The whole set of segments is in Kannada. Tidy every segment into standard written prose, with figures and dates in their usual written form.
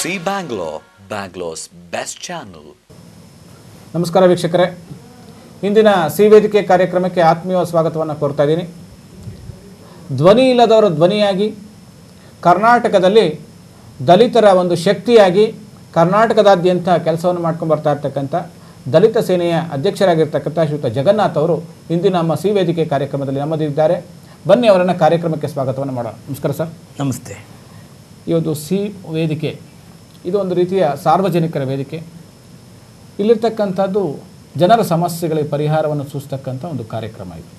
C Bangalore, Bangalore's best channel. ನಮಸ್ಕಾರ ವೀಕ್ಷಕರೇ, ಇಂದಿನ ಸಿ ವೇದಿಕೆ ಕಾರ್ಯಕ್ರಮಕ್ಕೆ ಆತ್ಮೀಯ ಸ್ವಾಗತವನ್ನು ಕೋರ್ತಾ ಇದ್ದೀನಿ. ಧ್ವನಿ ಇಲ್ಲದವರ ಧ್ವನಿಯಾಗಿ ಕರ್ನಾಟಕದಲ್ಲಿ ದಲಿತರ ಒಂದು ಶಕ್ತಿಯಾಗಿ ಕರ್ನಾಟಕದಾದ್ಯಂತ ಕೆಲಸವನ್ನು ಮಾಡ್ಕೊಂಡು ಬರ್ತಾ ಇರ್ತಕ್ಕಂಥ ದಲಿತ ಸೇನೆಯ ಅಧ್ಯಕ್ಷರಾಗಿರ್ತಕ್ಕಂಥ ಶ್ರೀಯುತ ಜಗನ್ನಾಥ್ ಅವರು ಇಂದಿನ ನಮ್ಮ ಸಿ ವೇದಿಕೆ ಕಾರ್ಯಕ್ರಮದಲ್ಲಿ ನಮ್ಮದಿದ್ದಾರೆ. ಬನ್ನಿ ಅವರನ್ನು ಕಾರ್ಯಕ್ರಮಕ್ಕೆ ಸ್ವಾಗತವನ್ನು ಮಾಡೋಣ. ನಮಸ್ಕಾರ ಸರ್. ನಮಸ್ತೆ. ಇವತ್ತು ಸಿ ವೇದಿಕೆ ಇದು ಒಂದು ರೀತಿಯ ಸಾರ್ವಜನಿಕರ ವೇದಿಕೆ. ಇಲ್ಲಿರ್ತಕ್ಕಂಥದ್ದು ಜನರ ಸಮಸ್ಯೆಗಳಿಗೆ ಪರಿಹಾರವನ್ನು ಸೂಚಿಸ್ತಕ್ಕಂಥ ಒಂದು ಕಾರ್ಯಕ್ರಮ ಇದು.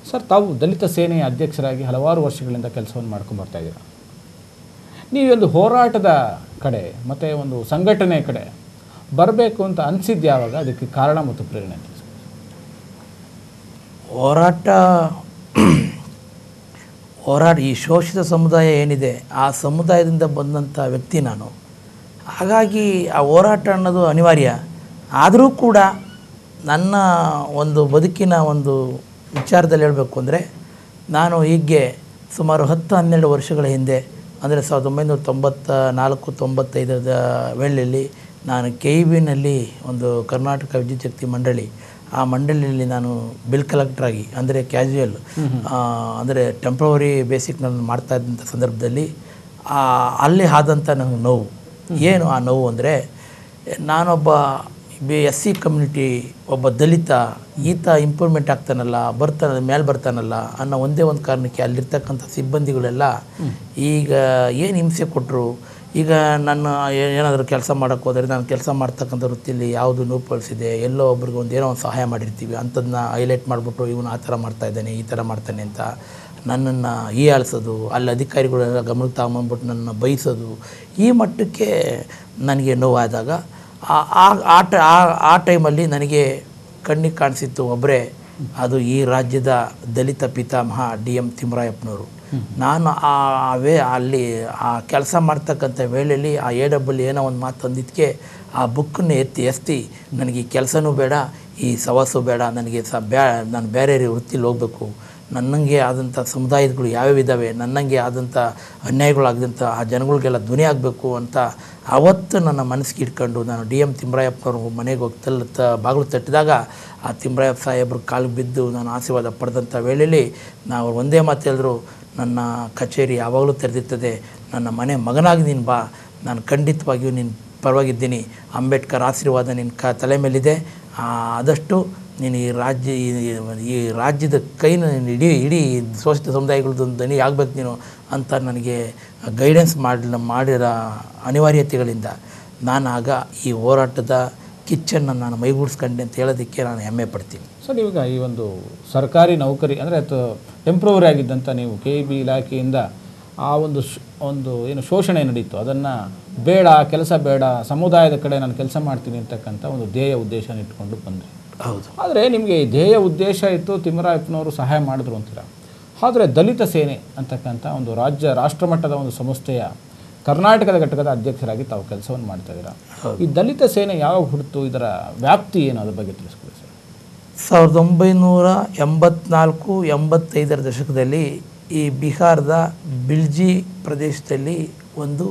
ಸರ್, ತಾವು ದಲಿತ ಸೇನೆಯ ಅಧ್ಯಕ್ಷರಾಗಿ ಹಲವಾರು ವರ್ಷಗಳಿಂದ ಕೆಲಸವನ್ನು ಮಾಡ್ಕೊಂಡು ಬರ್ತಾ ಇದ್ದೀರಾ. ನೀವೊಂದು ಹೋರಾಟದ ಕಡೆ ಮತ್ತು ಒಂದು ಸಂಘಟನೆ ಕಡೆ ಬರಬೇಕು ಅಂತ ಅನಿಸಿದ್ದು ಯಾವಾಗ? ಅದಕ್ಕೆ ಕಾರಣ ಮತ್ತು ಪ್ರೇರಣೆ ಅಂತ. ಹೋರಾಟ ಈ ಶೋಷಿತ ಸಮುದಾಯ ಏನಿದೆ ಆ ಸಮುದಾಯದಿಂದ ಬಂದಂಥ ವ್ಯಕ್ತಿ ನಾನು. ಹಾಗಾಗಿ ಆ ಹೋರಾಟ ಅನ್ನೋದು ಅನಿವಾರ್ಯ. ಆದರೂ ಕೂಡ ನನ್ನ ಒಂದು ಬದುಕಿನ ಒಂದು ವಿಚಾರದಲ್ಲಿ ಹೇಳಬೇಕು ಅಂದರೆ, ನಾನು ಹೀಗೆ ಸುಮಾರು 10-12 ವರ್ಷಗಳ ಹಿಂದೆ ಅಂದರೆ 1994-95 ವೇಳೆಯಲ್ಲಿ ನಾನು KEB-ನಲ್ಲಿ ಒಂದು ಕರ್ನಾಟಕ ವಿದ್ಯುತ್ ಶಕ್ತಿ ಮಂಡಳಿ, ಆ ಮಂಡಳಿಯಲ್ಲಿ ನಾನು ಬಿಲ್ ಕಲೆಕ್ಟ್ರಾಗಿ ಅಂದರೆ ಕ್ಯಾಶುಯಲ್ ಅಂದರೆ ಟೆಂಪ್ರವರಿ ಬೇಸಿಕ್ನಲ್ಲಿ ಮಾಡ್ತಾ ಇದ್ದಂಥ ಸಂದರ್ಭದಲ್ಲಿ ಅಲ್ಲಿ ಆದಂಥ ನನಗೆ ನೋವು. ಏನು ಆ ನೋವು ಅಂದರೆ, ನಾನೊಬ್ಬ SC ಕಮ್ಯುನಿಟಿ, ಒಬ್ಬ ದಲಿತ, ಈತ ಇಂಪ್ರೂವ್ಮೆಂಟ್ ಆಗ್ತಾನಲ್ಲ, ಮೇಲೆ ಬರ್ತಾನಲ್ಲ ಅನ್ನೋ ಒಂದೇ ಒಂದು ಕಾರಣಕ್ಕೆ ಅಲ್ಲಿರ್ತಕ್ಕಂಥ ಸಿಬ್ಬಂದಿಗಳೆಲ್ಲ ಈಗ ಏನು ಹಿಂಸೆ ಕೊಟ್ಟರು. ಈಗ ನನ್ನ ಏನಾದರೂ ಕೆಲಸ ಮಾಡೋಕ್ಕೆ ಹೋದರೆ ನಾನು ಕೆಲಸ ಮಾಡ್ತಕ್ಕಂಥ ವೃತ್ತಿಯಲ್ಲಿ ಯಾವುದು ನೂಪಳಿಸಿದೆ, ಎಲ್ಲೋ ಒಬ್ರಿಗೆ ಏನೋ ಒಂದು ಸಹಾಯ ಮಾಡಿರ್ತೀವಿ, ಅಂಥದ್ದನ್ನ ಹೈಲೈಟ್ ಮಾಡಿಬಿಟ್ಟು ಇವನು ಆ ಥರ ಮಾಡ್ತಾಯಿದ್ದಾನೆ, ಈ ಥರ ಮಾಡ್ತಾನೆ ಅಂತ ನನ್ನನ್ನು ಹೀಯಾಳಿಸೋದು, ಅಲ್ಲಿ ಅಧಿಕಾರಿಗಳೆಲ್ಲ ಗಮನಕ್ಕೆ ತಗೊಂಬಂದ್ಬಿಟ್ಟು ನನ್ನ ಬಯಸೋದು, ಈ ಮಟ್ಟಕ್ಕೆ ನನಗೆ ನೋವಾದಾಗ ಆ ಟೈಮಲ್ಲಿ ನನಗೆ ಕಣ್ಣಿಗೆ ಕಾಣಿಸಿತ್ತು ಒಬ್ಬರೇ, ಅದು ಈ ರಾಜ್ಯದ ದಲಿತ ಪಿತಾಮಹ DM ತಿಮ್ಮರಾಯಪ್ಪನವರು. ನಾನು ಅಲ್ಲಿ ಆ ಕೆಲಸ ಮಾಡ್ತಕ್ಕಂಥ ವೇಳೆಯಲ್ಲಿ ಆ AW ಏನೋ ಒಂದು ಮಾತು ಅಂದಿದ್ದಕ್ಕೆ ಆ ಬುಕ್ಕನ್ನು ಎತ್ತಿ ನನಗೆ ಈ ಕೆಲಸನೂ ಬೇಡ, ಈ ಸವಾಸು ಬೇಡ, ನನಗೆ ನಾನು ಬೇರೆ ವೃತ್ತಿಲಿ ಹೋಗಬೇಕು, ನನ್ನಂಗೆ ಆದಂಥ ಸಮುದಾಯಗಳು ಯಾವ್ಯಾವ ಇದ್ದಾವೆ, ನನ್ನಂಗೆ ಆದಂಥ ಅನ್ಯಾಯಗಳಾಗದಂಥ ಆ ಜನಗಳಿಗೆಲ್ಲ ಧ್ವನಿ ಆಗಬೇಕು ಅಂತ ಅವತ್ತು ನನ್ನ ಮನಸ್ಸಿಗೆ ಇಟ್ಕೊಂಡು ನಾನು DM ತಿಮ್ಮರಾಯಪ್ಪನವ್ರು ಮನೆಗೆ ಹೋಗಿ ಬಾಗಿಲು ತಟ್ಟಿದಾಗ ಆ ತಿಮ್ಮರಾಯಪ್ಪ ಸಾಹೇಬ್ರ ಕಾಲಿಗೆ ಬಿದ್ದು ನಾನು ಆಶೀರ್ವಾದ ಪಡೆದಂಥ ವೇಳೆಯಲ್ಲಿ ನಾವು ಒಂದೇ ಮಾತು ಹೇಳಿದ್ರು, ನನ್ನ ಕಚೇರಿ ಯಾವಾಗಲೂ ತೆರೆದಿರ್ತದೆ, ನನ್ನ ಮನೆ ಮಗನಾಗಿ ನೀನು ಬಾ, ನಾನು ಖಂಡಿತವಾಗಿಯೂ ನಿನ್ನ ಪರವಾಗಿದ್ದೀನಿ, ಅಂಬೇಡ್ಕರ್ ಆಶೀರ್ವಾದ ನಿನ್ನ ತಲೆ ಮೇಲಿದೆ, ಆದಷ್ಟು ನೀನು ಈ ರಾಜ್ಯದ ಕೈನ ಇಡೀ ಶೋಷಿತ ಸಮುದಾಯಗಳದ್ದು ದನಿ ಆಗಬೇಕು ನೀನು ಅಂತ ನನಗೆ ಗೈಡೆನ್ಸ್ ಮಾಡಿರೋ ಅನಿವಾರ್ಯತೆಗಳಿಂದ ನಾನು ಆಗ ಈ ಹೋರಾಟದ ಕಿಚ್ಚನ್ನು ನಾನು ಮೈಗೂಡಿಸ್ಕೊಂಡೆ ಅಂತ ಹೇಳೋದಕ್ಕೆ ನಾನು ಹೆಮ್ಮೆ ಪಡ್ತೀನಿ. ಸರ್, ಇವಾಗ ಈ ಒಂದು ಸರ್ಕಾರಿ ನೌಕರಿ ಅಂದರೆ ಟೆಂಪ್ರವರಿ ಆಗಿದ್ದಂಥ ನೀವು KEB ಇಲಾಖೆಯಿಂದ ಆ ಒಂದು ಏನು ಶೋಷಣೆ ನಡೀತು, ಅದನ್ನು ಬೇಡ, ಕೆಲಸ ಬೇಡ, ಸಮುದಾಯದ ಕಡೆ ನಾನು ಕೆಲಸ ಮಾಡ್ತೀನಿ ಅಂತಕ್ಕಂಥ ಒಂದು ಧ್ಯೇಯ ಉದ್ದೇಶನ ಇಟ್ಕೊಂಡು ಬಂದರೆ. ಹೌದು. ಆದರೆ ನಿಮಗೆ ಧ್ಯೇಯ ಉದ್ದೇಶ ಇತ್ತು, ತಿಮ್ಮರಾಯಪ್ಪನವರು ಸಹಾಯ ಮಾಡಿದ್ರು ಅಂತೀರ. ಆದರೆ ದಲಿತ ಸೇನೆ ಅಂತಕ್ಕಂಥ ಒಂದು ರಾಷ್ಟ್ರಮಟ್ಟದ ಒಂದು ಸಂಸ್ಥೆಯ ಕರ್ನಾಟಕದ ಘಟಕದ ಅಧ್ಯಕ್ಷರಾಗಿ ತಾವು ಕೆಲಸವನ್ನು ಮಾಡ್ತಾ ಇದ್ದೀರಾ. ಈ ದಲಿತ ಸೇನೆ ಯಾವಾಗ ಹುಟ್ಟಿತು, ಇದರ ವ್ಯಾಪ್ತಿ ಏನು, ಅದ್ರ ಬಗ್ಗೆ ತಿಳಿಸ್ಕೊಡಿ ಸರ್. 1984-85 ದಶಕದಲ್ಲಿ ಈ ಬಿಹಾರದ ಬಿಳ್ಜಿ ಪ್ರದೇಶದಲ್ಲಿ ಒಂದು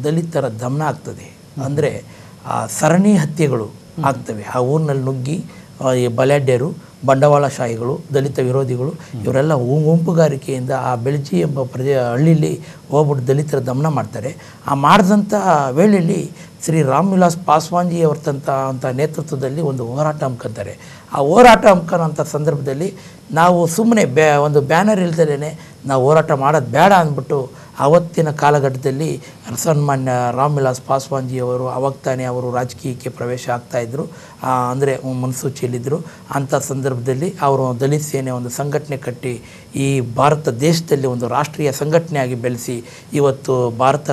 ದಲಿತರ ದಮನ ಆಗ್ತದೆ. ಅಂದರೆ ಆ ಸರಣಿ ಹತ್ಯೆಗಳು ಆಗ್ತವೆ. ಆ ಊರಿನಲ್ಲಿ ನುಗ್ಗಿ ಈ ಬಲಾಢ್ಯರು, ಬಂಡವಾಳಶಾಹಿಗಳು, ದಲಿತ ವಿರೋಧಿಗಳು ಇವರೆಲ್ಲ ಗುಂಪುಗಾರಿಕೆಯಿಂದ ಆ ಬೆಳ್ಜಿ ಎಂಬ ಹಳ್ಳಿಲಿ ಹೋಗ್ಬಿಟ್ಟು ದಲಿತರ ದಮನ ಮಾಡ್ತಾರೆ. ಆ ಮಾಡಿದಂಥ ವೇಳೆಯಲ್ಲಿ ಶ್ರೀ ರಾಮ್ ವಿಲಾಸ್ ಪಾಸ್ವಾನ್ಜಿ ಅವರಂಥ ನೇತೃತ್ವದಲ್ಲಿ ಒಂದು ಹೋರಾಟ ಹಮ್ಮಿಕೊತಾರೆ. ಆ ಹೋರಾಟ ಹಮ್ಮಿಕೊಳ್ಳೋಂಥ ಸಂದರ್ಭದಲ್ಲಿ ನಾವು ಸುಮ್ಮನೆ ಒಂದು ಬ್ಯಾನರ್ ಇಲ್ದಲೇ ನಾವು ಹೋರಾಟ ಮಾಡೋದು ಬೇಡ ಅಂದ್ಬಿಟ್ಟು ಆವತ್ತಿನ ಕಾಲಘಟ್ಟದಲ್ಲಿ ಸನ್ಮಾನ್ಯ ರಾಮ್ ವಿಲಾಸ್ ಪಾಸ್ವಾನ್ಜಿಯವರು ಅವಾಗ ತಾನೇ ಅವರು ರಾಜಕೀಯಕ್ಕೆ ಪ್ರವೇಶ ಆಗ್ತಾಯಿದ್ರು, ಅಂದರೆ ಮುನ್ಸೂಚಿಯಲ್ಲಿದ್ದರು. ಅಂಥ ಸಂದರ್ಭದಲ್ಲಿ ಅವರು ದಲಿತ ಸೇನೆ ಒಂದು ಸಂಘಟನೆ ಕಟ್ಟಿ ಈ ಭಾರತ ದೇಶದಲ್ಲಿ ಒಂದು ರಾಷ್ಟ್ರೀಯ ಸಂಘಟನೆಯಾಗಿ ಬೆಳೆಸಿ ಇವತ್ತು ಭಾರತ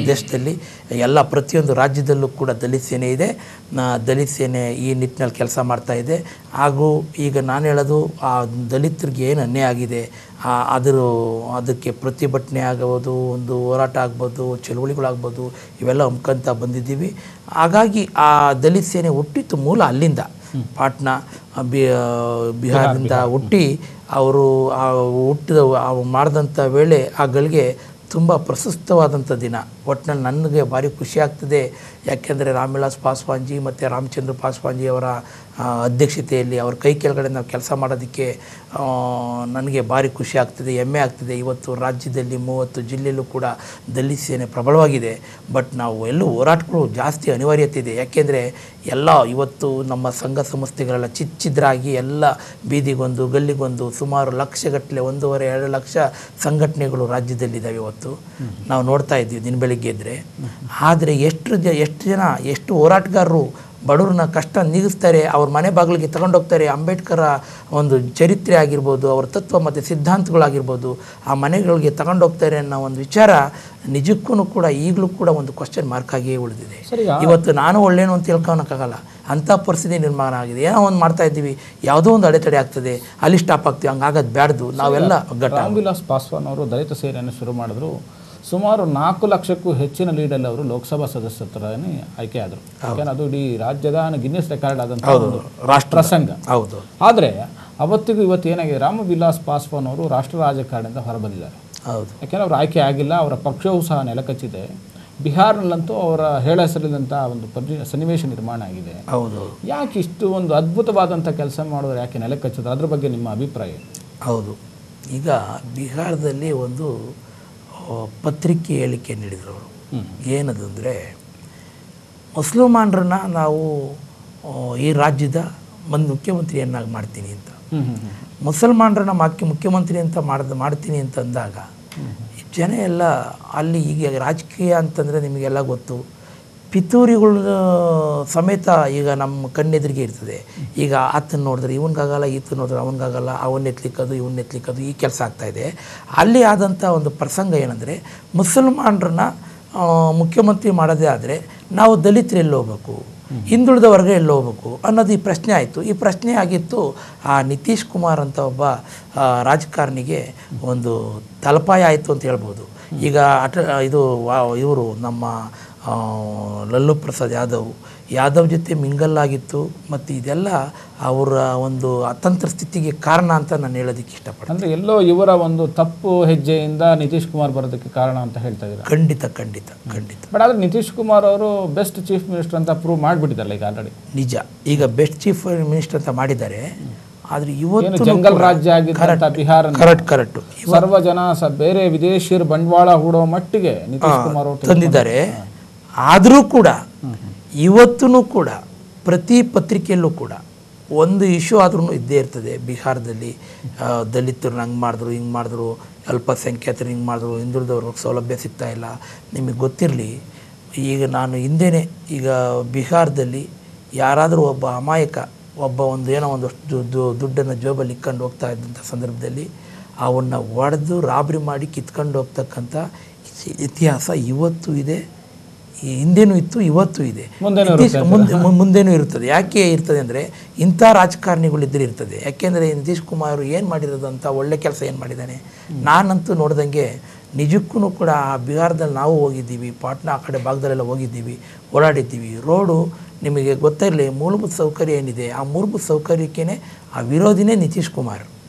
ದೇಶದಲ್ಲಿ ಎಲ್ಲ ಪ್ರತಿಯೊಂದು ರಾಜ್ಯದಲ್ಲೂ ಕೂಡ ದಲಿತ ಸೇನೆ ಇದೆ. ದಲಿತ ಸೇನೆ ಈ ನಿಟ್ಟಿನಲ್ಲಿ ಕೆಲಸ ಮಾಡ್ತಾಯಿದೆ. ಹಾಗೂ ಈಗ ನಾನು ಹೇಳೋದು, ಆ ದಲಿತರಿಗೆ ಏನು ಅನ್ಯಾಯ ಆಗಿದೆ ಅದಕ್ಕೆ ಪ್ರತಿಭಟನೆ ಆಗ್ಬೋದು, ಒಂದು ಹೋರಾಟ ಆಗ್ಬೋದು, ಚಳುವಳಿಗಳಾಗ್ಬೋದು, ಇವೆಲ್ಲ ಹಮ್ಕೊಂತ ಬಂದಿದ್ದೀವಿ. ಹಾಗಾಗಿ ಆ ದಲಿತ ಸೇನೆ ಹುಟ್ಟಿತ್ತು ಮೂಲ ಅಲ್ಲಿಂದ, ಪಾಟ್ನಾ ಬಿಹಾರದಿಂದ ಹುಟ್ಟಿ ಅವರು ಹುಟ್ಟಿದ ಮಾಡಿದಂಥ ವೇಳೆ ಆ ಗಳಿಗೆ ತುಂಬ ಪ್ರಶಸ್ತವಾದಂಥ ದಿನ. ಒಟ್ಟಿನಲ್ಲಿ ನನಗೆ ಭಾರಿ ಖುಷಿ ಆಗ್ತದೆ. ಯಾಕೆಂದರೆ ರಾಮ್ವಿಲಾಸ್ ಪಾಸ್ವಾನ್ಜಿ ಮತ್ತು ರಾಮಚಂದ್ರ ಪಾಸ್ವಾನ್ಜಿ ಅವರ ಅಧ್ಯಕ್ಷತೆಯಲ್ಲಿ ಅವ್ರ ಕೈ ಕೆಳಗಡೆ ನಾವು ಕೆಲಸ ಮಾಡೋದಕ್ಕೆ ನನಗೆ ಭಾರಿ ಖುಷಿ ಆಗ್ತದೆ, ಹೆಮ್ಮೆ ಆಗ್ತದೆ. ಇವತ್ತು ರಾಜ್ಯದಲ್ಲಿ 30 ಜಿಲ್ಲೆಯಲ್ಲೂ ಕೂಡ ದಲಿತ ಸೇನೆ ಪ್ರಬಲವಾಗಿದೆ. ಬಟ್ ನಾವು ಎಲ್ಲೂ ಹೋರಾಟಗಳು ಜಾಸ್ತಿ ಅನಿವಾರ್ಯತೆ ಇದೆ. ಯಾಕೆಂದರೆ ಎಲ್ಲ ಇವತ್ತು ನಮ್ಮ ಸಂಘ ಸಂಸ್ಥೆಗಳೆಲ್ಲ ಚಿಚ್ಚಿದ್ರಾಗಿ ಎಲ್ಲ ಬೀದಿಗೊಂದು ಗಲ್ಲಿಗೊಂದು ಸುಮಾರು ಲಕ್ಷಗಟ್ಟಲೆ 1.5-2 ಲಕ್ಷ ಸಂಘಟನೆಗಳು ರಾಜ್ಯದಲ್ಲಿದ್ದಾವೆ. ಇವತ್ತು ನಾವು ನೋಡ್ತಾ ಇದ್ದೀವಿ ದಿನ ಬೆಳಿಗ್ಗೆ ಇದ್ದರೆ. ಆದರೆ ಎಷ್ಟು ಜನ ಎಷ್ಟು ಹೋರಾಟಗಾರರು ಬಡವ್ರನ್ನ ಕಷ್ಟ ನೀಗಿಸ್ತಾರೆ, ಅವ್ರ ಮನೆ ಬಾಗಿಲಿಗೆ ತಗೊಂಡೋಗ್ತಾರೆ. ಅಂಬೇಡ್ಕರ ಒಂದು ಚರಿತ್ರೆ ಆಗಿರ್ಬೋದು, ಅವರ ತತ್ವ ಮತ್ತು ಸಿದ್ಧಾಂತಗಳಾಗಿರ್ಬೋದು ಆ ಮನೆಗಳಿಗೆ ತಗೊಂಡೋಗ್ತಾರೆ ಅನ್ನೋ ಒಂದು ವಿಚಾರ ನಿಜಕ್ಕೂ ಕೂಡ ಈಗಲೂ ಕೂಡ ಒಂದು ಕ್ವಶನ್ ಮಾರ್ಕ್ ಆಗಿಯೇ ಉಳಿದಿದೆ. ಇವತ್ತು ನಾನು ಒಳ್ಳೇನು ಅಂತ ತಿಳ್ಕೊಳಕ್ಕಾಗಲ್ಲ, ಅಂಥ ಪರಿಸ್ಥಿತಿ ನಿರ್ಮಾಣ ಆಗಿದೆ. ಏನೋ ಒಂದು ಮಾಡ್ತಾ ಇದ್ದೀವಿ, ಯಾವುದೋ ಒಂದು ಅಡೆತಡೆ ಆಗ್ತದೆ, ಅಲ್ಲಿ ಸ್ಟಾಪ್ ಆಗ್ತೀವಿ, ಹಂಗಾಗೋದು ಬ್ಯಾಡ್ದು. ನಾವೆಲ್ಲ ರಾಮ್ವಿಲಾಸ್ ಪಾಸ್ವಾನ್ ಅವರು ದಲಿತ ಸೇನೆಯನ್ನು ಶುರು ಮಾಡಿದ್ರು. ಸುಮಾರು 4 ಲಕ್ಷಕ್ಕೂ ಹೆಚ್ಚಿನ ಲೀಡಲ್ಲಿ ಅವರು ಲೋಕಸಭಾ ಸದಸ್ಯರಾಗಿ ಆಯ್ಕೆ ಆದರು. ಯಾಕಂದ್ರೆ ಅದು ಇಡೀ ರಾಜ್ಯದ ಗಿನ್ನಿಸ್ ರೆಕಾರ್ಡ್ ಆದಂಥ ರಾಷ್ಟ್ರ ಪ್ರಸಂಗ. ಹೌದು. ಆದರೆ ಅವತ್ತಿಗೂ ಇವತ್ತು ಏನಾಗಿದೆ, ರಾಮವಿಲಾಸ್ ಪಾಸ್ವಾನ್ ಅವರು ರಾಷ್ಟ್ರ ರಾಜಕಾರಣದಿಂದ ಹೊರಬಂದಿದ್ದಾರೆ. ಹೌದು. ಯಾಕೆಂದರೆ ಅವರು ಆಯ್ಕೆ ಆಗಿಲ್ಲ, ಅವರ ಪಕ್ಷವೂ ಸಹ ನೆಲಕಚ್ಚಿದೆ. ಬಿಹಾರ್ನಲ್ಲಂತೂ ಅವರ ಹೇಳ ಹೆಸರಿದಂಥ ಒಂದು ಸನ್ನಿವೇಶ ನಿರ್ಮಾಣ ಆಗಿದೆ. ಹೌದು. ಯಾಕೆ ಇಷ್ಟು ಒಂದು ಅದ್ಭುತವಾದಂಥ ಕೆಲಸ ಮಾಡೋರು ಯಾಕೆ ನೆಲಕಚ್ಚಿದ್ರು? ಅದ್ರ ಬಗ್ಗೆ ನಿಮ್ಮ ಅಭಿಪ್ರಾಯ? ಹೌದು. ಈಗ ಬಿಹಾರದಲ್ಲಿ ಒಂದು ಪತ್ರಿಕೆ ಹೇಳಿಕೆ ನೀಡಿದರು ಅವರು. ಏನದಂದರೆ, ಮುಸಲ್ಮಾನರನ್ನ ನಾವು ಈ ರಾಜ್ಯದ ಮುಖ್ಯಮಂತ್ರಿಯನ್ನಾಗಿ ಮಾಡ್ತೀನಿ ಅಂತ. ಮುಸಲ್ಮಾನರನ್ನ ಮುಖ್ಯಮಂತ್ರಿ ಅಂತ ಮಾಡ್ತೀನಿ ಅಂತಂದಾಗ ಜನ ಎಲ್ಲ ಅಲ್ಲಿ ಈಗ ರಾಜಕೀಯ ಅಂತಂದರೆ ನಿಮಗೆಲ್ಲ ಗೊತ್ತು, ಪಿತೂರಿಗಳು ಸಮೇತ ಈಗ ನಮ್ಮ ಕಣ್ಣೆದುರಿಗೆ ಇರ್ತದೆ. ಈಗ ಆತನ ನೋಡಿದ್ರೆ ಇವನಿಗಾಗಲ್ಲ, ಈತನ ನೋಡಿದ್ರೆ ಅವನಿಗಾಗಲ್ಲ, ಅವನ್ನ ಎತ್ತಲಿಕ್ಕದು ಇವನ್ನ ಎತ್ತಲಿಕ್ಕದು ಈ ಕೆಲಸ ಆಗ್ತಾಯಿದೆ. ಅಲ್ಲಿ ಆದಂಥ ಒಂದು ಪ್ರಸಂಗ ಏನಂದರೆ, ಮುಸಲ್ಮಾನರನ್ನ ಮುಖ್ಯಮಂತ್ರಿ ಮಾಡೋದೇ ಆದರೆ ನಾವು ದಲಿತರು ಎಲ್ಲಿ ಹೋಗ್ಬೇಕು, ಹಿಂದುಳಿದ ವರ್ಗ ಎಲ್ಲಿ ಹೋಗ್ಬೇಕು ಅನ್ನೋದು ಈ ಪ್ರಶ್ನೆ ಆಯಿತು. ಈ ಪ್ರಶ್ನೆ ಆಗಿತ್ತು ಆ ನಿತೀಶ್ ಕುಮಾರ್ ಅಂತ ಒಬ್ಬ ರಾಜಕಾರಣಿಗೆ ಒಂದು ತಲಪಾಯ ಆಯಿತು ಅಂತ ಹೇಳ್ಬೋದು. ಈಗ ಇವರು ನಮ್ಮ ಲಲ್ಲೂ ಪ್ರಸಾದ್ ಯಾದವ್ ಜೊತೆ ಮಿಂಗಲ್ಲಾಗಿತ್ತು. ಮತ್ತು ಇದೆಲ್ಲ ಅವರ ಒಂದು ಅತಂತ್ರ ಸ್ಥಿತಿಗೆ ಕಾರಣ ಅಂತ ನಾನು ಹೇಳೋದಕ್ಕೆ ಇಷ್ಟಪಡ್ತೀನಿ. ಅಂದರೆ ಎಲ್ಲೋ ಇವರ ಒಂದು ತಪ್ಪು ಹೆಜ್ಜೆಯಿಂದ ನಿತೀಶ್ ಕುಮಾರ್ ಬರೋದಕ್ಕೆ ಕಾರಣ ಅಂತ ಹೇಳ್ತಾ ಇದ್ದಾರೆ. ಖಂಡಿತ ಖಂಡಿತ ಖಂಡಿತ. ಬಟ್ ಆದರೆ ನಿತೀಶ್ ಕುಮಾರ್ ಅವರು ಬೆಸ್ಟ್ ಚೀಫ್ ಮಿನಿಸ್ಟರ್ ಅಂತ ಪ್ರೂವ್ ಮಾಡಿಬಿಟ್ಟಿದ್ದಾರೆ ಈಗ ಆಲ್ರೆಡಿ. ನಿಜ, ಈಗ ಬೆಸ್ಟ್ ಚೀಫ್ ಮಿನಿಸ್ಟರ್ ಅಂತ ಮಾಡಿದ್ದಾರೆ. ಆದರೆ ಇವತ್ತು ಜಂಗಲ್ ರಾಜ್ಯ ಆಗಿದ್ದಂಥ ಬಿಹಾರ ಕರೆಕ್ಟ್ ಸರ್ವ ಜನ ಬೇರೆ ವಿದೇಶಿಯರು ಬಂಡವಾಳ ಹೂಡೋ ಮಟ್ಟಿಗೆ ನಿತೀಶ್ ಕುಮಾರ್ ಅವರು ತಂದಿದ್ದಾರೆ. ಆದರೂ ಕೂಡ ಇವತ್ತೂ ಕೂಡ ಪ್ರತಿ ಪತ್ರಿಕೆಯಲ್ಲೂ ಕೂಡ ಒಂದು ಇಶ್ಯೂ ಆದ್ರೂ ಇದ್ದೇ ಇರ್ತದೆ. ಬಿಹಾರದಲ್ಲಿ ದಲಿತರನ್ನ ಹಂಗೆ ಮಾಡಿದ್ರು, ಹಿಂಗೆ ಮಾಡಿದ್ರು, ಅಲ್ಪಸಂಖ್ಯಾತರು ಹಿಂಗೆ ಮಾಡಿದ್ರು, ಹಿಂದುಳಿದವ್ರಿಗೆ ಸೌಲಭ್ಯ ಸಿಗ್ತಾ ಇಲ್ಲ. ನಿಮಗೆ ಗೊತ್ತಿರಲಿ, ಈಗ ನಾನು ಹಿಂದೆಯೇ ಈಗ ಬಿಹಾರದಲ್ಲಿ ಯಾರಾದರೂ ಒಬ್ಬ ಅಮಾಯಕ ಒಂದು ಏನೋ ಒಂದಷ್ಟು ದುಡ್ಡನ್ನು ಜೋಬಲ್ಲಿ ಇಕ್ಕೊಂಡು ಹೋಗ್ತಾ ಇದ್ದಂಥ ಸಂದರ್ಭದಲ್ಲಿ ಅವನ್ನ ಹೊಡೆದು ರಾಬರಿ ಮಾಡಿ ಕಿತ್ಕೊಂಡು ಹೋಗ್ತಕ್ಕಂಥ ಇತಿಹಾಸ ಇವತ್ತು ಇದೆ, ಹಿಂದೆನೂ ಇತ್ತು, ಇವತ್ತು ಇದೆ, ಮುಂದೇನೂ ಇರುತ್ತದೆ. ಯಾಕೆ ಇರ್ತದೆ ಅಂದರೆ ಇಂಥ ರಾಜಕಾರಣಿಗಳಿದ್ದರೆ ಇರ್ತದೆ. ಯಾಕೆಂದರೆ ನಿತೀಶ್ ಕುಮಾರ್ ಏನು ಮಾಡಿರೋದು ಅಂತ ಒಳ್ಳೆ ಕೆಲಸ ಏನು ಮಾಡಿದ್ದಾನೆ. ನಾನಂತೂ ನೋಡ್ದಂಗೆ ನಿಜಕ್ಕೂ ಕೂಡ ಆ ಬಿಹಾರದಲ್ಲಿ ನಾವು ಹೋಗಿದ್ದೀವಿ, ಪಾಟ್ನಾ ಆ ಕಡೆ ಭಾಗದಲ್ಲೆಲ್ಲ ಹೋಗಿದ್ದೀವಿ, ಓಡಾಡಿದ್ದೀವಿ. ರೋಡು ನಿಮಗೆ ಗೊತ್ತಿರಲಿ, ಮೂಲಭೂತ ಸೌಕರ್ಯ ಏನಿದೆ ಆ ಮೂಲಭೂತ ಸೌಕರ್ಯಕ್ಕೇ ಆ ವಿರೋಧಿನೇ ನಿತೀಶ್ ಕುಮಾರ್.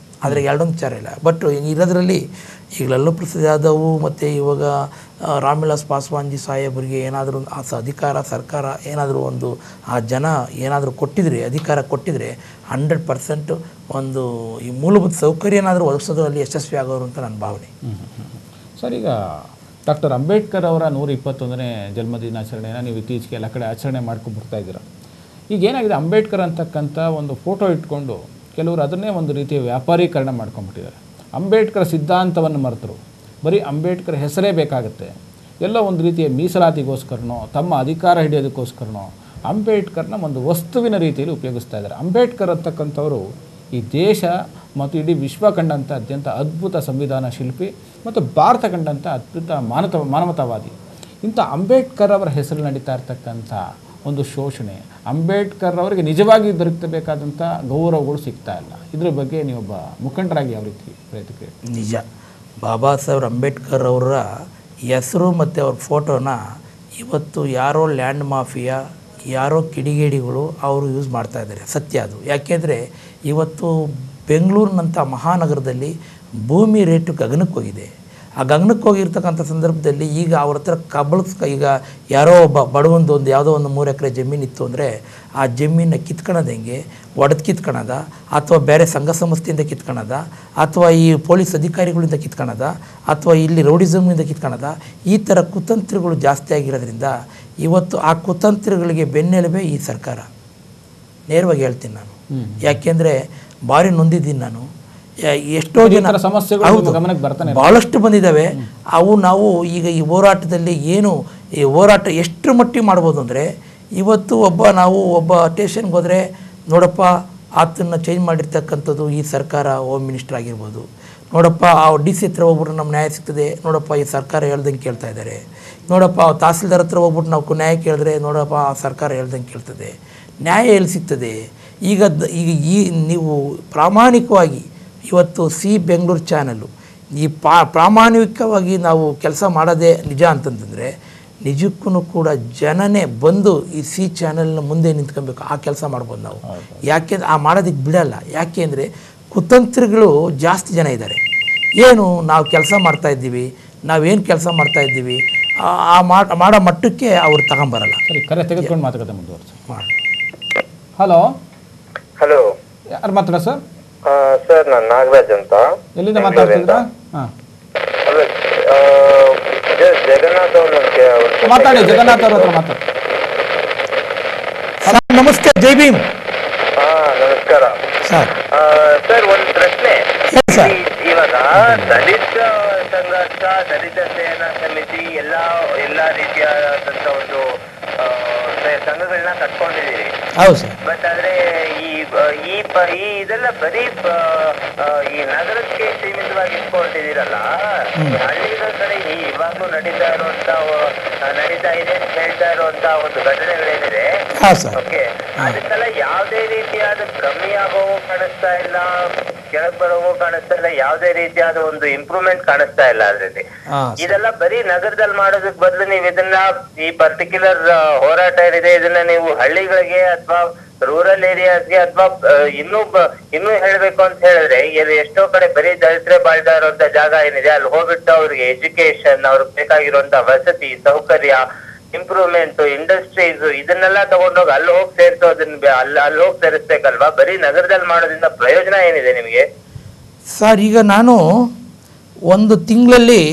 ಆದರೆ ಎರಡೊಂದು ವಿಚಾರ ಇಲ್ಲ. ಬಟ್ ಇರೋದ್ರಲ್ಲಿ ಈಗ ಲಲ್ಲೂ ಪ್ರಸಾದ್ ಯಾದವ್ ಮತ್ತು ಇವಾಗ ರಾಮ್ವಿಲಾಸ್ ಪಾಸ್ವಾನ್ಜಿ ಸಾಹೇಬರಿಗೆ ಏನಾದರೂ ಆ ಅಧಿಕಾರ ಸರ್ಕಾರ ಏನಾದರೂ ಒಂದು ಆ ಜನ ಏನಾದರೂ ಕೊಟ್ಟಿದ್ರೆ, ಅಧಿಕಾರ ಕೊಟ್ಟಿದ್ರೆ 100% ಒಂದು ಈ ಮೂಲಭೂತ ಸೌಕರ್ಯ ಏನಾದರೂ ಒದಗಿಸೋದ್ರಲ್ಲಿ ಯಶಸ್ವಿ ಆಗೋರು ಅಂತ ನನ್ನ ಭಾವನೆ. ಸರ್, ಈಗ ಡಾಕ್ಟರ್ ಅಂಬೇಡ್ಕರ್ ಅವರ 121ನೇ ಜನ್ಮದಿನಾಚರಣೆಯನ್ನು ನೀವು ಇತ್ತೀಚೆಗೆ ಎಲ್ಲ ಕಡೆ ಆಚರಣೆ ಮಾಡ್ಕೊಂಡು ಬರ್ತಾ ಇದ್ದೀರ. ಈಗ ಏನಾಗಿದೆ, ಅಂಬೇಡ್ಕರ್ ಅಂತಕ್ಕಂಥ ಒಂದು ಫೋಟೋ ಇಟ್ಕೊಂಡು ಕೆಲವರು ಅದನ್ನೇ ಒಂದು ರೀತಿಯ ವ್ಯಾಪಾರೀಕರಣ ಮಾಡ್ಕೊಂಡ್ಬಿಟ್ಟಿದ್ದಾರೆ. ಅಂಬೇಡ್ಕರ್ ಸಿದ್ಧಾಂತವನ್ನು ಮರೆತರು, ಬರೀ ಅಂಬೇಡ್ಕರ್ ಹೆಸರೇ ಬೇಕಾಗುತ್ತೆ. ಎಲ್ಲೋ ಒಂದು ರೀತಿಯ ಮೀಸಲಾತಿಗೋಸ್ಕರನೋ ತಮ್ಮ ಅಧಿಕಾರ ಹಿಡಿಯೋದಕ್ಕೋಸ್ಕರನೋ ಅಂಬೇಡ್ಕರ್ನ ಒಂದು ವಸ್ತುವಿನ ರೀತಿಯಲ್ಲಿ ಉಪಯೋಗಿಸ್ತಾ ಇದ್ದಾರೆ. ಅಂಬೇಡ್ಕರ್ ಅಂತಕ್ಕಂಥವರು ಈ ದೇಶ ಮತ್ತು ಇಡೀ ವಿಶ್ವ ಕಂಡಂಥ ಅತ್ಯಂತ ಅದ್ಭುತ ಸಂವಿಧಾನ ಶಿಲ್ಪಿ ಮತ್ತು ಭಾರತ ಕಂಡಂಥ ಅದ್ಭುತ ಮಾನವತಾವಾದಿ. ಇಂಥ ಅಂಬೇಡ್ಕರ್ ಅವರ ಹೆಸರು ನಡೀತಾ ಇರ್ತಕ್ಕಂಥ ಒಂದು ಶೋಷಣೆ, ಅಂಬೇಡ್ಕರ್ ಅವರಿಗೆ ನಿಜವಾಗಿ ದೊರಕಬೇಕಾದಂಥ ಗೌರವಗಳು ಸಿಗ್ತಾ ಇಲ್ಲ. ಇದ್ರ ಬಗ್ಗೆ ನೀವೊಬ್ಬ ಮುಖಂಡರಾಗಿ ಯಾವ ರೀತಿ ಪ್ರತಿಕ್ರಿಯೆ? ನಿಜ, ಬಾಬಾ ಸಾಹೇಬ್ ಅಂಬೇಡ್ಕರ್ ಅವರ ಹೆಸರು ಮತ್ತು ಅವ್ರ ಫೋಟೋನ ಇವತ್ತು ಯಾರೋ ಲ್ಯಾಂಡ್ ಮಾಫಿಯಾ, ಯಾರೋ ಕಿಡಿಗೇಡಿಗಳು ಅವರು ಯೂಸ್ ಮಾಡ್ತಾ ಇದ್ದಾರೆ. ಸತ್ಯ ಅದು. ಯಾಕೆಂದರೆ ಇವತ್ತು ಬೆಂಗಳೂರಿನಂಥ ಮಹಾನಗರದಲ್ಲಿ ಭೂಮಿ ರೇಟು ಗಗನಕ್ಕೆ ಹೋಗಿದೆ. ಆ ಗಗನಕ್ಕೆ ಹೋಗಿರ್ತಕ್ಕಂಥ ಸಂದರ್ಭದಲ್ಲಿ ಈಗ ಅವ್ರ ಹತ್ರ ಈಗ ಯಾರೋ ಒಬ್ಬ ಬಡವಂದು ಒಂದು ಯಾವುದೋ ಒಂದು 3 ಎಕರೆ ಜಮೀನಿತ್ತು ಅಂದರೆ ಆ ಜಮೀನ ಕಿತ್ಕೊಳ್ಳೋದು ಹೆಂಗೆ, ಒಡೆದು ಕಿತ್ಕೊಳ್ಳೋದ, ಅಥವಾ ಬೇರೆ ಸಂಘ ಸಂಸ್ಥೆಯಿಂದ ಕಿತ್ಕೊಳ್ಳೋದ, ಅಥವಾ ಈ ಪೊಲೀಸ್ ಅಧಿಕಾರಿಗಳಿಂದ ಕಿತ್ಕೊಳ್ಳೋದ, ಅಥವಾ ಇಲ್ಲಿ ರೌಡಿಸಮ್ನಿಂದ ಕಿತ್ಕೊಳ್ಳೋದ, ಈ ಥರ ಕುತಂತ್ರಗಳು ಜಾಸ್ತಿ ಆಗಿರೋದ್ರಿಂದ ಇವತ್ತು ಆ ಕುತಂತ್ರಗಳಿಗೆ ಬೆನ್ನೆಲುಬೆ ಈ ಸರ್ಕಾರ. ನೇರವಾಗಿ ಹೇಳ್ತೀನಿ ನಾನು, ಯಾಕೆಂದರೆ ಭಾರಿ ನೊಂದಿದ್ದೀನಿ ನಾನು. ಎಷ್ಟೋ ಜನ ಸಮಸ್ಯೆಗಳು ಗಮನಕ್ಕೆ ಬರ್ತಾನೆ ಭಾಳಷ್ಟು ಬಂದಿದ್ದಾವೆ. ಅವು ನಾವು ಈಗ ಈ ಹೋರಾಟದಲ್ಲಿ ಏನು ಈ ಹೋರಾಟ ಎಷ್ಟು ಮಟ್ಟಿಗೆ ಮಾಡ್ಬೋದು ಅಂದರೆ, ಇವತ್ತು ಒಬ್ಬ ಸ್ಟೇಷನ್ಗೆ ಹೋದರೆ ನೋಡಪ್ಪ ಆತನ್ನು ಚೇಂಜ್ ಮಾಡಿರ್ತಕ್ಕಂಥದ್ದು ಈ ಸರ್ಕಾರ, ಹೋಮ್ ಮಿನಿಸ್ಟರ್ ಆಗಿರ್ಬೋದು, ನೋಡಪ್ಪ ಆ DC ಹತ್ರ ಹೋಗ್ಬಿಟ್ರೆ ನಮ್ಗೆ ನ್ಯಾಯ ಸಿಗ್ತದೆ, ನೋಡಪ್ಪ ಈ ಸರ್ಕಾರ ಹೇಳ್ದಂಗೆ ಕೇಳ್ತಾ ಇದ್ದಾರೆ, ನೋಡಪ್ಪ ತಹಸೀಲ್ದಾರ್ ಹತ್ರ ಹೋಗ್ಬಿಟ್ಟು ನಾವು ನ್ಯಾಯ ಕೇಳಿದ್ರೆ ನೋಡಪ್ಪ ಆ ಸರ್ಕಾರ ಹೇಳ್ದಂಗೆ ಕೇಳ್ತದೆ. ನ್ಯಾಯ ಎಲ್ಲಿ ಸಿಗ್ತದೆ? ಈಗ ಈ ನೀವು ಪ್ರಾಮಾಣಿಕವಾಗಿ ಇವತ್ತು ಬೆಂಗಳೂರು ಚಾನಲ್ಲು ಈ ಪ್ರಾಮಾಣಿಕವಾಗಿ ನಾವು ಕೆಲಸ ಮಾಡೋದೇ ನಿಜ ಅಂತಂತಂದರೆ, ನಿಜಕ್ಕೂ ಕೂಡ ಜನನೇ ಬಂದು ಈ ಚಾನಲ್ನ ಮುಂದೆ ನಿಂತ್ಕೊಬೇಕು. ಆ ಕೆಲಸ ಮಾಡ್ಬೋದು ನಾವು. ಯಾಕೆಂದ್ರೆ ಆ ಮಾಡೋದಕ್ಕೆ ಬಿಡಲ್ಲ. ಯಾಕೆ ಅಂದರೆ ಕುತಂತ್ರಗಳು ಜಾಸ್ತಿ ಜನ ಇದ್ದಾರೆ. ಏನು ನಾವು ಕೆಲಸ ಮಾಡ್ತಾಯಿದ್ದೀವಿ, ನಾವೇನು ಕೆಲಸ ಮಾಡ್ತಾಯಿದ್ದೀವಿ ಆ ಮಾಡೋ ಮಟ್ಟಕ್ಕೆ ಅವ್ರು ತಗೊಂಬರಲ್ಲ. ಸರಿ, ಕರೆ ತೆಗೆದುಕೊಂಡು ಮಾತುಕತೆ ಮುಂದುವರಿಸಿ. ಹಲೋ ಹಲೋ, ಯಾರು ಮಾತಾಡ ಸರ್? ಸರ್ ನಾನು ನಾಗರಾಜ್ ಅಂತ. ಎಲ್ಲಿಂದ ಮಾತಾಡ್ತಿದ್ರಾ? ಹಾಂ, ಜಗನ್ನಾಥ್ ಅವ್ರ ಮಾತಾಡಿ. ಜಗನ್ನಾಥ್ ಅವ್ರ ಹತ್ರ ಮಾತಾಡಿ. ನಮಸ್ತೆ, ಜೈ ಭೀಮ್. ನಮಸ್ಕಾರ ಸರ್. ಒಂದು ಪ್ರಶ್ನೆ. ಇವಾಗ ದಲಿತ ಸಂಘರ್ಷ, ದಲಿತ ಸೇನಾ ಸಮಿತಿ ಎಲ್ಲ ರೀತಿಯಾದಂತ ಒಂದು ಸಂಘಗಳನ್ನ ಕಟ್ಕೊಂಡಿದ್ದೀರಿ. ಹೌದು ಸರ್. ಬಟ್ ಆದ್ರೆ ಈ ಇದೆಲ್ಲ ಬರೀ ಈ ನಗರಕ್ಕೆ ಸೀಮಿತವಾಗಿ ಇಟ್ಕೊಳ್ತಿದ್ದೀರಲ್ಲ, ಹಳ್ಳಿಗಳ ಕಡೆ ಇವಾಗ್ಲೂ ನಡೀತಾ ಇದೆ ಅಂತ ಹೇಳ್ತಾ ಇರುವಂತ ಒಂದು ಘಟನೆಗಳೇನಿದೆ, ಓಕೆ, ಅದಕ್ಕೆಲ್ಲ ಯಾವುದೇ ರೀತಿಯಾದ ಕಮ್ಮಿ ಆಗೋವು ಕಾಣಿಸ್ತಾ ಇಲ್ಲ, ಕೆಳಗ್ ಬರೋವು ಕಾಣಿಸ್ತಾ ಇಲ್ಲ, ಯಾವುದೇ ರೀತಿಯಾದ ಒಂದು ಇಂಪ್ರೂವ್ಮೆಂಟ್ ಕಾಣಿಸ್ತಾ ಇಲ್ಲ ಅದ್ರಲ್ಲಿ. ಇದೆಲ್ಲ ಬರೀ ನಗರದಲ್ಲಿ ಮಾಡೋದಕ್ ಬದಲು ನೀವು ಇದನ್ನ ಈ ಪರ್ಟಿಕ್ಯುಲರ್ ಹೋರಾಟ ಏನಿದೆ ಇದನ್ನ ನೀವು ಹಳ್ಳಿಗಳಿಗೆ ಅಥವಾ ರೂರಲ್ ಏರಿಯಾಸ್ಗೆ ಅಥವಾ ಇನ್ನೂ ಹೇಳ್ಬೇಕು ಅಂತ ಹೇಳಿದ್ರೆ ಎಷ್ಟೋ ಕಡೆ ಬರೀ ದಲಿತರೆ ಬಾಳ್ತಾ ಇರುವಂತ ಜಾಗ ಏನಿದೆ ಅಲ್ಲಿ ಹೋಗ್ಬಿಟ್ಟು ಅವ್ರಿಗೆ ಎಜುಕೇಶನ್, ಅವ್ರಿಗೆ ಬೇಕಾಗಿರುವಂತ ವಸತಿ ಸೌಕರ್ಯ, ಇಂಪ್ರೂವ್ಮೆಂಟ್, ಇಂಡಸ್ಟ್ರೀಸ್ ಇದನ್ನೆಲ್ಲ ತಗೊಂಡೋಗಿ ಅಲ್ಲಿ ಹೋಗಿ ಸೇರ್ಸೋದನ್ನ ಅಲ್ಲಿ ಹೋಗಿ ಸೇರಿಸ್ಬೇಕಲ್ವಾ? ಬರೀ ನಗರದಲ್ಲಿ ಮಾಡೋದ್ರಿಂದ ಪ್ರಯೋಜನ ಏನಿದೆ ನಿಮಗೆ? ಸರ್, ಈಗ ನಾನು ಒಂದು ತಿಂಗಳಲ್ಲಿ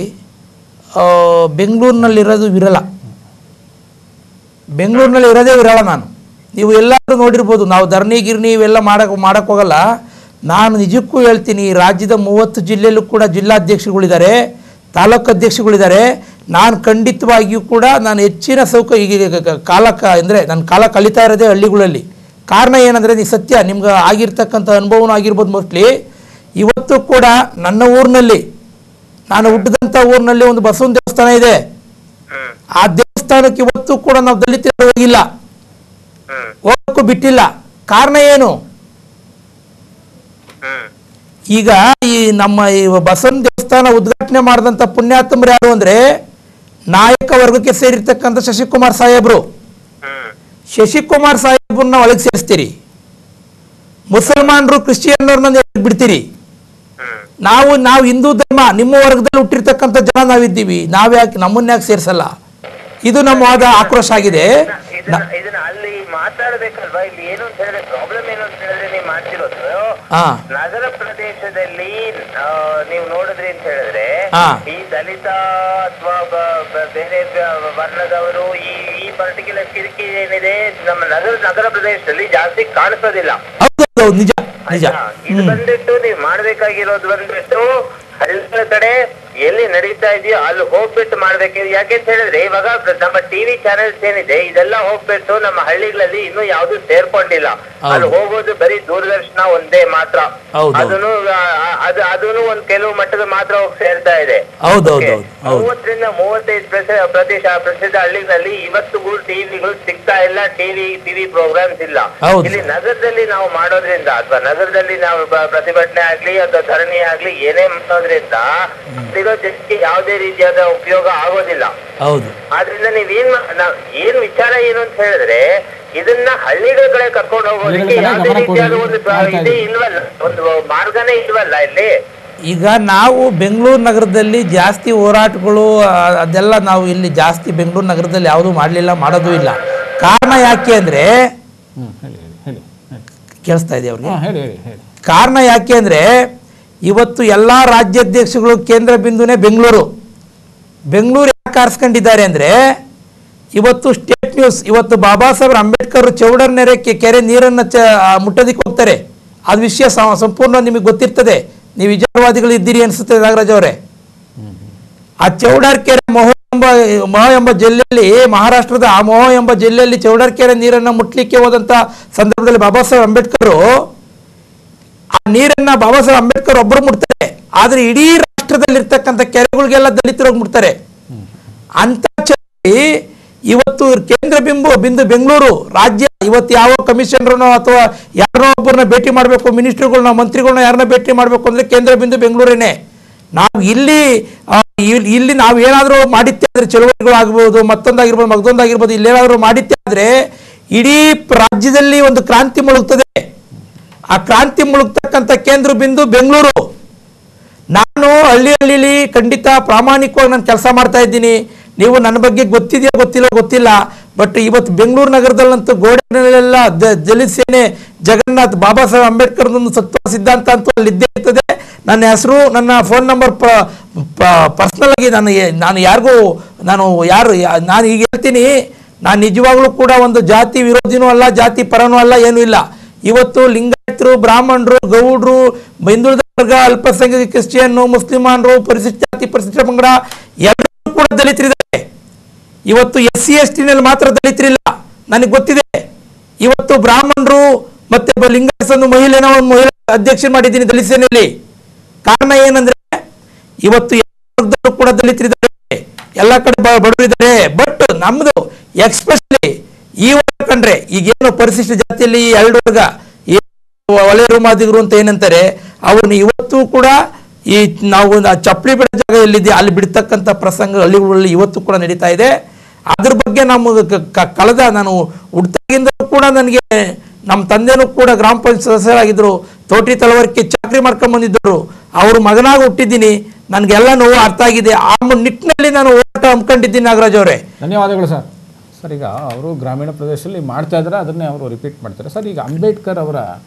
ಬೆಂಗಳೂರಿನಲ್ಲಿರೋದು ವಿರಳ. ಬೆಂಗಳೂರಿನಲ್ಲಿ ಇರೋದೇ ವಿರಳ ನಾನು. ನೀವು ಎಲ್ಲರೂ ನೋಡಿರ್ಬೋದು, ನಾವು ಧರಣಿ ಗಿರ್ನಿ ಇವೆಲ್ಲ ಮಾಡಕ್ಕೆ ಹೋಗಲ್ಲ. ನಾನು ನಿಜಕ್ಕೂ ಹೇಳ್ತೀನಿ, ರಾಜ್ಯದ 30 ಜಿಲ್ಲೆಯಲ್ಲೂ ಕೂಡ ಜಿಲ್ಲಾಧ್ಯಕ್ಷರುಗಳಿದ್ದಾರೆ, ತಾಲೂಕು ಅಧ್ಯಕ್ಷರುಗಳಿದ್ದಾರೆ. ನಾನು ಖಂಡಿತವಾಗಿಯೂ ಕೂಡ ನಾನು ಹೆಚ್ಚಿನ ಅಂದರೆ ನನ್ನ ಕಾಲ ಕಳೀತಾ ಇರೋದೇ ಹಳ್ಳಿಗಳಲ್ಲಿ. ಕಾರಣ ಏನಂದರೆ, ನೀವು ಸತ್ಯ ನಿಮ್ಗೆ ಆಗಿರ್ತಕ್ಕಂಥ ಅನುಭವನೂ ಆಗಿರ್ಬೋದು. ಮೋಸ್ಟ್ಲಿ ಇವತ್ತು ಕೂಡ ನನ್ನ ಊರಿನಲ್ಲಿ, ನಾನು ಹುಟ್ಟಿದಂಥ ಊರಿನಲ್ಲಿ ಒಂದು ಬಸವನ ದೇವಸ್ಥಾನ ಇದೆ. ಆ ದೇವಸ್ಥಾನಕ್ಕೆ ಇವತ್ತು ಕೂಡ ನಾವು ದಲಿತರು ಹೋಗಿಲ್ಲ, ಹೋಗಕ್ಕೂ ಬಿಟ್ಟಿಲ್ಲ. ಕಾರಣ ಏನು? ಈಗ ಈ ನಮ್ಮ ಈ ಬಸವನ ದೇವಸ್ಥಾನ ಉದ್ಘಾಟನೆ ಮಾಡಿದಂಥ ಪುಣ್ಯಾತ್ಮರು ಯಾರು ಅಂದರೆ, ನಾಯಕ ವರ್ಗಕ್ಕೆ ಸೇರಿರ್ತಕ್ಕಂಥ ಶಶಿಕುಮಾರ್ ಸಾಹೇಬ್ರು. ಶಶಿಕುಮಾರ್ ಸಾಹೇಬ್ರನ್ನ ಒಳಗೆ ಸೇರಿಸ್ತೀರಿ, ಮುಸಲ್ಮಾನರು ಕ್ರಿಶ್ಚಿಯನ್ನವ್ರನ್ನ ಬಿಡ್ತೀರಿ. ನಾವು ಹಿಂದೂ ಧರ್ಮ, ನಿಮ್ಮ ವರ್ಗದಲ್ಲಿ ಹುಟ್ಟಿರ್ತಕ್ಕಂಥ ಜನ ನಾವಿದ್ದೀವಿ, ನಾವ್ಯಾಕೆ ನಮ್ಮನ್ಯಾಕೆ ಸೇರಿಸಲ್ಲ? ಇದು ನಮ್ಮ ವಾದ, ಆಕ್ರೋಶ ಆಗಿದೆ. ಇದನ್ನ ಅಲ್ಲಿ ಮಾತಾಡ್ಬೇಕಲ್ವಾ? ಇಲ್ಲಿ ಏನು ಅಂತ ಹೇಳಿದ್ರೆ ಪ್ರಾಬ್ಲಮ್ ಏನು ಅಂತ ಹೇಳಿದ್ರೆ, ನೀವು ಮಾಡ್ತಿರೋದು ನಗರ ಪ್ರದೇಶದಲ್ಲಿ ನೀವು ನೋಡಿದ್ರಿ ಅಂತ ಹೇಳಿದ್ರೆ ಈ ದಲಿತ ಅಥವಾ ಬೇರೆ ವರ್ಣದವರು ಈ ಪರ್ಟಿಕ್ಯುಲರ್ ಕಿರಿಕಿರಿ ಏನಿದೆ ನಮ್ಮ ನಗರ ಪ್ರದೇಶದಲ್ಲಿ ಜಾಸ್ತಿ ಕಾಣಿಸೋದಿಲ್ಲ. ಇದು ಬಂದ್ಬಿಟ್ಟು ನೀವು ಮಾಡ್ಬೇಕಾಗಿರೋದು ಬಂದ್ಬಿಟ್ಟು ಹಳ್ಳಿಗಳ ಕಡೆ ಎಲ್ಲಿ ನಡೀತಾ ಇದೆಯೋ ಅಲ್ಲಿ ಹೋಗ್ಬಿಟ್ಟು ಮಾಡ್ಬೇಕು. ಯಾಕೆಂತ ಹೇಳಿದ್ರೆ ಇವಾಗ ನಮ್ಮ ಟಿವಿ ಚಾನೆಲ್ಸ್ ಏನಿದೆ ಇದೆಲ್ಲ ಹೋಗ್ಬಿಟ್ಟು ನಮ್ಮ ಹಳ್ಳಿಗಳಲ್ಲಿ ಇನ್ನೂ ಯಾವ್ದು ಸೇರ್ಕೊಂಡಿಲ್ಲ. ಅಲ್ಲಿ ಹೋಗೋದು ಬರೀ ದೂರದರ್ಶನ ಒಂದೇ ಮಾತ್ರ. ಅದನ್ನು ಒಂದ್ ಕೆಲವು ಮಟ್ಟದ ಮಾತ್ರ ಹೋಗಿ ಸೇರ್ತಾ ಇದೆ. 30ರಿಂದ 35% ಹಳ್ಳಿಗಳಲ್ಲಿ ಇವತ್ತಿಗೂ ಟಿವಿಗಳು ಸಿಗ್ತಾ ಇಲ್ಲ, ಟಿವಿ ಪ್ರೋಗ್ರಾಮ್ಸ್ ಇಲ್ಲ. ಇಲ್ಲಿ ನಗರದಲ್ಲಿ ನಾವು ಮಾಡೋದ್ರಿಂದ ಅಥವಾ ನಗರದಲ್ಲಿ ನಾವು ಪ್ರತಿಭಟನೆ ಆಗ್ಲಿ ಅಥವಾ ಧರಣಿ ಆಗ್ಲಿ ಏನೇ ಮಾಡೋದ್ರಿಂದ ಜನಕ್ಕೆ ಯಾವುದೇ ರೀತಿಯಾದ ಉಪಯೋಗ ಆಗೋದಿಲ್ಲ. ಆದ್ರಿಂದ ಏನ್ ವಿಚಾರ ಏನು ಅಂತ ಹೇಳಿದ್ರೆ, ಇದನ್ನ ಹಳ್ಳಿಗಳ ಕಡೆ ಕರ್ಕೊಂಡು ಹೋಗೋದಕ್ಕೆ ಯಾವುದೇ ರೀತಿಯಾದ ಒಂದು ಇದೇ ಇಲ್ವಲ್ಲ, ಒಂದು ಮಾರ್ಗನೇ ಇಲ್ವಲ್ಲ ಇಲ್ಲಿ. ಈಗ ನಾವು ಬೆಂಗಳೂರು ನಗರದಲ್ಲಿ ಜಾಸ್ತಿ ಹೋರಾಟಗಳು ಅದೆಲ್ಲ ನಾವು ಇಲ್ಲಿ ಜಾಸ್ತಿ ಬೆಂಗಳೂರು ನಗರದಲ್ಲಿ ಯಾವುದೂ ಮಾಡಲಿಲ್ಲ, ಮಾಡೋದು ಇಲ್ಲ. ಕಾರಣ ಯಾಕೆ ಅಂದರೆ ಕೇಳಿಸ್ತಾ ಇದೆ ಅವ್ರಿಗೆ. ಕಾರಣ ಯಾಕೆ ಅಂದರೆ ಇವತ್ತು ಎಲ್ಲ ರಾಜ್ಯಾಧ್ಯಕ್ಷಗಳು ಕೇಂದ್ರ ಬಿಂದುನೇ ಬೆಂಗಳೂರು ಯಾಕೆ ಆರಿಸ್ಕೊಂಡಿದ್ದಾರೆ ಅಂದರೆ ಇವತ್ತು ಸ್ಟೇಟ್ ನ್ಯೂಸ್, ಇವತ್ತು ಬಾಬಾ ಸಾಹೇಬ್ ಅಂಬೇಡ್ಕರ್ ಚೌಡರ್ನೆರೆ ಕೆರೆ ನೀರನ್ನು ಮುಟ್ಟೋದಕ್ಕೆ ಹೋಗ್ತಾರೆ. ಅದು ವಿಷಯ ಸಂಪೂರ್ಣ ನಿಮಗೆ ಗೊತ್ತಿರ್ತದೆ. ನೀವು ವಿಚಾರವಾದಿಗಳು ಇದ್ದೀರಿ ಅನಿಸುತ್ತದೆ ನಾಗರಾಜ್ ಅವರೇ. ಆ ಚೌಡರ್ ಕೆರೆ ಮೊಹ ಎಂಬ ಜಿಲ್ಲೆಯಲ್ಲಿ, ಮಹಾರಾಷ್ಟ್ರದ ಆ ಮೊಹ ಎಂಬ ಜಿಲ್ಲೆಯಲ್ಲಿ ಚೌಡರ್ ಕೆರೆ ನೀರನ್ನು ಮುಟ್ಲಿಕ್ಕೆ ಹೋದಂಥ ಸಂದರ್ಭದಲ್ಲಿ ಬಾಬಾ ಸಾಹೇಬ್ ಅಂಬೇಡ್ಕರ್ ಆ ನೀರನ್ನ ಬಾಬಾ ಸಾಹೇಬ್ ಅಂಬೇಡ್ಕರ್ ಒಬ್ಬರು ಮುಟ್ತಾರೆ. ಆದರೆ ಇಡೀ ರಾಷ್ಟ್ರದಲ್ಲಿರ್ತಕ್ಕಂಥ ಕೆರೆಗಳಿಗೆಲ್ಲ ದಲಿತರು ಮುಟ್ತಾರೆ. ಅಂತ ಇವತ್ತು ಕೇಂದ್ರ ಬಿಂದು ಬೆಂಗಳೂರು ರಾಜ್ಯ. ಇವತ್ತು ಯಾವ ಕಮಿಷನರ್ನೋ ಅಥವಾ ಯಾರನ್ನೋ ಒಬ್ಬರನ್ನ ಭೇಟಿ ಮಾಡಬೇಕು, ಮಿನಿಸ್ಟ್ರುಗಳನ್ನ ಮಂತ್ರಿಗಳನ್ನ ಯಾರನ್ನ ಭೇಟಿ ಮಾಡಬೇಕು ಅಂದರೆ ಕೇಂದ್ರ ಬಿಂದು ಬೆಂಗಳೂರೇನೆ. ನಾವು ಇಲ್ಲಿ ನಾವು ಏನಾದರೂ ಮಾಡಿದ್ದೆ ಆದರೆ ಚಳುವಳಿಗಳಾಗ್ಬೋದು, ಮತ್ತೊಂದಾಗಿರ್ಬೋದು ಇಲ್ಲೇನಾದರೂ ಮಾಡಿದ್ದೆ ಆದರೆ ಇಡೀ ರಾಜ್ಯದಲ್ಲಿ ಒಂದು ಕ್ರಾಂತಿ ಮುಳುಗ್ತದೆ. ಆ ಕ್ರಾಂತಿ ಮುಳುಗ್ತಕ್ಕಂಥ ಕೇಂದ್ರ ಬಿಂದು ಬೆಂಗಳೂರು. ನಾನು ಹಳ್ಳಿಲಿ ಖಂಡಿತ ಪ್ರಾಮಾಣಿಕವಾಗಿ ನಾನು ಕೆಲಸ ಮಾಡ್ತಾ ಇದ್ದೀನಿ. ನೀವು ನನ್ನ ಬಗ್ಗೆ ಗೊತ್ತಿದೆಯೋ ಗೊತ್ತಿಲ್ಲ. ಬಟ್ ಇವತ್ತು ಬೆಂಗಳೂರು ನಗರದಲ್ಲಂತೂ ಗೋಡೆಗಳೆಲ್ಲ ದಲಿತ ಸೇನೆ, ಜಗನ್ನಾಥ್, ಬಾಬಾ ಸಾಹೇಬ್ ಅಂಬೇಡ್ಕರ್ದೊಂದು ಸತ್ವ ಸಿದ್ಧಾಂತ ಅಂತೂ ಅಲ್ಲಿ ಇದ್ದೇ ಇರ್ತದೆ. ನನ್ನ ಹೆಸರು, ನನ್ನ ಫೋನ್ ನಂಬರ್ ಪರ್ಸ್ನಲ್ ಆಗಿ ನಾನು ಈಗ ಹೇಳ್ತೀನಿ. ನಾನು ನಿಜವಾಗ್ಲೂ ಕೂಡ ಒಂದು ಜಾತಿ ವಿರೋಧಿನೂ ಅಲ್ಲ, ಜಾತಿ ಪರನೂ ಅಲ್ಲ, ಏನೂ ಇಲ್ಲ. ಇವತ್ತು ಲಿಂಗಾಯತರು, ಬ್ರಾಹ್ಮಣರು, ಗೌಡ್ರು, ಹಿಂದುಳಿದ ವರ್ಗ, ಅಲ್ಪಸಂಖ್ಯಾತ ಕ್ರಿಶ್ಚಿಯನ್ನು, ಮುಸ್ಲಿಮಾನರು, ಪರಿಶಿಷ್ಟ ಜಾತಿ, ಪರಿಶಿಷ್ಟ ಪಂಗಡ ಎಲ್ಲರೂ ಕೂಡ ದಲಿತರಿದ್ದಾರೆ. ಇವತ್ತು SC ST ನಲ್ಲಿ ಮಾತ್ರ ದಲಿತರಿಲ್ಲ, ನನಗೆ ಗೊತ್ತಿದೆ. ಇವತ್ತು ಬ್ರಾಹ್ಮಣರು ಮತ್ತೆ ಲಿಂಗಾಯತನ್ನು ಮಹಿಳೆ ಅಧ್ಯಕ್ಷ ಮಾಡಿದ್ದೀನಿ ದಲಿತ ಸೇನೆಯಲ್ಲಿ. ಕಾರಣ ಏನಂದ್ರೆ ಇವತ್ತು ಎಲ್ಲ ಕೂಡ ದಲಿತರಿದ್ದಾರೆ, ಎಲ್ಲ ಕಡೆ ಬಡವರಿದ್ದಾರೆ. ಬಟ್ ನಮ್ದು ಎಕ್ಸ್ಪೆಷಲಿ ಈ ವರ್ಗ ಕಂಡ್ರೆ, ಈಗೇನು ಪರಿಶಿಷ್ಟ ಜಾತಿಯಲ್ಲಿ 2 ವರ್ಗ ಒಲೆಯರು ಮಾದಿಗರು ಅಂತ ಏನಂತಾರೆ, ಅವ್ರನ್ನ ಇವತ್ತು ಕೂಡ ಈ ನಾವು ಚಪ್ಪಲಿ ಬಿಡೋ ಜಾಗ ಎಲ್ಲಿದೆ ಅಲ್ಲಿ ಬಿಡ್ತಕ್ಕಂಥ ಪ್ರಸಂಗ ಹಳ್ಳಿಗಳಲ್ಲಿ ಇವತ್ತು ಕೂಡ ನಡೀತಾ ಇದೆ. ಅದ್ರ ಬಗ್ಗೆ ನಾನು ಹುಟ್ಟಾಗಿಂದ ಕೂಡ ನನಗೆ ನಮ್ಮ ತಂದೆನೂ ಕೂಡ ಗ್ರಾಮ ಪಂಚಾಯತ್ ಸದಸ್ಯರಾಗಿದ್ದರು, ತೋಟಿ ತಲವರ್ಕೆ ಚಾಕ್ರಿ ಮಾಡ್ಕೊಂಡು ಬಂದಿದ್ದರು. ಅವ್ರ ಮಗನಾಗಿ ಹುಟ್ಟಿದ್ದೀನಿ. ನನಗೆಲ್ಲ ನೋವು ಅರ್ಥ ಆಗಿದೆ. ಆ ನಿಟ್ಟಿನಲ್ಲಿ ನಾನು ಹೋರಾಟ ಹಮ್ಮಿಕೊಂಡಿದ್ದೀನಿ ನಾಗರಾಜ್ ಅವರೇ. ಧನ್ಯವಾದಗಳು ಸರ್. ಸರ್, ಈಗ ಅವರು ಗ್ರಾಮೀಣ ಪ್ರದೇಶದಲ್ಲಿ ಮಾಡ್ತಾ ಇದ್ದಾರೆ, ಅದನ್ನೇ ಅವರು ರಿಪೀಟ್ ಮಾಡ್ತಾರೆ. ಸರ್, ಈಗ ಅಂಬೇಡ್ಕರ್ ಅವರ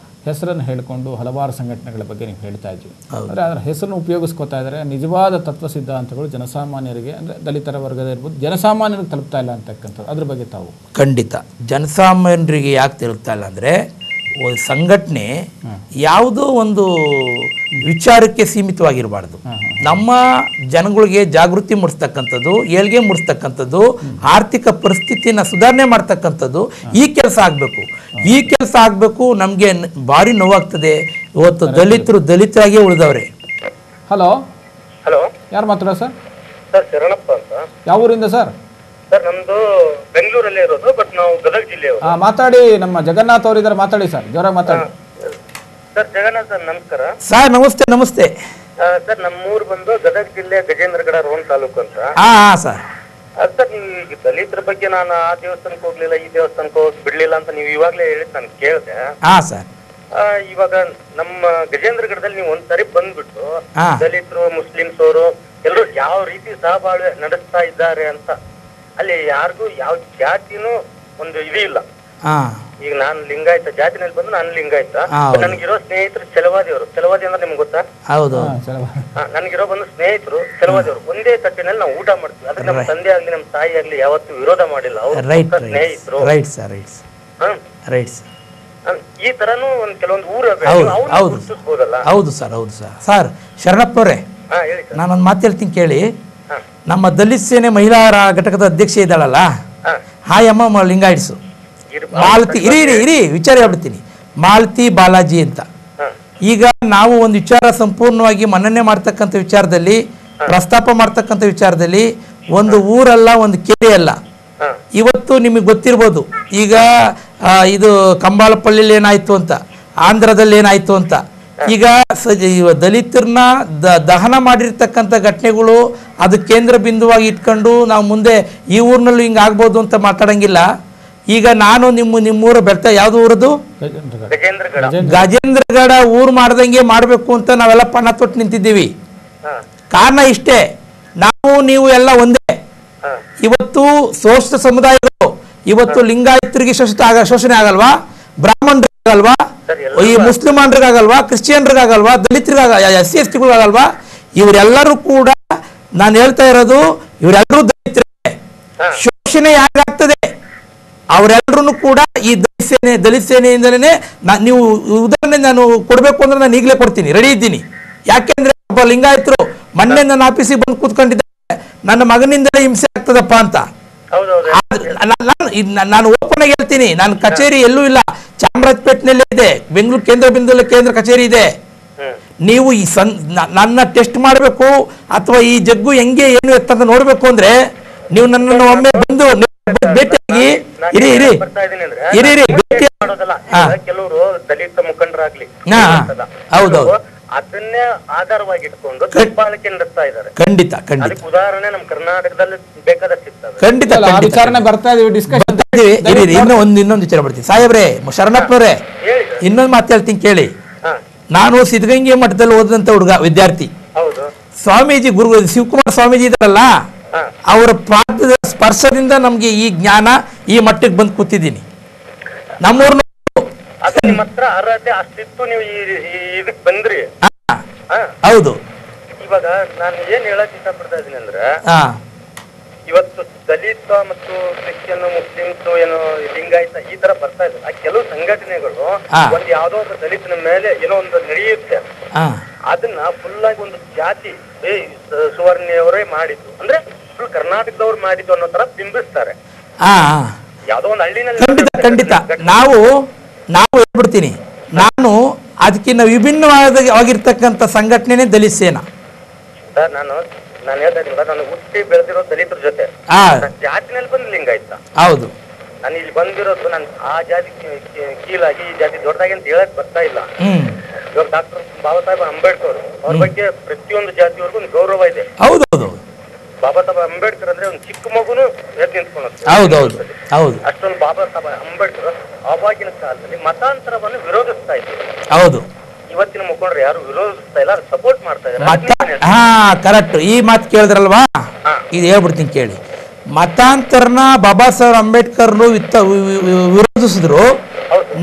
ಹೆಸರನ್ನು ಹೇಳಿಕೊಂಡು ಹಲವಾರು ಸಂಘಟನೆಗಳ ಬಗ್ಗೆ ನೀವು ಹೇಳ್ತಾ ಇದ್ದೀವಿ. ಅಂದರೆ ಅದರ ಹೆಸರನ್ನು ಉಪಯೋಗಿಸ್ಕೊತಾ ಇದ್ದಾರೆ. ನಿಜವಾದ ತತ್ವ ಸಿದ್ಧಾಂತಗಳು ಜನಸಾಮಾನ್ಯರಿಗೆ, ಅಂದರೆ ದಲಿತರ ವರ್ಗದ ಇರ್ಬೋದು, ಜನಸಾಮಾನ್ಯರಿಗೆ ತಲುಪ್ತಾ ಇಲ್ಲ ಅಂತಕ್ಕಂಥದ್ದು, ಅದ್ರ ಬಗ್ಗೆ ತಾವು ಖಂಡಿತ ಜನಸಾಮಾನ್ಯರಿಗೆ ಯಾಕೆ ತಲುಪ್ತಾ ಇಲ್ಲ ಅಂದರೆ, ಸಂಘಟನೆ ಯಾವುದೋ ಒಂದು ವಿಚಾರಕ್ಕೆ ಸೀಮಿತವಾಗಿರಬಾರ್ದು. ನಮ್ಮ ಜನಗಳಿಗೆ ಜಾಗೃತಿ ಮೂಡಿಸ್ತಕ್ಕಂಥದ್ದು, ಏಳ್ಗೆ ಮೂಡಿಸ್ತಕ್ಕಂಥದ್ದು, ಆರ್ಥಿಕ ಪರಿಸ್ಥಿತಿನ ಸುಧಾರಣೆ ಮಾಡ್ತಕ್ಕಂಥದ್ದು ಈ ಕೆಲಸ ಆಗಬೇಕು. ಈ ಕೆಲಸ ಆಗಬೇಕು. ನಮಗೆ ಭಾರಿ ನೋವಾಗ್ತದೆ. ಇವತ್ತು ದಲಿತರಾಗೇ ಉಳಿದವ್ರೆ. ಹಲೋ, ಹಲೋ, ಯಾರು ಮಾತಾಡೋ ಸರ್? ಸರ್, ಶರಣಪ್ಪ ಅಂತ. ಯಾವ ಊರಿಂದ ಸರ್? ಸರ್, ನಮ್ದು ಬೆಂಗಳೂರಲ್ಲೇ ಇರೋದು, ಬಟ್ ನಾವು ಗದಗ ಜಿಲ್ಲೆಯವರು. ಮಾತಾಡಿ, ನಮ್ಮ ಜಗನ್ನಾಥ್ ಅವರಿದ್ದಾರೆ, ಮಾತಾಡಿ ಸರ್, ಜೋರಾಗಿ ಮಾತಾಡಿ. ಸರ್, ಜಗನ್ನಾಥ್ ಸರ್, ನಮಸ್ಕಾರ. ಸರ್, ನಮಸ್ತೆ. ಸರ್, ನಮ್ಮೂರು ಬಂದು ಗದಗ ಜಿಲ್ಲೆ ಗಜೇಂದ್ರಗಡ ರೋಣ ತಾಲೂಕು ಅಂತ. ಸರ್, ಸರ್, ನೀವು ಈಗ ದಲಿತರ ಬಗ್ಗೆ ನಾನು ಆ ದೇವಸ್ಥಾನಕ್ಕೆ ಹೋಗ್ಲಿಲ್ಲ, ಈ ದೇವಸ್ಥಾನಕ್ಕೆ ಹೋಗಿ ಬಿಡ್ಲಿಲ್ಲ ಅಂತ ನೀವು ಇವಾಗ್ಲೇ ಹೇಳಿದ್ ನಾನು ಕೇಳಿದೆ. ಸರ್, ಇವಾಗ ನಮ್ಮ ಗಜೇಂದ್ರಗಡದಲ್ಲಿ ನೀವು ಒಂದ್ಸರಿ ಬಂದ್ಬಿಟ್ಟು ದಲಿತರು, ಮುಸ್ಲಿಮ್ಸ್ ಅವರು ಎಲ್ಲರೂ ಯಾವ ರೀತಿ ಸಹಬಾಳ್ವೆ ನಡೆಸ್ತಾ ಇದ್ದಾರೆ ಅಂತ, ಅಲ್ಲಿ ಯಾರಿಗೂ ಯಾವ ಜಾತಿನೂ ಒಂದು ಇದು ಇಲ್ಲ. ಈಗ ನಾನು ಲಿಂಗಾಯತ ಜಾತಿನಲ್ಲಿ ಬಂದು ನಾನು ಲಿಂಗಾಯತ. ನನಗಿರೋ ಸ್ನೇಹಿತರು ಚಲವಾದಿ ಅಂದ್ರೆ ನಿಮ್ಗೆ ಗೊತ್ತಾ? ಹೌದು. ನನಗಿರೋ ಬಂದು ಸ್ನೇಹಿತರು ಚಲವಾದಿಯವರು. ಒಂದೇ ತಟ್ಟಿನಲ್ಲಿ ನಾವು ಊಟ ಮಾಡ್ತೀವಿ. ಅದಕ್ಕೆ ನಮ್ಮ ತಂದೆ ಆಗ್ಲಿ ನಮ್ಮ ತಾಯಿ ಆಗ್ಲಿ ಯಾವತ್ತು ವಿರೋಧ ಮಾಡಿಲ್ಲ. ಅವ್ರು ಸ್ನೇಹಿತರು. ಈ ತರನು ಒಂದ್ ಕೆಲವೊಂದು ಊರ ಗುರುತಿಸಬಹುದಲ್ಲ? ಹೌದು ಸರ್. ಸರ್, ಶರಣಪ್ಪ ಅವರೇ, ನಾನೊಂದು ಮಾತು ಹೇಳ್ತೀನಿ ಕೇಳಿ. ನಮ್ಮ ದಲಿತ ಸೇನೆ ಮಹಿಳಾ ಘಟಕದ ಅಧ್ಯಕ್ಷೆ ಇದ್ದಾಳಲ್ಲ, ಹಾಯಮ್ಮ ಲಿಂಗಾಯಟ್ಸು, ಮಾಲತಿ, ಇರಿ ವಿಚಾರ ಹೇಳ್ಬಿಡ್ತೀನಿ, ಮಾಲತಿ ಬಾಲಾಜಿ ಅಂತ. ಈಗ ನಾವು ಒಂದು ವಿಚಾರ ಸಂಪೂರ್ಣವಾಗಿ ಮನ್ನಣೆ ಮಾಡ್ತಕ್ಕಂಥ ವಿಚಾರದಲ್ಲಿ, ಪ್ರಸ್ತಾಪ ಮಾಡ್ತಕ್ಕಂಥ ವಿಚಾರದಲ್ಲಿ ಒಂದು ಊರಲ್ಲ, ಒಂದು ಕೆರೆ ಅಲ್ಲ. ಇವತ್ತು ನಿಮಗೆ ಗೊತ್ತಿರ್ಬೋದು, ಈಗ ಇದು ಕಂಬಾಲಪಳ್ಳಿಲಿ ಏನಾಯ್ತು ಅಂತ, ಆಂಧ್ರದಲ್ಲಿ ಏನಾಯ್ತು ಅಂತ. ಈಗ ದಲಿತರನ್ನ ದಹನ ಮಾಡಿರ್ತಕ್ಕಂಥ ಘಟನೆಗಳು, ಅದು ಕೇಂದ್ರ ಬಿಂದುವಾಗಿ ಇಟ್ಕೊಂಡು ನಾವು ಮುಂದೆ ಈ ಊರಿನಲ್ಲೂ ಹಿಂಗೆ ಆಗ್ಬೋದು ಅಂತ ಮಾತಾಡಂಗಿಲ್ಲ. ಈಗ ನಾನು ನಿಮ್ಮೂರ ಬೆಳ್ತಾ ಯಾವ್ದು ಊರದು ಗಜೇಂದ್ರಗಡ. ಗಜೇಂದ್ರಗಡ ಊರು ಮಾಡ್ದಂಗೆ ಮಾಡಬೇಕು ಅಂತ ನಾವೆಲ್ಲ ಪಣ ತೊಟ್ಟು ನಿಂತಿದ್ದೀವಿ. ಕಾರಣ ಇಷ್ಟೇ, ನಾವು ನೀವು ಎಲ್ಲ ಒಂದೇ. ಇವತ್ತು ಶೋಷಿತ ಸಮುದಾಯಗಳು, ಇವತ್ತು ಲಿಂಗಾಯತರಿಗೆ ಶೋಷಣೆ ಆಗಲ್ವಾ, ಬ್ರಾಹ್ಮಣರಿಗಾಗಲ್ವಾ, ಈ ಮುಸ್ಲಿಮಾನರಿಗಾಗಲ್ವಾ, ಕ್ರಿಶ್ಚಿಯನ್ರಿಗಾಗಲ್ವಾ, ದಲಿತರಿಗಾಗ, SC ST ಗಳಿಗಾಗಲ್ವಾ, ಇವರೆಲ್ಲರೂ ಕೂಡ ನಾನು ಹೇಳ್ತಾ ಇರೋದು ಇವರೆಲ್ಲರೂ ದಲಿತರೇ. ಶೋಷಣೆ ಯಾಕಾಗ್ತದೆ ಅವರೆಲ್ಲರೂ ಕೂಡ ಈ ದಲಿತ ಸೇನೆಯಿಂದಲೇ ನೀವು ಉದಾಹರಣೆ ನಾನು ಕೊಡಬೇಕು ಅಂದ್ರೆ ನಾನು ಈಗಲೇ ಕೊಡ್ತೀನಿ, ರೆಡಿ ಇದ್ದೀನಿ. ಯಾಕೆಂದ್ರೆ ಒಬ್ಬ ಲಿಂಗಾಯತರು ಮೊನ್ನೆ ನನ್ನ ಆಫೀಸಿಗೆ ಬಂದು ಕೂತ್ಕೊಂಡಿದ್ದಾರೆ, ನನ್ನ ಮಗನಿಂದಲೇ ಹಿಂಸೆ ಆಗ್ತದಪ್ಪ ಅಂತ. ನಾನು ಓಪನ್ ಆಗಿ ಹೇಳ್ತೀನಿ, ನಾನು ಕಚೇರಿ ಎಲ್ಲೂ ಇಲ್ಲ, ಚಾಮರಾಜಪೇಟೆನಲ್ಲೇ ಇದೆ, ಬೆಂಗಳೂರು ಕೇಂದ್ರ ಬಿಂದುವಲ್ಲಿ ಕೇಂದ್ರ ಕಚೇರಿ ಇದೆ. ನೀವು ಈ ನನ್ನ ಟೆಸ್ಟ್ ಮಾಡಬೇಕು ಅಥವಾ ಈ ಜಗ್ಗು ಹೆಂಗೆ ಏನು ಎತ್ತಂತ ನೋಡ್ಬೇಕು ಅಂದ್ರೆ ನೀವು ನನ್ನನ್ನು ಒಮ್ಮೆ ಬಂದು ಭೇಟಿಯಾಗಿ ಕೆಲವರು ದಲಿತ ಮುಖಂಡರಾಗ್ಲಿ ಹೌದೌದು ಅದನ್ನೇ ಆಧಾರವಾಗಿ ಇಟ್ಕೊಂಡು ದಬ್ಬಾಳಿಕೆ ನಡೆಸ್ತಾ ಇದ್ದಾರೆ. ಖಂಡಿತ ಖಂಡಿತ ಅದಕ್ಕೆ ಉದಾಹರಣೆ ನಮ್ಮ ಕರ್ನಾಟಕದಲ್ಲಿ ಬೇಕಾದಷ್ಟು ಸಿಗ್ತವೆ. ಖಂಡಿತ ವಿಚಾರಣೆ ಬರ್ತಾ ಇದೀವಿ, ಡಿಸ್ಕಷನ್ ಇನ್ನೊಂದು ವಿಚಾರ ಬರ್ತೀನಿ ಸಾಹೇಬ್ರೆ, ಶರಣಪ್ಪನವ್ರೆ, ಇನ್ನೊಂದು ಮಾತು ಹೇಳ್ತೀನಿ ಕೇಳಿ. ನಾನು ಸಿದ್ಧಗಂಗೆ ಮಠದಲ್ಲಿ ಓದಂತ ವಿದ್ಯಾರ್ಥಿ. ಸ್ವಾಮೀಜಿ ಗುರು ಶಿವಕುಮಾರ ಸ್ವಾಮೀಜಿ ಇದಾರಲ್ಲ, ಅವರ ಪಾದದ ಸ್ಪರ್ಶದಿಂದ ನಮ್ಗೆ ಈ ಜ್ಞಾನ ಈ ಮಟ್ಟಕ್ಕೆ ಬಂದು ಕೂತಿದ್ದೀನಿ. ನಮ್ಮೂರ್ನ ನಿಮ್ಮ ಹತ್ರ ಅರ್ಹತೆ ಅಷ್ಟಿತ್ತು, ನೀವು ಇದಕ್ ಬಂದ್ರಿ. ಹೌದು. ಇವಾಗ ನಾನು ಏನ್ ಹೇಳಕ್ ಇಷ್ಟಪಡ್ತಾ ಇದೀನಿ ಅಂದ್ರೆ, ಇವತ್ತು ದಲಿತ ಮತ್ತು ಕ್ರಿಶ್ಚಿಯನ್ ಮುಸ್ಲಿಮ್ಸ್ ಏನು ಲಿಂಗಾಯತ ಈ ತರ ಬರ್ತಾ ಇದ್ದಾರೆ. ಆ ಕೆಲವು ಸಂಘಟನೆಗಳು ಒಂದ್ ಯಾವ್ದೋ ಒಬ್ಬ ದಲಿತನ ಮೇಲೆ ಏನೋ ಒಂದು ನಡೆಯುತ್ತೆ, ಅದನ್ನ ಫುಲ್ ಆಗಿ ಒಂದು ಜಾತಿ ಸುವರ್ಣಿಯವರೇ ಮಾಡಿದ್ದು ಅಂದ್ರೆ ಫುಲ್ ಕರ್ನಾಟಕದವ್ರು ಮಾಡಿದ್ದು ಅನ್ನೋ ತರ ಬಿಂಬಿಸ್ತಾರೆ. ಯಾವ್ದೋ ಒಂದು ಹಳ್ಳಿನಲ್ಲಿ ಖಂಡಿತ ನಾವು ಹೇಳ್ಬಿಡ್ತೀನಿ, ನಾನು ಅದಕ್ಕಿಂತ ವಿಭಿನ್ನವಾಗಿರ್ತಕ್ಕಂಥ ಸಂಘಟನೆ ದಲಿತ ಸೇನಾ. ಸರ್ ನಾನು ಹೇಳ್ತಾ ಇದ್ದೀನಿ, ನಾನು ಹುಟ್ಟಿ ಬೆಳೆದಿರೋ ದಲಿತರ ಜೊತೆ ಜಾತಿನಲ್ಲಿ ಬಂದು ಲಿಂಗಾಯತ. ಹೌದು. ನಾನು ಇಲ್ಲಿ ಬಂದಿರೋದು ನಾನು ಆ ಜಾತಿ ಕೀಳಾಗಿ ಈ ಜಾತಿ ದೊಡ್ಡದಾಗಿ ಅಂತ ಹೇಳಕ್ ಬರ್ತಾ ಇಲ್ಲ. ಇವಾಗ ಡಾಕ್ಟರ್ ಬಾಬಾ ಸಾಹೇಬ್ ಅಂಬೇಡ್ಕರ್ ಅವ್ರ ಬಗ್ಗೆ ಪ್ರತಿಯೊಂದು ಜಾತಿಯವರೆಗೂ ಒಂದು ಗೌರವ ಇದೆ. ಹೌದೌದು. ಬಾಬಾ ಸಾಹೇಬ್ ಅಂಬೇಡ್ಕರ್ ಅಂದ್ರೆ ಒಂದು ಚಿಕ್ಕ ಮಗುನು ಎದ್ದು ನಿಂತ್ಕೊಳ್ಳುತ್ತೆ. ಹೌದೌದು ಹೌದು. ಅಷ್ಟೊಂದು ಬಾಬಾ ಸಾಹೇಬ್ ಅಂಬೇಡ್ಕರ್ ಆವಾಗಿನ ಕಾಲದಲ್ಲಿ ಮತಾಂತರವನ್ನು ವಿರೋಧಿಸ್ತಾ ಇದ್ರು. ಹೌದು. ಇವತ್ತಿನ ಮುಖಂಡರು ಯಾರು ವಿರೋಧಿಸ್ತಾ ಇಲ್ಲ, ಸಪೋರ್ಟ್ ಮಾಡ್ತಾ ಇದ್ದಾರೆ. ಕರೆಕ್ಟ್. ಈ ಮಾತು ಕೇಳಿದ್ರಲ್ವಾ, ಇದು ಹೇಳ್ಬಿಡ್ತೀನಿ ಕೇಳಿ. ಮತಾಂತರನ ಬಾಬಾ ಸಾಹೇಬ್ ಅಂಬೇಡ್ಕರ್ ವಿರೋಧಿಸಿದ್ರು.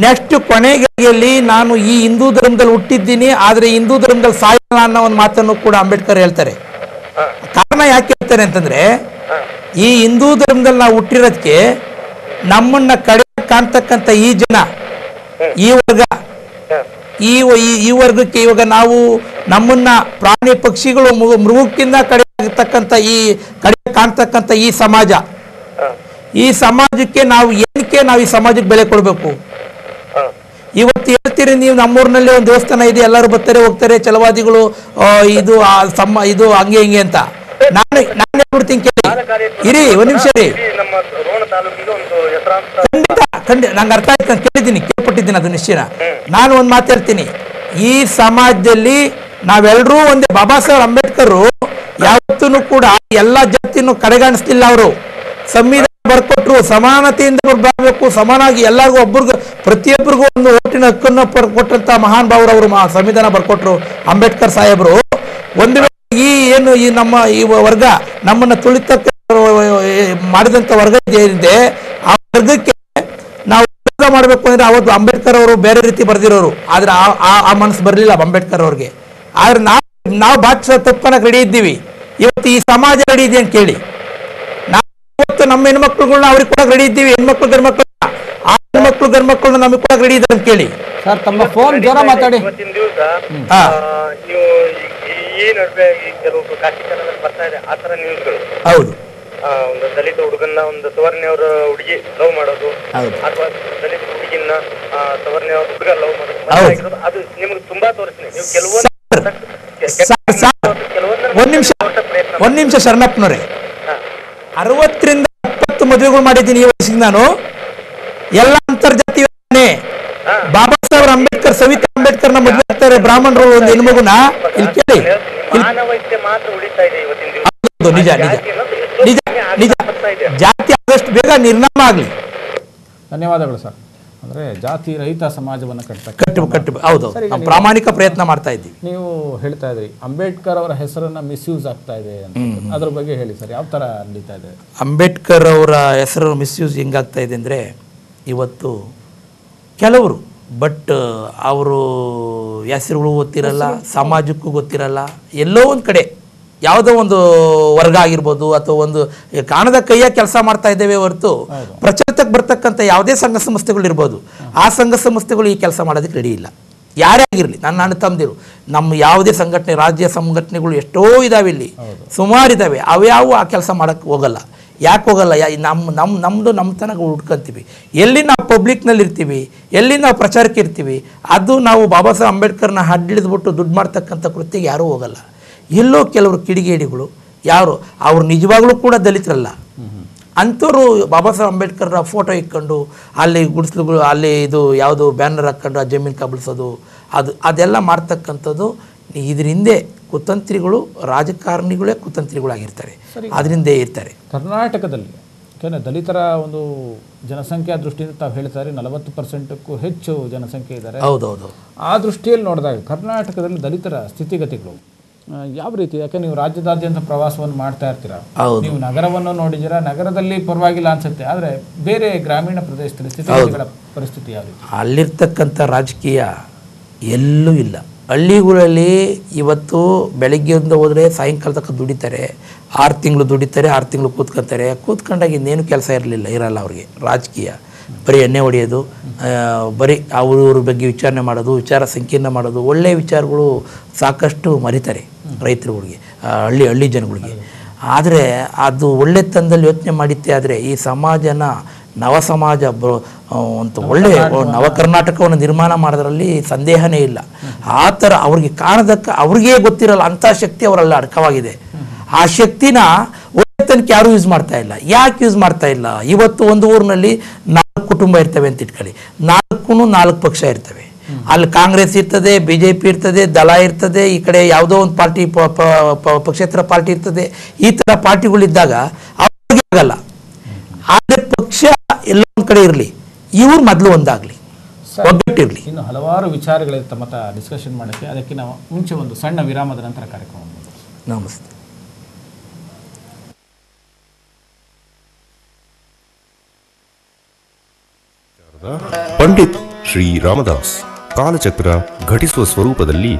ನೆಕ್ಸ್ಟ್ ಕೊನೆಗೆಯಲ್ಲಿ ನಾನು ಈ ಹಿಂದೂ ಧರ್ಮದಲ್ಲಿ ಹುಟ್ಟಿದ್ದೀನಿ, ಆದ್ರೆ ಹಿಂದೂ ಧರ್ಮದಲ್ಲಿ ಸಾಯಲ್ಲ ಅನ್ನೋ ಒಂದು ಮಾತನ್ನು ಕೂಡ ಅಂಬೇಡ್ಕರ್ ಹೇಳ್ತಾರೆ. ಕಾರಣ ಯಾಕೆ ಹೇಳ್ತಾರೆ ಅಂತಂದ್ರೆ, ಈ ಹಿಂದೂ ಧರ್ಮದಲ್ಲಿ ನಾವು ಹುಟ್ಟಿರೋದಕ್ಕೆ ನಮ್ಮನ್ನ ಕಡೆ ಕಾಣ್ತಕ್ಕಂಥ ಈ ಜನ, ಈ ವರ್ಗ, ಈ ವರ್ಗಕ್ಕೆ ಇವಾಗ ನಾವು ನಮ್ಮನ್ನ ಪ್ರಾಣಿ ಪಕ್ಷಿಗಳು ಮೃಗಕ್ಕಿಂತ ಕಡೆ ಆಗ್ತಕ್ಕಂಥ ಈ ಕಡೆ ಕಾಣ್ತಕ್ಕಂಥ ಈ ಸಮಾಜ, ಈ ಸಮಾಜಕ್ಕೆ ನಾವು ಏನಕ್ಕೆ ನಾವು ಈ ಸಮಾಜಕ್ಕೆ ಬೆಲೆ ಕೊಡಬೇಕು? ಇವತ್ತು ಹೇಳ್ತೀರಿ ನೀವು, ನಮ್ಮೂರಿನಲ್ಲಿ ಒಂದು ದೇವಸ್ಥಾನ ಇದೆ, ಎಲ್ಲರೂ ಬರ್ತಾರೆ ಹೋಗ್ತಾರೆ, ಛಲವಾದಿಗಳು ಇದು ಇದು ಹಂಗೆ ಹಿಂಗೆ ಅಂತ. ನಾನು ಹೇಳ್ಬಿಡ್ತೀನಿ ಕೇಳಿ, ಇರಿ ಒಂದ್ ನಿಮಿಷ ರೀ. ಖಂಡಿತ ನಂಗೆ ಅರ್ಥ ಆಯ್ತು, ಕೇಳಿದ್ದೀನಿ, ಕೇಳ್ಪಟ್ಟಿದ್ದೀನಿ, ಅದು ನಿಶ್ಚಯ. ನಾನು ಒಂದು ಮಾತಾಡ್ತೀನಿ, ಈ ಸಮಾಜದಲ್ಲಿ ನಾವೆಲ್ಲರೂ ಒಂದೇ. ಬಾಬಾ ಸಾಹೇಬ್ ಅಂಬೇಡ್ಕರ್ ಯಾವತ್ತೂ ಕೂಡ ಎಲ್ಲ ಜಾತಿಯನ್ನು ಕಡೆಗಾಣಿಸ್ತಿಲ್ಲ. ಅವರು ಸಂವಿಧಾನ ಬರ್ಕೊಟ್ರು, ಸಮಾನತೆಯಿಂದ ಬರಬೇಕು, ಸಮಾನಾಗಿ ಎಲ್ಲರಿಗೂ ಒಬ್ಬರಿಗೂ ಪ್ರತಿಯೊಬ್ಬರಿಗೂ ಒಂದು ಓಟಿನ ಹಕ್ಕನ್ನು ಕೊಟ್ಟಂತ ಮಹಾನ್ ಭಾವರು ಸಂವಿಧಾನ ಬರ್ಕೊಟ್ರು ಅಂಬೇಡ್ಕರ್ ಸಾಹೇಬರು. ಒಂದು ವೇಳೆ ಈ ನಮ್ಮ ಈ ವರ್ಗ ನಮ್ಮನ್ನ ತುಳಿತಕ್ಕೆ ಮಾಡಿದಂತ ವರ್ಗ ಏನಿದೆ, ಆ ವರ್ಗಕ್ಕೆ ನಾವು ವಿರೋಧ ಮಾಡಬೇಕು ಅಂದ್ರೆ ಅವತ್ತು ಅಂಬೇಡ್ಕರ್ ಅವರು ಬೇರೆ ರೀತಿ ಬರ್ದಿರೋರು, ಆದ್ರೆ ಆ ಮನಸ್ಸು ಬರಲಿಲ್ಲ ಅಂಬೇಡ್ಕರ್ ಅವ್ರಿಗೆ. ಆದ್ರೆ ನಾವು ಭಾಷೆ ತಪ್ಪನಕ್ಕೆ ರೆಡಿ ಇದ್ದೀವಿ. ಇವತ್ತು ಈ ಸಮಾಜ ರೆಡಿ ಇದೆ ಅಂತ ಕೇಳಿ, ನಾವು ಇವತ್ತು ನಮ್ಮ ಹೆಣ್ಮಕ್ಳುಗಳನ್ನ ಅವ್ರಿಗೆ ಕೂಡ ರೆಡಿ ಇದ್ದೀವಿ. ಹೆಣ್ಮಕ್ಳು ಗಂಡ್ಮಕ್ಳನ್ನ, ಆ ಹೆಣ್ಮಕ್ಳು ಗಂಡ್ಮಕ್ಳನ್ನ ನಮಗೆ ಕೂಡ ರೆಡಿ ಇದೆ ಅಂತ ಕೇಳಿ. ಸರ್ ತಮ್ಮ ಫೋನ್ ಜೋರ ಮಾತಾಡಿ. ಇವತ್ತಿನ ದಿವಸ ನೀವು ಈ ನಡುವೆ ಕೆಲವು ಕಾಶಿಕರದಲ್ಲಿ ಬರ್ತಾ ಇದೆ ಆ ತರ ನ್ಯೂಸ್ಗಳು. ಹೌದು. ಒಂದು ದಲಿತ ಹುಡುಗನ್ನ ಒಂದು ಸವರ್ಣಿಯವರ ಹುಡುಗಿ ಲವ್ ಮಾಡೋದು, ಅಥವಾ ದಲಿತ ಹುಡುಗಿನ ಸವರ್ಣಿಯವರ ಹುಡುಗ ಲವ್ ಮಾಡೋದು, ಅದು ನಿಮ್ಗೆ ತುಂಬಾ ತೋರಿಸ್ತೀನಿ. ನೀವು ಕೆಲವೊಂದು ಒಂದ್ ನಿಮಿಷ ಶರಣಪ್ಪನವ್ರೆ, 60ರಿಂದ 70 ಮದುವೆಗಳು ಮಾಡಿದ್ದೀನಿ ಈ ವಯಸ್ಸಿಗೆ ನಾನು. ಎಲ್ಲ ಅಂತರ್ಜಾತೀಯ. ಬಾಬಾ ಸಾಹೇಬ್ ಅಂಬೇಡ್ಕರ್, ಸವಿತಾ ಅಂಬೇಡ್ಕರ್ ನ ಮದುವೆ ಆಗ್ತಾರೆ ಬ್ರಾಹ್ಮಣರು ಒಂದು ಹೆಣ್ಮಗುನ. ಇಲ್ಲಿ ಕೇಳಿ, ನಿಜ ನಿಜ ನಿಜ ನಿಜ. ಜಾತಿ ಆದಷ್ಟು ಬೇಗ ನಿರ್ನಾಮ ಆಗ್ಲಿ. ಧನ್ಯವಾದಗಳು ಸರ್. ಅಂದರೆ ಜಾತಿ ರಹಿತ ಸಮಾಜವನ್ನು ಕಟ್ಟಬೇಕು. ಹೌದು, ಪ್ರಾಮಾಣಿಕ ಪ್ರಯತ್ನ ಮಾಡ್ತಾ ಇದ್ದೀವಿ. ನೀವು ಹೇಳ್ತಾ ಇದ್ರಿ ಅಂಬೇಡ್ಕರ್ ಅವರ ಹೆಸರನ್ನ ಮಿಸ್ಯೂಸ್ ಆಗ್ತಾ ಇದೆ ಅಂತ, ಅದ್ರ ಬಗ್ಗೆ ಹೇಳಿ ಸರ್, ಯಾವ ಥರ ನಡೀತಾ ಇದೆ? ಅಂಬೇಡ್ಕರ್ ಅವರ ಹೆಸರು ಮಿಸ್ಯೂಸ್ ಹೆಂಗಾಗ್ತಾ ಇದೆ ಅಂದರೆ, ಇವತ್ತು ಕೆಲವರು ಅವರು ಹೆಸರುಗಳು ಗೊತ್ತಿರಲ್ಲ, ಸಮಾಜಕ್ಕೂ ಗೊತ್ತಿರಲ್ಲ, ಎಲ್ಲೋ ಒಂದು ಕಡೆ ಯಾವುದೋ ಒಂದು ವರ್ಗ ಆಗಿರ್ಬೋದು ಅಥವಾ ಒಂದು ಕಾಣದ ಕೈಯ ಕೆಲಸ ಮಾಡ್ತಾ ಇದ್ದೇವೆ ಹೊರತು ಪ್ರಚಲಿತಕ್ಕೆ ಬರ್ತಕ್ಕಂಥ ಯಾವುದೇ ಸಂಘ ಸಂಸ್ಥೆಗಳು ಇರ್ಬೋದು, ಆ ಸಂಘ ಸಂಸ್ಥೆಗಳು ಈ ಕೆಲಸ ಮಾಡೋದಕ್ಕೆ ರೆಡಿ ಇಲ್ಲ. ಯಾರೇ ಆಗಿರಲಿ, ನನ್ನ ಅಣ್ಣ ತಮ್ಮದಿರು, ನಮ್ಮ ಯಾವುದೇ ಸಂಘಟನೆ, ರಾಜ್ಯ ಸಂಘಟನೆಗಳು ಎಷ್ಟೋ ಇದಾವೆ, ಇಲ್ಲಿ ಸುಮಾರಿದ್ದಾವೆ, ಅವ್ಯಾವು ಆ ಕೆಲಸ ಮಾಡೋಕ್ಕೆ ಹೋಗಲ್ಲ. ಯಾಕೆ ಹೋಗಲ್ಲ? ನಮ್ಮದು ನಮ್ಮ ತನಕ ಹುಡ್ಕೊಂತೀವಿ. ಎಲ್ಲಿ ನಾವು ಪಬ್ಲಿಕ್ನಲ್ಲಿ ಇರ್ತೀವಿ, ಎಲ್ಲಿ ನಾವು ಪ್ರಚಾರಕ್ಕೆ ಇರ್ತೀವಿ, ಅದು ನಾವು ಬಾಬಾ ಸಾಹೇಬ್ ಅಂಬೇಡ್ಕರ್ನ ಹಿಡಿದ್ಬಿಟ್ಟು ದುಡ್ಡು ಮಾಡ್ತಕ್ಕಂಥ ಕೃತ್ಯಕ್ಕೆ ಯಾರೂ ಹೋಗಲ್ಲ. ಎಲ್ಲೋ ಕೆಲವರು ಕಿಡಿಗೇಡಿಗಳು, ಯಾರು ಅವ್ರು ನಿಜವಾಗ್ಲೂ ಕೂಡ ದಲಿತರಲ್ಲ, ಅಂಥವ್ರು ಬಾಬಾ ಸಾಹೇಬ್ ಅಂಬೇಡ್ಕರ್ರ ಫೋಟೋ ಇಟ್ಕೊಂಡು ಅಲ್ಲಿ ಗುಡಿಸ್ಲುಗಳು, ಅಲ್ಲಿ ಇದು ಯಾವುದು ಬ್ಯಾನರ್ ಹಾಕ್ಕೊಂಡು ಆ ಜಮೀನು ಕಬಳಿಸೋದು, ಅದೆಲ್ಲ ಮಾಡ್ತಕ್ಕಂಥದ್ದು. ಇದ್ರ ಹಿಂದೆ ಕುತಂತ್ರಿಗಳು, ರಾಜಕಾರಣಿಗಳೇ ಕುತಂತ್ರಿಗಳಾಗಿರ್ತಾರೆ, ಅದರಿಂದ ಇರ್ತಾರೆ. ಕರ್ನಾಟಕದಲ್ಲಿ ದಲಿತರ ಒಂದು ಜನಸಂಖ್ಯಾ ದೃಷ್ಟಿಯಿಂದ ತಾವು ಹೇಳ್ತಾರೆ 40%ಕ್ಕೂ ಹೆಚ್ಚು ಜನಸಂಖ್ಯೆ ಇದ್ದಾರೆ. ಹೌದೌದು. ಆ ದೃಷ್ಟಿಯಲ್ಲಿ ನೋಡಿದಾಗ ಕರ್ನಾಟಕದಲ್ಲಿ ದಲಿತರ ಸ್ಥಿತಿಗತಿಗಳು ಯಾವ ರೀತಿ? ಯಾಕೆ ನೀವು ರಾಜ್ಯದಾದ್ಯಂತ ಪ್ರವಾಸವನ್ನು ಮಾಡ್ತಾ ಇರ್ತೀರಾ, ನೀವು ನಗರವನ್ನು ನೋಡಿದ್ದೀರಾ, ನಗರದಲ್ಲಿ ಪರವಾಗಿಲ್ಲ ಅನ್ಸುತ್ತೆ, ಆದರೆ ಬೇರೆ ಗ್ರಾಮೀಣ ಪ್ರದೇಶದಲ್ಲಿ ಸ್ಥಿತಿಗತಿಗಳ ಪರಿಸ್ಥಿತಿ ಯಾವ ರೀತಿ? ಅಲ್ಲಿರ್ತಕ್ಕಂಥ ರಾಜಕೀಯ ಎಲ್ಲೂ ಇಲ್ಲ. ಹಳ್ಳಿಗಳಲ್ಲಿ ಇವತ್ತು ಬೆಳಗ್ಗೆಯಿಂದ ಹೋದರೆ ಸಾಯಂಕಾಲ ತನಕ ದುಡಿತಾರೆ, 6 ತಿಂಗಳು ದುಡಿತಾರೆ, 6 ತಿಂಗಳು ಕೂತ್ಕೊಂಡಾಗ ಇನ್ನೇನು ಕೆಲಸ ಇರಲ್ಲ ಅವ್ರಿಗೆ. ರಾಜಕೀಯ ಬರೀ ಎಣ್ಣೆ ಹೊಡೆಯೋದು, ಬರೀ ಅವ್ರ ಬಗ್ಗೆ ವಿಚಾರಣೆ ಮಾಡೋದು, ವಿಚಾರ ಸಂಕೀರ್ಣ ಮಾಡೋದು, ಒಳ್ಳೆಯ ವಿಚಾರಗಳು ಸಾಕಷ್ಟು ಮರಿತಾರೆ ರೈತರುಗಳಿಗೆ, ಹಳ್ಳಿ ಜನಗಳಿಗೆ. ಆದರೆ ಅದು ಒಳ್ಳೆತನದಲ್ಲಿ ಯೋಚನೆ ಮಾಡಿದ್ದೆ ಆದರೆ ಈ ಸಮಾಜನ ನವ ಸಮಾಜ ಅಂತ ಒಳ್ಳೆ ನವ ಕರ್ನಾಟಕವನ್ನು ನಿರ್ಮಾಣ ಮಾಡೋದ್ರಲ್ಲಿ ಸಂದೇಹನೇ ಇಲ್ಲ. ಆ ಥರ ಅವ್ರಿಗೆ ಕಾಣದಕ್ಕೆ ಅವ್ರಿಗೇ ಗೊತ್ತಿರಲ್ಲ, ಅಂಥ ಶಕ್ತಿ ಅವರೆಲ್ಲ ಅಡಕವಾಗಿದೆ. ಆ ಶಕ್ತಿನ ಒಳ್ಳೆತನಕ್ಕೆ ಯಾರೂ ಯೂಸ್ ಮಾಡ್ತಾ ಇಲ್ಲ. ಯಾಕೆ ಯೂಸ್ ಮಾಡ್ತಾ ಇಲ್ಲ? ಇವತ್ತು ಒಂದು ಊರಿನಲ್ಲಿ 4 ಕುಟುಂಬ ಇರ್ತವೆ ಅಂತ ಇಟ್ಕೊಳ್ಳಿ, 4 ಪಕ್ಷ ಇರ್ತವೆ. ಅಲ್ಲಿ ಕಾಂಗ್ರೆಸ್ ಇರ್ತದೆ, BJP ಇರ್ತದೆ, ದಳ ಇರ್ತದೆ, ಈ ಕಡೆ ಯಾವುದೋ ಒಂದು ಪಾರ್ಟಿ ಪಕ್ಷೇತರ ಪಾರ್ಟಿ ಇರ್ತದೆ. ಈ ಥರ ಪಾರ್ಟಿಗಳಿದ್ದಾಗ ಅವ್ರಿಗೆ ಆಗಲ್ಲ. ಆದರೆ ಪಕ್ಷ ಎಲ್ಲ ಒಂದು ಕಡೆ ಇರಲಿ, ಇವ್ರು ಮೊದಲು ಒಂದಾಗಲಿ, ಒಗ್ಗಟ್ಟಿರಲಿ. ಇನ್ನು ಹಲವಾರು ವಿಚಾರಗಳಿರುತ್ತೆ ತಮ್ಮ ಡಿಸ್ಕಷನ್ ಮಾಡೋಕ್ಕೆ. ಅದಕ್ಕೆ ನಾವು ಮುಂಚೆ ಒಂದು ಸಣ್ಣ ವಿರಾಮದ ನಂತರ ಕಾರ್ಯಕ್ರಮ. ನಮಸ್ತೆ. ಪಂಡಿತ್ ಶ್ರೀ ರಾಮದಾಸ್ ಕಾಲಚಕ್ರ ಘಟಿಸುವ ಸ್ವರೂಪದಲ್ಲಿ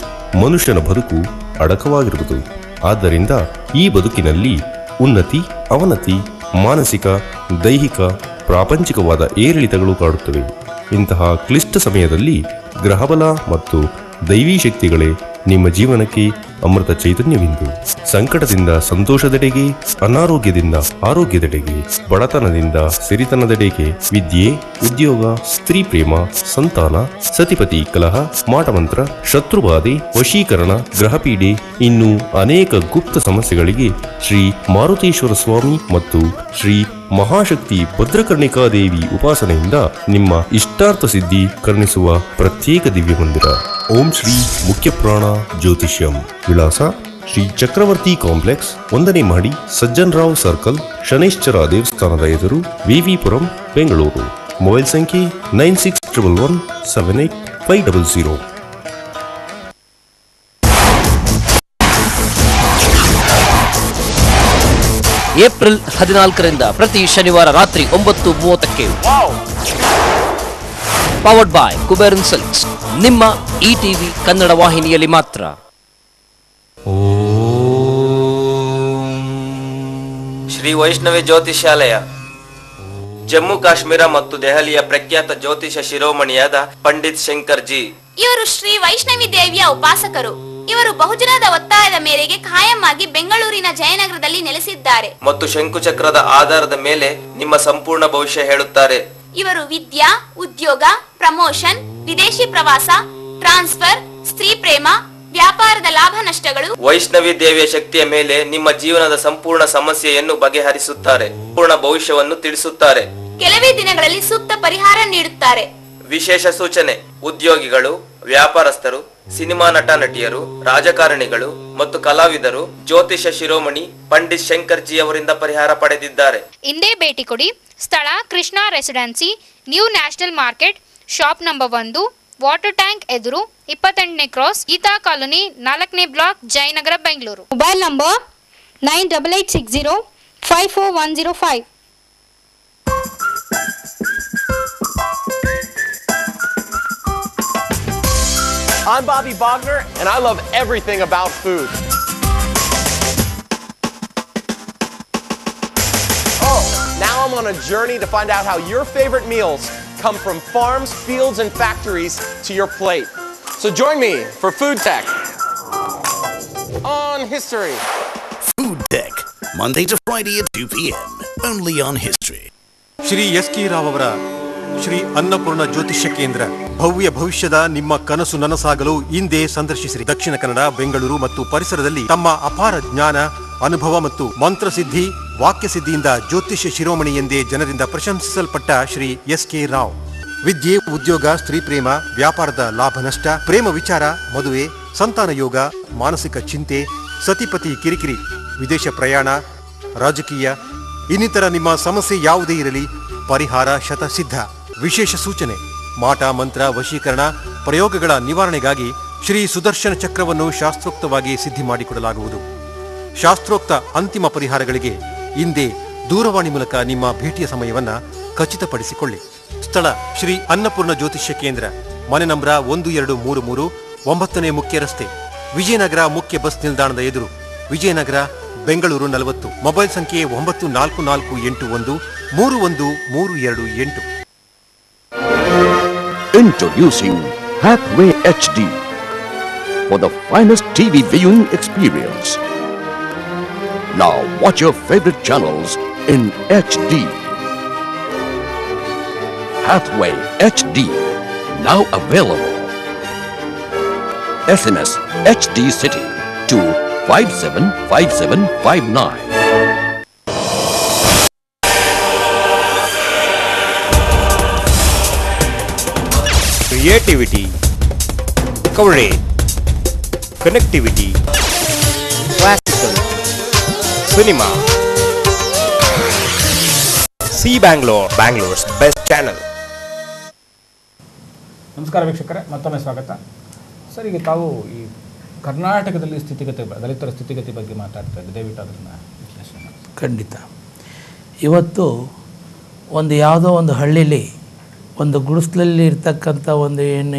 ಮನುಷ್ಯನ ಬದುಕು ಅಡಕವಾಗಿರುವುದು. ಆದ್ದರಿಂದ ಈ ಬದುಕಿನಲ್ಲಿ ಉನ್ನತಿ, ಅವನತಿ, ಮಾನಸಿಕ, ದೈಹಿಕ, ಪ್ರಾಪಂಚಿಕವಾದ ಏರಿಳಿತಗಳು ಕಾಡುತ್ತವೆ. ಇಂತಹ ಕ್ಲಿಷ್ಟ ಸಮಯದಲ್ಲಿ ಗ್ರಹಬಲ ಮತ್ತು ದೈವೀ ಶಕ್ತಿಗಳೇ ನಿಮ್ಮ ಜೀವನಕ್ಕೆ ಅಮೃತ ಚೈತನ್ಯವಿಂದು. ಸಂಕಟದಿಂದ ಸಂತೋಷದೆಡೆಗೆ, ಅನಾರೋಗ್ಯದಿಂದ ಆರೋಗ್ಯದೆಡೆಗೆ, ಬಡತನದಿಂದ ಸಿರಿತನದೆಡೆಗೆ, ವಿದ್ಯೆ, ಉದ್ಯೋಗ, ಸ್ತ್ರೀ ಪ್ರೇಮ, ಸಂತಾನ, ಸತಿಪತಿ ಕಲಹ, ಮಾಟಮಂತ್ರ, ಶತ್ರುಬಾಧೆ, ವಶೀಕರಣ, ಗ್ರಹಪೀಡೆ, ಇನ್ನೂ ಅನೇಕ ಗುಪ್ತ ಸಮಸ್ಯೆಗಳಿಗೆ ಶ್ರೀ ಮಾರುತೇಶ್ವರ ಸ್ವಾಮಿ ಮತ್ತು ಶ್ರೀ ಮಹಾಶಕ್ತಿ ಭದ್ರಕರ್ಣಿಕಾದೇವಿ ಉಪಾಸನೆಯಿಂದ ನಿಮ್ಮ ಇಷ್ಟಾರ್ಥ ಸಿದ್ಧಿ ಕರುಣಿಸುವ ಪ್ರತ್ಯೇಕ ದಿವ್ಯ ಮಂದಿರ. ಓಂ ಶ್ರೀ ಮುಖ್ಯಪ್ರಾಣ ಜ್ಯೋತಿಷ್ಯಂ. ವಿಳಾಸ ಶ್ರೀ ಚಕ್ರವರ್ತಿ ಕಾಂಪ್ಲೆಕ್ಸ್, 1ನೇ ಮಹಡಿ, ಸಜ್ಜನ್ ರಾವ್ ಸರ್ಕಲ್, ಶನೈಶ್ಚರ ದೇವಸ್ಥಾನದ ಎದುರು, ವಿವಿಪುರಂ, ಬೆಂಗಳೂರು. ಮೊಬೈಲ್ ಸಂಖ್ಯೆ 9611178500. ಏಪ್ರಿಲ್ 14ರಿಂದ ಪ್ರತಿ ಶನಿವಾರ ರಾತ್ರಿ 9:30ಕ್ಕೆ ಪವರ್ಡ್ ಬೈ ಕುಬೇರನ್ ಸಿಲ್ಕ್ಸ್, ನಿಮ್ಮ ETV ಕನ್ನಡ ವಾಹಿನಿಯಲ್ಲಿ ಮಾತ್ರ. ಶ್ರೀ ವೈಷ್ಣವಿ ಜ್ಯೋತಿಷ್ಯಾಲಯ, ಜಮ್ಮು ಕಾಶ್ಮೀರ ಮತ್ತು ದೆಹಲಿಯ ಪ್ರಖ್ಯಾತ ಜ್ಯೋತಿಷ ಶಿರೋಮಣಿಯಾದ ಪಂಡಿತ್ ಶಂಕರ್ ಜಿ. ಇವರು ಶ್ರೀ ವೈಷ್ಣವಿ ದೇವಿಯ ಉಪಾಸಕರು. ಇವರು ಬಹುಜನದ ಒತ್ತಾಯದ ಮೇರೆಗೆ ಖಾಯಂ ಆಗಿ ಬೆಂಗಳೂರಿನ ಜಯನಗರದಲ್ಲಿ ನೆಲೆಸಿದ್ದಾರೆ ಮತ್ತು ಶಂಕುಚಕ್ರದ ಆಧಾರದ ಮೇಲೆ ನಿಮ್ಮ ಸಂಪೂರ್ಣ ಭವಿಷ್ಯ ಹೇಳುತ್ತಾರೆ. ಇವರು ವಿದ್ಯಾ, ಉದ್ಯೋಗ, ಪ್ರಮೋಷನ್, ವಿದೇಶಿ ಪ್ರವಾಸ, ಟ್ರಾನ್ಸ್ಫರ್, ಸ್ತ್ರೀ ಪ್ರೇಮ, ವ್ಯಾಪಾರದ ಲಾಭ ನಷ್ಟಗಳು, ವೈಷ್ಣವಿ ದೇವಿಯ ಶಕ್ತಿಯ ಮೇಲೆ ನಿಮ್ಮ ಜೀವನದ ಸಂಪೂರ್ಣ ಸಮಸ್ಯೆಯನ್ನು ಬಗೆಹರಿಸುತ್ತಾರೆ. ಪೂರ್ಣ ಭವಿಷ್ಯವನ್ನು ತಿಳಿಸುತ್ತಾರೆ. ಕೆಲವೇ ದಿನಗಳಲ್ಲಿ ಸೂಕ್ತ ಪರಿಹಾರ ನೀಡುತ್ತಾರೆ. ವಿಶೇಷ ಸೂಚನೆ: ಉದ್ಯೋಗಿಗಳು, ವ್ಯಾಪಾರಸ್ಥರು, ಸಿನಿಮಾ ನಟ ನಟಿಯರು, ರಾಜಕಾರಣಿಗಳು ಮತ್ತು ಕಲಾವಿದರು ಜ್ಯೋತಿಷ ಶಿರೋಮಣಿ ಪಂಡಿತ್ ಶಂಕರ್ಜಿ ಅವರಿಂದ ಪರಿಹಾರ ಪಡೆದಿದ್ದಾರೆ. ಇಂದೇ ಭೇಟಿ ಕೊಡಿ. ಸ್ಥಳ Krishna residency, new national market, shop number 1, water tank ಎದುರು, 28ನೇ ಕ್ರಾಸ್, ಗೀತಾ ಕಾಲೋನಿ, 4ನೇ block, Jayanagar, Bengaluru. Mobile number 9860544105. I'm Bobby Bogner, and I love everything about food. Oh, now I'm on a journey to find out how your favorite meals come from farms, fields, and factories to your plate. So join me for Food Tech on History. Food Tech, Monday to Friday at 2 p.m. only on History. Shri S K. Rao ಅವರ ಶ್ರೀ ಅನ್ನಪೂರ್ಣ ಜ್ಯೋತಿಷ್ಯ ಕೇಂದ್ರ. ಭವ್ಯ ಭವಿಷ್ಯದ ನಿಮ್ಮ ಕನಸು ನನಸಾಗಲು ಹಿಂದೆ ಸಂದರ್ಶಿಸಿರಿ. ದಕ್ಷಿಣ ಕನ್ನಡ, ಬೆಂಗಳೂರು ಮತ್ತು ಪರಿಸರದಲ್ಲಿ ತಮ್ಮ ಅಪಾರ ಜ್ಞಾನ, ಅನುಭವ ಮತ್ತು ಮಂತ್ರಸಿದ್ಧಿ, ವಾಕ್ಯಸಿದ್ಧಿಯಿಂದ ಜ್ಯೋತಿಷ್ಯ ಶಿರೋಮಣಿ ಎಂದೇ ಜನರಿಂದ ಪ್ರಶಂಸಿಸಲ್ಪಟ್ಟ ಶ್ರೀ ಎಸ್.ಕೆ. ರಾವ್. ವಿದ್ಯೆ, ಉದ್ಯೋಗ, ಸ್ತ್ರೀ ಪ್ರೇಮ, ವ್ಯಾಪಾರದ ಲಾಭ ನಷ್ಟ, ಪ್ರೇಮ ವಿಚಾರ, ಮದುವೆ, ಸಂತಾನ ಯೋಗ, ಮಾನಸಿಕ ಚಿಂತೆ, ಸತಿಪತಿ ಕಿರಿಕಿರಿ, ವಿದೇಶ ಪ್ರಯಾಣ, ರಾಜಕೀಯ, ಇನ್ನಿತರ ನಿಮ್ಮ ಸಮಸ್ಯೆ ಯಾವುದೇ ಇರಲಿ ಪರಿಹಾರ ಶತಸಿದ್ಧ. ವಿಶೇಷ ಸೂಚನೆ: ಮಾಟ ಮಂತ್ರ, ವಶೀಕರಣ, ಪ್ರಯೋಗಗಳ ನಿವಾರಣೆಗಾಗಿ ಶ್ರೀ ಸುದರ್ಶನ ಚಕ್ರವನ್ನು ಶಾಸ್ತ್ರೋಕ್ತವಾಗಿ ಸಿದ್ಧಿ ಮಾಡಿಕೊಡಲಾಗುವುದು. ಶಾಸ್ತ್ರೋಕ್ತ ಅಂತಿಮ ಪರಿಹಾರಗಳಿಗೆ ಹಿಂದೆ ದೂರವಾಣಿ ಮೂಲಕ ನಿಮ್ಮ ಭೇಟಿಯ ಸಮಯವನ್ನು ಖಚಿತಪಡಿಸಿಕೊಳ್ಳಿ. ಸ್ಥಳ: ಶ್ರೀ ಅನ್ನಪೂರ್ಣ ಜ್ಯೋತಿಷ್ಯ ಕೇಂದ್ರ, ಮನೆ ನಂಬರ 1233, 9ನೇ ಮುಖ್ಯ ರಸ್ತೆ, ವಿಜಯನಗರ ಮುಖ್ಯ ಬಸ್ ನಿಲ್ದಾಣದ ಎದುರು, ವಿಜಯನಗರ, ಬೆಂಗಳೂರು 40. ಮೊಬೈಲ್ ಸಂಖ್ಯೆ 9448131328. Introducing Hathway HD for the finest TV viewing experience. Now watch your favorite channels in HD. Hathway HD, now available. SMS HD City to 575759. Creativity, coverage, connectivity, classical, cinema. See Bangalore, Bangalore's best channel. ನಮಸ್ಕಾರ ವೀಕ್ಷಕರೇ, ಮತ್ತೊಮ್ಮೆ ಸ್ವಾಗತ. ಸರ್, ಈಗ ತಾವು ಈ ಕರ್ನಾಟಕದಲ್ಲಿ ದಲಿತರ ಸ್ಥಿತಿಗತಿ ಬಗ್ಗೆ ಮಾತಾಡ್ತಾ ಇದ್ದೆ, ದಯವಿಟ್ಟು ಅದನ್ನು ವಿಶ್ಲೇಷಣೆ ಮಾಡಿ. ಖಂಡಿತ. ಇವತ್ತು ಯಾವುದೋ ಒಂದು ಹಳ್ಳಿಲಿ ಒಂದು ಗುಡಿಸ್ಲಲ್ಲಿ ಇರ್ತಕ್ಕಂಥ ಒಂದು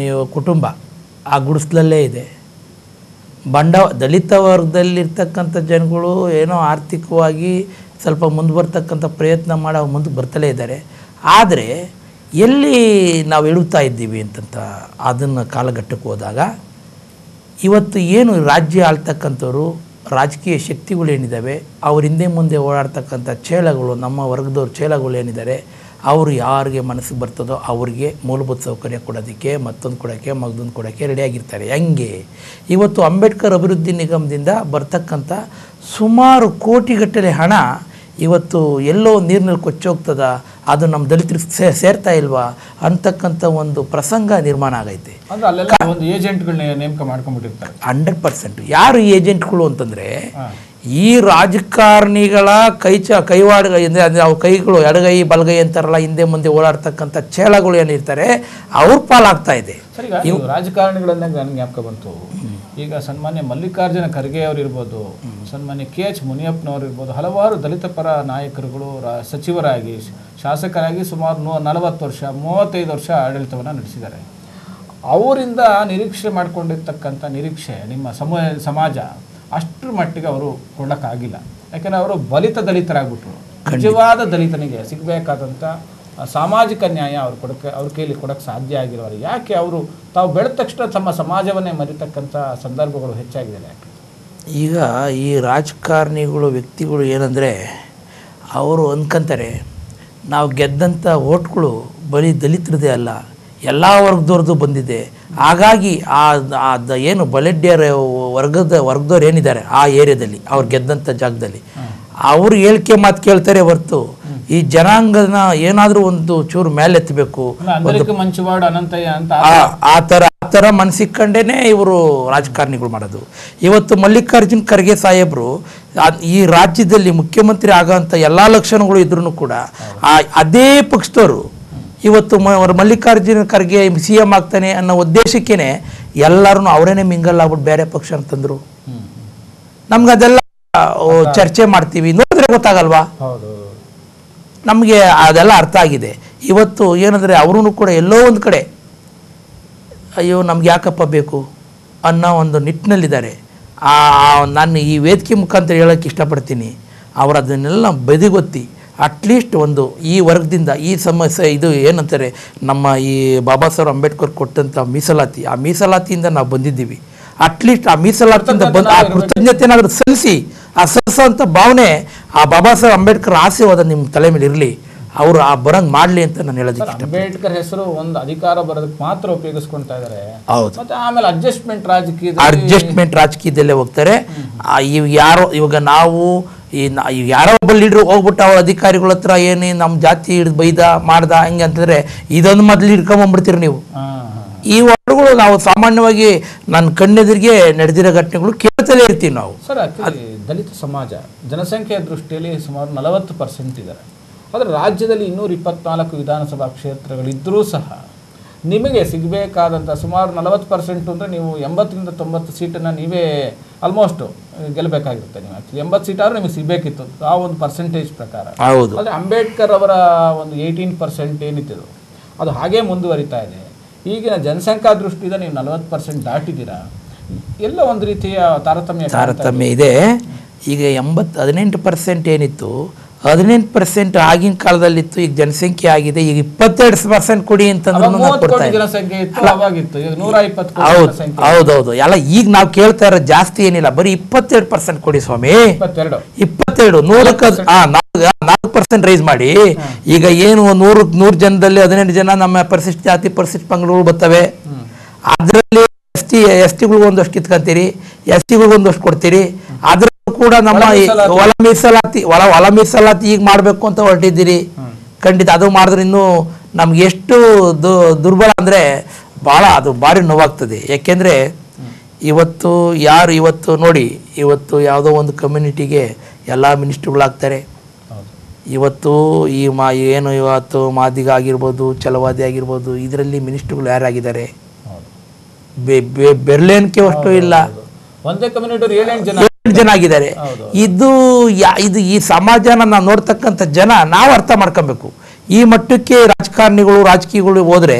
ಕುಟುಂಬ ಆ ಗುಡಿಸ್ಲಲ್ಲೇ ಇದೆ. ದಲಿತ ವರ್ಗದಲ್ಲಿರ್ತಕ್ಕಂಥ ಜನಗಳು ಏನೋ ಆರ್ಥಿಕವಾಗಿ ಸ್ವಲ್ಪ ಮುಂದೆ ಬರ್ತಕ್ಕಂಥ ಪ್ರಯತ್ನ ಮಾಡೋ ಮುಂದೆ ಬರ್ತಲೇ ಇದ್ದಾರೆ. ಆದರೆ ಎಲ್ಲಿ ನಾವು ಇಡುತ್ತಾ ಇದ್ದೀವಿ ಅಂತಂತ ಅದನ್ನು ಕಾಲಘಟ್ಟಕ್ಕೆ ಹೋದಾಗ ಇವತ್ತು ಏನು ರಾಜ್ಯ ಆಳ್ತಕ್ಕಂಥವ್ರು, ರಾಜಕೀಯ ಶಕ್ತಿಗಳೇನಿದ್ದಾವೆ, ಅವ್ರ ಹಿಂದೆ ಮುಂದೆ ಓಡಾಡ್ತಕ್ಕಂಥ ಚೇಳಗಳು, ನಮ್ಮ ವರ್ಗದವ್ರ ಚೇಳಗಳು ಏನಿದ್ದಾರೆ, ಅವರು ಯಾರಿಗೆ ಮನಸ್ಸಿಗೆ ಬರ್ತದೋ ಅವ್ರಿಗೆ ಮೂಲಭೂತ ಸೌಕರ್ಯ ಕೊಡೋದಕ್ಕೆ, ಮತ್ತೊಂದು ಕೊಡೋಕ್ಕೆ, ಮಗದೊಂದು ಕೊಡೋಕ್ಕೆ ರೆಡಿಯಾಗಿರ್ತಾರೆ. ಹೆಂಗೆ ಇವತ್ತು ಅಂಬೇಡ್ಕರ್ ಅಭಿವೃದ್ಧಿ ನಿಗಮದಿಂದ ಬರ್ತಕ್ಕಂಥ ಸುಮಾರು ಕೋಟಿಗಟ್ಟಲೆ ಹಣ ಇವತ್ತು ಎಲ್ಲೋ ನೀರಿನಲ್ಲಿ ಕೊಚ್ಚೋಗ್ತದ, ಅದು ನಮ್ಮ ದಲಿತರಿಗೆ ಸೇರ್ತಾ ಇಲ್ವಾ ಅಂತಕ್ಕಂಥ ಒಂದು ಪ್ರಸಂಗ ನಿರ್ಮಾಣ ಆಗೈತೆ. ಒಂದು ಏಜೆಂಟ್ಗಳನ್ನ ನೇಮಕ ಮಾಡ್ಕೊಂಡ್ಬಿಟ್ಟಿರ್ತಾರೆ. 100%. ಯಾರು ಏಜೆಂಟ್ಗಳು ಅಂತಂದರೆ ಈ ರಾಜಕಾರಣಿಗಳ ಕೈವಾಡ ಅಂದರೆ ಅವ್ರ ಕೈಗಳು ಎಡಗೈ ಬಲಗೈ ಅಂತಾರಲ್ಲ, ಹಿಂದೆ ಮುಂದೆ ಓಡಾಡ್ತಕ್ಕಂಥ ಚೇಳಗಳು ಏನಿರ್ತಾರೆ ಅವ್ರ ಪಾಲಾಗ್ತಾ ಇದೆ. ಸರಿ, ರಾಜಕಾರಣಿಗಳನ್ನ ನನಗೆ ಜ್ಞಾಪಕ ಬಂತು. ಈಗ ಸನ್ಮಾನ್ಯ ಮಲ್ಲಿಕಾರ್ಜುನ ಖರ್ಗೆ ಅವರು ಇರ್ಬೋದು, ಸನ್ಮಾನ್ಯ KH ಮುನಿಯಪ್ಪನವರು ಇರ್ಬೋದು, ಹಲವಾರು ದಲಿತ ಪರ ನಾಯಕರುಗಳು ಸಚಿವರಾಗಿ, ಶಾಸಕರಾಗಿ ಸುಮಾರು 40 ವರ್ಷ 35 ವರ್ಷ ಆಡಳಿತವನ್ನು ನಡೆಸಿದ್ದಾರೆ. ಅವರಿಂದ ನಿರೀಕ್ಷೆ ಮಾಡಿಕೊಂಡಿರ್ತಕ್ಕಂಥ ನಿರೀಕ್ಷೆ ನಿಮ್ಮ ಸಮಾಜ ಅಷ್ಟರ ಮಟ್ಟಿಗೆ ಅವರು ಕೊಡೋಕ್ಕಾಗಿಲ್ಲ. ಯಾಕೆಂದರೆ ಅವರು ದಲಿತರಾಗ್ಬಿಟ್ರು. ನಿಜವಾದ ದಲಿತನಿಗೆ ಸಿಗಬೇಕಾದಂಥ ಸಾಮಾಜಿಕ ನ್ಯಾಯ ಅವ್ರ ಕೈಲಿ ಕೊಡೋಕ್ಕೆ ಸಾಧ್ಯ ಆಗಿರೋರು. ಯಾಕೆ ಅವರು ತಾವು ಬೆಳೆದ ತಕ್ಷಣ ತಮ್ಮ ಸಮಾಜವನ್ನೇ ಮರಿತಕ್ಕಂಥ ಸಂದರ್ಭಗಳು ಹೆಚ್ಚಾಗಿದೆ? ಯಾಕೆ ಈಗ ಈ ರಾಜಕಾರಣಿಗಳು ವ್ಯಕ್ತಿಗಳು ಏನಂದರೆ ಅವರು ಅನ್ಕೊಂತಾರೆ ನಾವು ಗೆದ್ದಂಥ ಓಟ್ಗಳು ಬರೀ ದಲಿತರದೇ ಅಲ್ಲ, ಎಲ್ಲ ವರ್ಗದವ್ರದ್ದು ಬಂದಿದೆ. ಹಾಗಾಗಿ ಏನು ಬಲೆಡ್ಯರ ವರ್ಗದವ್ರು ಏನಿದ್ದಾರೆ ಆ ಏರಿಯಾದಲ್ಲಿ ಅವ್ರು ಗೆದ್ದಂಥ ಜಾಗದಲ್ಲಿ ಅವರು ಹೇಳಿಕೆ ಮಾತು ಕೇಳ್ತಾರೆ ಹೊರತು ಈ ಜನಾಂಗನ ಏನಾದರೂ ಒಂದು ಚೂರು ಮೇಲೆತ್ತಬೇಕು, ಆ ಥರ ಥರ ಮನಸ್ಸಿಕ್ಕಂಡೇ ಇವರು ರಾಜಕಾರಣಿಗಳು ಮಾಡೋದು. ಇವತ್ತು ಮಲ್ಲಿಕಾರ್ಜುನ್ ಖರ್ಗೆ ಸಾಹೇಬರು ಈ ರಾಜ್ಯದಲ್ಲಿ ಮುಖ್ಯಮಂತ್ರಿ ಆಗೋಂಥ ಎಲ್ಲ ಲಕ್ಷಣಗಳು ಇದ್ರೂ ಕೂಡ ಅದೇ ಪಕ್ಷದವರು ಇವತ್ತು ಮಲ್ಲಿಕಾರ್ಜುನ ಖರ್ಗೆ CM ಆಗ್ತಾನೆ ಅನ್ನೋ ಉದ್ದೇಶಕ್ಕೇ ಎಲ್ಲರೂ ಅವರೇನೆ ಮಿಂಗಲ್ ಆಗ್ಬಿಟ್ಟು ಬೇರೆ ಪಕ್ಷ ಅಂತಂದ್ರು. ನಮ್ಗೆ ಅದೆಲ್ಲ ಚರ್ಚೆ ಮಾಡ್ತೀವಿ, ನೋಡಿದ್ರೆ ಗೊತ್ತಾಗಲ್ವಾ? ನಮಗೆ ಅದೆಲ್ಲ ಅರ್ಥ ಆಗಿದೆ. ಇವತ್ತು ಏನಂದರೆ ಅವರೂ ಕೂಡ ಎಲ್ಲೋ ಒಂದು ಕಡೆ ಅಯ್ಯೋ ನಮ್ಗೆ ಯಾಕಪ್ಪ ಬೇಕು ಅನ್ನೋ ಒಂದು ನಿಟ್ಟಿನಲ್ಲಿದ್ದಾರೆ. ನಾನು ಈ ವೇದಿಕೆ ಮುಖಾಂತರ ಹೇಳೋಕ್ಕೆ ಇಷ್ಟಪಡ್ತೀನಿ, ಅವರು ಅದನ್ನೆಲ್ಲ ಬದಿಗೊತ್ತಿ ಅಟ್ಲೀಸ್ಟ್ ಒಂದು ಈ ವರ್ಗದಿಂದ ಈ ಸಮಸ್ಯೆ ಇದು ಏನಂತಾರೆ ನಮ್ಮ ಈ ಬಾಬಾ ಸಾಹೇಬ್ ಅಂಬೇಡ್ಕರ್ ಕೊಟ್ಟಂಥ ಮೀಸಲಾತಿ, ಆ ಮೀಸಲಾತಿಯಿಂದ ನಾವು ಬಂದಿದ್ದೀವಿ. ಅಟ್ಲೀಸ್ಟ್ ಆ ಮೀಸಲಾತಿಯಿಂದ ಬಂದು ಆ ಕೃತಜ್ಞತೆನಾದ್ರೂ ಸಲ್ಲಿಸಿ, ಆ ಸಲ್ಲಿಸೋಂಥ ಭಾವನೆ ಆ ಬಾಬಾ ಸಾಹೇಬ್ ಅಂಬೇಡ್ಕರ್ ಆಶೀರ್ವಾದ ನಿಮ್ಮ ತಲೆ ಮೇಲೆ ಇರಲಿ, ಅವರು ಆ ಬರಂಗ್ ಮಾಡ್ಲಿ ಅಂತ ನಾನು ಹೇಳೋದಕ್ಕೆ ಇಷ್ಟ. ಅಂಬೇಡ್ಕರ್ ಹೆಸರು ಒಂದು ಅಧಿಕಾರ ಬರೋದಕ್ಕೆ ಮಾತ್ರ ಉಪಯೋಗಿಸ್ಕೊಳ್ತಾ ಇದ್ದಾರೆ. ಹೌದು. ಮತ್ತೆ ಆಮೇಲೆ ಅಡ್ಜಸ್ಟ್ಮೆಂಟ್ ರಾಜಕೀಯದಲ್ಲೇ ಹೋಗ್ತಾರೆ. ಇವಾಗ ನಾವು ಯಾರೋ ಒಬ್ಬ ಲೀಡ್ರು ಹೋಗ್ಬಿಟ್ಟು ಅವ್ರ ಅಧಿಕಾರಿಗಳ ಹತ್ರ ಏನೇ ನಮ್ಮ ಜಾತಿ ಹಿಡಿದು ಬೈದ ಮಾಡ್ದ ಹಂಗೆ ಅಂತಂದ್ರೆ ಇದೊಂದು ಮೊದಲು ಹಿಡ್ಕೊಂಬಂದ್ಬಿಡ್ತೀರಿ ನೀವು. ಈ ವರ್ಡ್ಗಳು ನಾವು ಸಾಮಾನ್ಯವಾಗಿ ನನ್ನ ಕಣ್ಣೆದುರಿಗೆ ನಡೆದಿರೋ ಘಟನೆಗಳು ಕೇಳ್ತಲೇ ಇರ್ತೀವಿ ನಾವು. ಸರ್, ದಲಿತ ಸಮಾಜ ಜನಸಂಖ್ಯೆಯ ದೃಷ್ಟಿಯಲ್ಲಿ ಸುಮಾರು 40% ಇದ್ದಾರೆ. ಆದರೆ ರಾಜ್ಯದಲ್ಲಿ 224 ವಿಧಾನಸಭಾ ಕ್ಷೇತ್ರಗಳಿದ್ದರೂ ಸಹ ನಿಮಗೆ ಸಿಗಬೇಕಾದಂಥ ಸುಮಾರು 40% ಅಂದರೆ ನೀವು 80ರಿಂದ 90 ಸೀಟನ್ನು ನೀವೇ ಆಲ್ಮೋಸ್ಟ್ ಗೆಲ್ಲಬೇಕಾಗಿರುತ್ತೆ. ನೀವು ಆ್ಯಕ್ಚುಲಿ 80 ಸೀಟ್ ಆದರೂ ನಿಮಗೆ ಸಿಗಬೇಕಿತ್ತು ಆ ಒಂದು ಪರ್ಸೆಂಟೇಜ್ ಪ್ರಕಾರ. ಆದರೆ ಅಂಬೇಡ್ಕರ್ ಅವರ ಒಂದು 18% ಏನಿತ್ತು ಅದು ಹಾಗೇ ಮುಂದುವರಿತಾ ಇದೆ. ಈಗಿನ ಜನಸಂಖ್ಯಾ ದೃಷ್ಟಿಯಿಂದ ನೀವು 40% ದಾಟಿದ್ದೀರಾ. ಎಲ್ಲ ಒಂದು ರೀತಿಯ ತಾರತಮ್ಯ ಇದೆ. ಈಗ 18% ಏನಿತ್ತು 18% ಆಗಿನ ಕಾಲದಲ್ಲಿತ್ತು, ಈಗ ಜನಸಂಖ್ಯೆ ಆಗಿದೆ. ಈಗ 22% ಕೊಡಿ ಅಂತಂದ್ರೆ ಹೌದೌದು ಎಲ್ಲ ಈಗ ನಾವು ಕೇಳ್ತಾ ಇರೋ ಜಾಸ್ತಿ ಏನಿಲ್ಲ, ಬರೀ 22% ಕೊಡಿ ಸ್ವಾಮಿ. 22 4% ರೈಸ್ ಮಾಡಿ. ಈಗ ಏನು 100 ಜನದಲ್ಲಿ 18 ಜನ ನಮ್ಮ ಪರಿಶಿಷ್ಟ ಜಾತಿ ಪರಿಶಿಷ್ಟ ಪಂಗಡಗಳು ಬರ್ತವೆ. ಅದರಲ್ಲಿ ಎಸ್ ಟಿಗಳು ಒಂದಷ್ಟು ಕಿತ್ಕೊಂತೀರಿ, ಎಸ್ ಟಿಗಳು ಒಂದಷ್ಟು ಕೊಡ್ತೀರಿ. ಅದ್ರ ಕೂಡ ನಮ್ಮ ಒಳ ಮೀಸಲಾತಿ ಈಗ ಮಾಡಬೇಕು ಅಂತ ಹೊರಟಿದ್ದೀರಿ. ಖಂಡಿತ ಅದು ಮಾಡಿದ್ರೆ ಇನ್ನೂ ನಮ್ಗೆ ಎಷ್ಟು ದುರ್ಬಲ ಅಂದರೆ ಭಾಳ ಅದು ಭಾರಿ ನೋವಾಗ್ತದೆ. ಯಾಕೆಂದರೆ ಇವತ್ತು ನೋಡಿ, ಇವತ್ತು ಯಾವುದೋ ಒಂದು ಕಮ್ಯುನಿಟಿಗೆ ಎಲ್ಲ ಮಿನಿಸ್ಟ್ರುಗಳಾಗ್ತಾರೆ. ಇವತ್ತು ಇವತ್ತು ಮಾದಿಗ ಆಗಿರ್ಬೋದು, ಛಲವಾದಿ ಆಗಿರ್ಬೋದು, ಇದರಲ್ಲಿ ಮಿನಿಸ್ಟ್ರುಗಳು ಯಾರಾಗಿದ್ದಾರೆ? ಬೆರ್ಲೇನ್ಕೆ ಅಷ್ಟು ಇಲ್ಲ, ಒಂದೇ ಕಮ್ಯುನಿಟಿ 7 ಜನ ಆಗಿದ್ದಾರೆ. ಇದು ಈ ಸಮಾಜನ ನಾವು ನೋಡ್ತಕ್ಕಂಥ ಜನ ನಾವು ಅರ್ಥ ಮಾಡ್ಕೊಬೇಕು. ಈ ಮಟ್ಟಕ್ಕೆ ರಾಜಕೀಯಗಳು ಹೋದ್ರೆ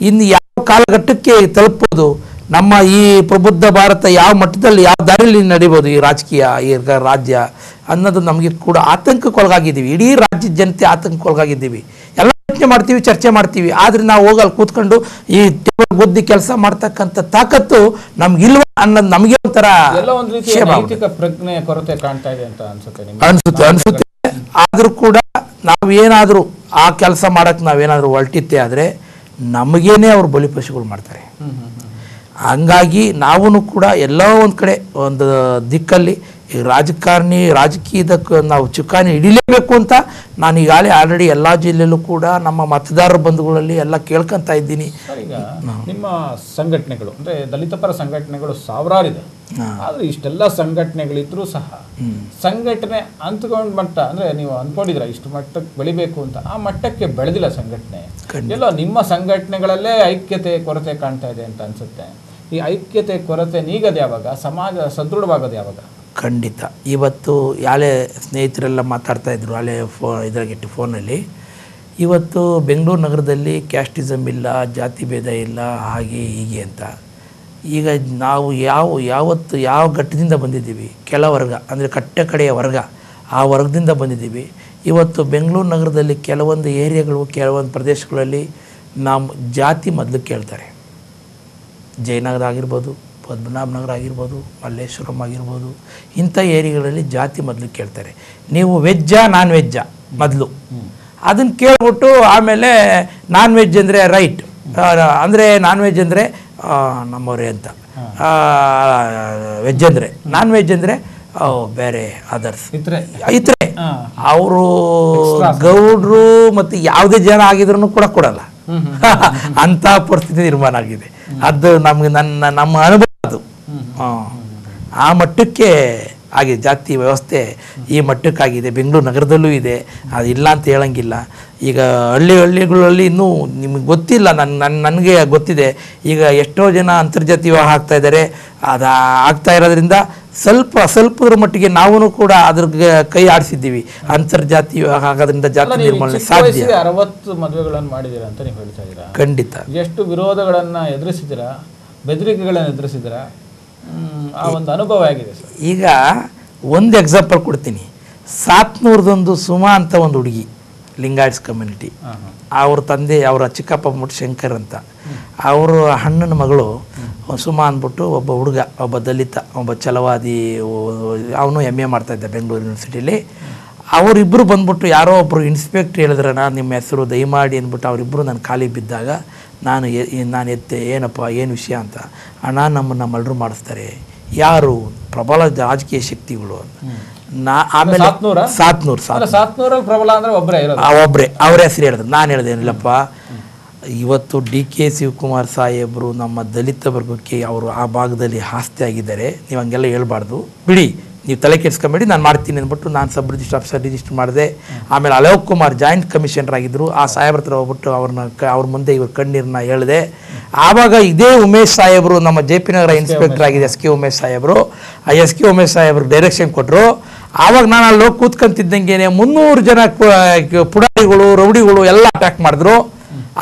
ಇನ್ನು ಯಾವ ಕಾಲಘಟ್ಟಕ್ಕೆ ತಲುಪಬಹುದು? ನಮ್ಮ ಈ ಪ್ರಬುದ್ಧ ಭಾರತ ಯಾವ ಮಟ್ಟದಲ್ಲಿ ಯಾವ ದಾರಿಯಲ್ಲಿ ನಡೀಬೋದು ಈ ರಾಜಕೀಯ ಈ ರಾಜ್ಯ ಅನ್ನೋದು ನಮಗೆ ಕೂಡ ಆತಂಕಕ್ಕೊಳಗಾಗಿದ್ದೀವಿ. ಇಡೀ ರಾಜ್ಯದ ಜನತೆ ಆತಂಕಕ್ಕೊಳಗಾಗಿದ್ದೀವಿ. ಎಲ್ಲ ಯೋಚನೆ ಮಾಡ್ತೀವಿ, ಚರ್ಚೆ ಮಾಡ್ತೀವಿ, ಆದ್ರೆ ನಾವು ಹೋಗಲ್ಲಿ ಕೂತ್ಕೊಂಡು ಈ ಬುದ್ಧಿ ಕೆಲಸ ಮಾಡ್ತಕ್ಕಂಥ ತಾಕತ್ತು ನಮ್ಗಿಲ್ವ ಅನ್ನೋದು ನಮಗೆ ಒಂಥರ ಪ್ರಜ್ಞೆ ಕೊರತೆ ಕಾಣ್ತಾ ಇದೆ ಅಂತ ಅನ್ಸುತ್ತೆ. ಆದ್ರೂ ಕೂಡ ನಾವೇನಾದ್ರೂ ಆ ಕೆಲಸ ಮಾಡಕ್ ನಾವೇನಾದ್ರೂ ಹೊರಟಿತ್ತೆ ಆದ್ರೆ ನಮಗೇನೆ ಅವ್ರು ಬಲಿಪಶುಗಳು ಮಾಡ್ತಾರೆ. ಹಂಗಾಗಿ ನಾವು ಕೂಡ ಎಲ್ಲೋ ಒಂದು ಕಡೆ ಒಂದು ದಿಕ್ಕಲ್ಲಿ ರಾಜಕೀಯದ ನಾವು ಚುಕ್ಕಾಣಿ ಹಿಡಿಲೇಬೇಕು ಅಂತ ನಾನು ಈಗಾಗಲೇ ಆಲ್ರೆಡಿ ಎಲ್ಲ ಜಿಲ್ಲೆಯಲ್ಲೂ ಕೂಡ ನಮ್ಮ ಮತದಾರರ ಬಂಧುಗಳಲ್ಲಿ ಎಲ್ಲ ಕೇಳ್ಕೊಂತ ಇದ್ದೀನಿ. ಈಗ ನಿಮ್ಮ ಸಂಘಟನೆಗಳು ಅಂದರೆ ದಲಿತ ಪರ ಸಂಘಟನೆಗಳು ಸಾವಿರಾರಿದೆ. ಆದರೆ ಇಷ್ಟೆಲ್ಲ ಸಂಘಟನೆಗಳಿದ್ರೂ ಸಹ ಸಂಘಟನೆ ಅಂತ್ಕೊಂಡ್ ಮಟ್ಟ ಅಂದರೆ ನೀವು ಅಂದ್ಕೊಂಡಿದ್ರ ಇಷ್ಟು ಮಟ್ಟಕ್ಕೆ ಬೆಳಿಬೇಕು ಅಂತ, ಆ ಮಟ್ಟಕ್ಕೆ ಬೆಳೆದಿಲ್ಲ ಸಂಘಟನೆ. ಎಲ್ಲೋ ನಿಮ್ಮ ಸಂಘಟನೆಗಳಲ್ಲೇ ಐಕ್ಯತೆ ಕೊರತೆ ಕಾಣ್ತಾ ಇದೆ ಅಂತ ಅನ್ಸುತ್ತೆ. ಈ ಐಕ್ಯತೆ ಕೊರತೆ ನೀಗದು ಯಾವಾಗ? ಸಮಾಜ ಸದೃಢವಾಗೋದು ಯಾವಾಗ? ಖಂಡಿತ. ಇವತ್ತು ಯಾಳೆ ಸ್ನೇಹಿತರೆಲ್ಲ ಮಾತಾಡ್ತಾ ಇದ್ರು ಅಲ್ಲೇ ಇದ್ರಾಗಿಟ್ಟು ಫೋನಲ್ಲಿ. ಇವತ್ತು ಬೆಂಗಳೂರು ನಗರದಲ್ಲಿ ಕ್ಯಾಸ್ಟಿಸಮ್ ಇಲ್ಲ, ಜಾತಿ ಭೇದ ಇಲ್ಲ, ಹಾಗೆ ಹೀಗೆ ಅಂತ. ಈಗ ನಾವು ಯಾವ ಘಟ್ಟದಿಂದ ಬಂದಿದ್ದೀವಿ? ಕೆಳ ವರ್ಗ ಅಂದರೆ ಕಡೆಯ ವರ್ಗ, ಆ ವರ್ಗದಿಂದ ಬಂದಿದ್ದೀವಿ. ಇವತ್ತು ಬೆಂಗಳೂರು ನಗರದಲ್ಲಿ ಕೆಲವೊಂದು ಏರಿಯಾಗಳು ಕೆಲವೊಂದು ಪ್ರದೇಶಗಳಲ್ಲಿ ನಮ್ಮ ಜಾತಿ ಮೊದಲು ಕೇಳ್ತಾರೆ. ಜಯನಗರ ಆಗಿರ್ಬೋದು, ಪದ್ಮನಾಭ ನಗರ ಆಗಿರ್ಬೋದು, ಮಲ್ಲೇಶ್ವರಂ ಆಗಿರ್ಬೋದು, ಇಂಥ ಏರಿಯಾಗಳಲ್ಲಿ ಜಾತಿ ಮೊದಲು ಕೇಳ್ತಾರೆ. ನೀವು ವೆಜ್ಜಾ ನಾನ್ ವೆಜ್ಜಾ ಮೊದಲು ಅದನ್ನು ಕೇಳ್ಬಿಟ್ಟು ಆಮೇಲೆ ನಾನ್ ವೆಜ್ ಅಂದರೆ ರೈಟ್ ಅಂದರೆ ನಾನ್ ವೆಜ್ ಅಂದರೆ ನಮ್ಮವರೇ ಅಂತ, ವೆಜ್ ಅಂದರೆ ನಾನ್ ವೆಜ್ ಅಂದರೆ ಬೇರೆ ಅದರ್ಸ್ ಇತರೆ ಅವರು ಗೌಡ್ರು ಮತ್ತು ಯಾವುದೇ ಜನ ಆಗಿದ್ರು ಕೂಡ ಕೊಡಲ್ಲ. ಅಂಥ ಪರಿಸ್ಥಿತಿ ನಿರ್ಮಾಣ ಆಗಿದೆ. ಅದು ನಮ್ಗೆ ನಮ್ಮ ಅನುಭವ ಅದು. ಆ ಮಟ್ಟಕ್ಕೆ ಆಗಿದೆ ಜಾತಿ ವ್ಯವಸ್ಥೆ, ಈ ಮಟ್ಟಕ್ಕಾಗಿದೆ. ಬೆಂಗಳೂರು ನಗರದಲ್ಲೂ ಇದೆ, ಅದು ಇಲ್ಲ ಅಂತ ಹೇಳಂಗಿಲ್ಲ. ಈಗ ಹಳ್ಳಿಗಳಲ್ಲಿ ಇನ್ನೂ ನಿಮಗೆ ಗೊತ್ತಿಲ್ಲ, ನನಗೆ ಗೊತ್ತಿದೆ. ಈಗ ಎಷ್ಟೋ ಜನ ಅಂತರ್ಜಾತಿ ವಿವಾಹ ಆಗ್ತಾ ಇದ್ದಾರೆ. ಅದು ಆಗ್ತಾ ಇರೋದ್ರಿಂದ ಸ್ವಲ್ಪದ್ರ ಮಟ್ಟಿಗೆ ನಾವು ಕೂಡ ಅದ್ರ ಕೈ ಆಡಿಸಿದ್ದೀವಿ. ಅಂತರ್ಜಾತಿ ವಿವಾಹ ಆಗೋದ್ರಿಂದ ಜಾತಿ ನಿರ್ಮೂಲನೆ ಸಾಧ್ಯ. 60 ಮದುವೆಗಳನ್ನು ಮಾಡಿದ್ದೀರಾ ಅಂತ ನೀವು ಹೇಳ್ತಾ ಇದ್ದೀರಾ. ಖಂಡಿತ. ಎಷ್ಟು ವಿರೋಧಗಳನ್ನು ಎದುರಿಸಿದ್ದೀರಾ, ಬೆದರಿಕೆಗಳನ್ನು ಎದುರಿಸಿದ್ದೀರಾ, ಆ ಒಂದು ಅನುಭವ ಆಗಿದೆ ಸರ್? ಈಗ ಒಂದು ಎಕ್ಸಾಂಪಲ್ ಕೊಡ್ತೀನಿ. ಸಾತ್ನೂರದೊಂದು ಸುಮಾ ಅಂತ ಒಂದು ಹುಡುಗಿ, ಲಿಂಗಾಯಟ್ಸ್ ಕಮ್ಯುನಿಟಿ. ಅವ್ರ ತಂದೆ, ಅವರ ಚಿಕ್ಕಪ್ಪ ಮುಟ್ಟು ಶಂಕರ್ ಅಂತ, ಅವರು ಅಣ್ಣನ ಮಗಳು ಸುಮಾ ಅಂದ್ಬಿಟ್ಟು ಒಬ್ಬ ಹುಡುಗ, ಒಬ್ಬ ದಲಿತ, ಒಬ್ಬ ಛಲವಾದಿ, ಅವನು MA ಮಾಡ್ತಾಯಿದ್ದ ಬೆಂಗಳೂರು ಯೂನಿವರ್ಸಿಟಿಲಿ. ಅವರಿಬ್ಬರು ಬಂದ್ಬಿಟ್ಟು ಯಾರೋ ಒಬ್ಬರು ಇನ್ಸ್ಪೆಕ್ಟ್ರ್ ಹೇಳಿದ್ರಣ್ಣ ನಿಮ್ಮ ಹೆಸರು ದಯಮಾಡಿ ಅಂದ್ಬಿಟ್ಟು ಅವರಿಬ್ಬರು ನನ್ನ ಕಾಲಿಗೆ ಬಿದ್ದಾಗ ನಾನು ಎತ್ತೆ, ಏನಪ್ಪ ಏನು ವಿಷಯ ಅಂತ. ಅಣ್ಣ ನಮ್ಮನ್ನು ಮರ್ಡರ್ ಮಾಡಿಸ್ತಾರೆ. ಯಾರು? ಪ್ರಬಲ ರಾಜಕೀಯ ಶಕ್ತಿಗಳು. ಆಮೇಲೆ ಸಾತ್ನೂರು ಪ್ರಬಲ ಅಂದ್ರೆ ಒಬ್ಬರೇ ಅವ್ರ ಹೆಸರು ಹೇಳಿದ್ರು. ನಾನು ಹೇಳಿದೆ ಇಲ್ಲಪ್ಪ, ಇವತ್ತು DK ಶಿವಕುಮಾರ್ ಸಾಹೇಬರು ನಮ್ಮ ದಲಿತ ವರ್ಗಕ್ಕೆ ಅವರು ಆ ಭಾಗದಲ್ಲಿ ಆಸ್ತಿ ಆಗಿದ್ದಾರೆ. ನೀವು ಹಂಗೆಲ್ಲ ಹೇಳ್ಬಾರ್ದು, ಬಿಡಿ, ನೀವು ತಲೆ ಕೆಡಿಸ್ಕೊಂಬೇಡಿ, ನಾನು ಮಾಡ್ತೀನಿ ಅಂದ್ಬಿಟ್ಟು ನಾನು ಸಬ್ ರಿಜಿಸ್ಟರ್ ಆಫೀಸರ್ ರಿಜಿಸ್ಟರ್ ಮಾಡಿದೆ. ಆಮೇಲೆ ಅಲೋಕ್ ಕುಮಾರ್ ಜಾಯಿಂಟ್ ಕಮಿಷನರ್ ಆಗಿದ್ದರು. ಆ ಸಾಹೇಬ್ರ ಹತ್ರ ಹೋಗ್ಬಿಟ್ಟು ಅವ್ರ ಮುಂದೆ ಇವ್ರ ಕಣ್ಣೀರನ್ನ ಹೇಳಿದೆ. ಆವಾಗ ಇದೇ ಉಮೇಶ್ ಸಾಹೇಬರು, ನಮ್ಮ JP ನಗರ ಇನ್ಸ್ಪೆಕ್ಟರ್ ಆಗಿದೆ SK ಉಮೇಶ್ ಸಾಹೇಬರು, ಆ SK ಉಮೇಶ್ ಸಾಹೇಬ್ರು ಡೈರೆಕ್ಷನ್ ಕೊಟ್ಟರು. ಆವಾಗ ನಾನು ಅಲ್ಲಿ ಹೋಗಿ ಕೂತ್ಕೊಂತಿದ್ದಂಗೆ 300 ಜನ ಪುಡಾರಿಗಳು, ರೌಡಿಗಳು ಎಲ್ಲ ಅಟ್ಯಾಕ್ ಮಾಡಿದ್ರು.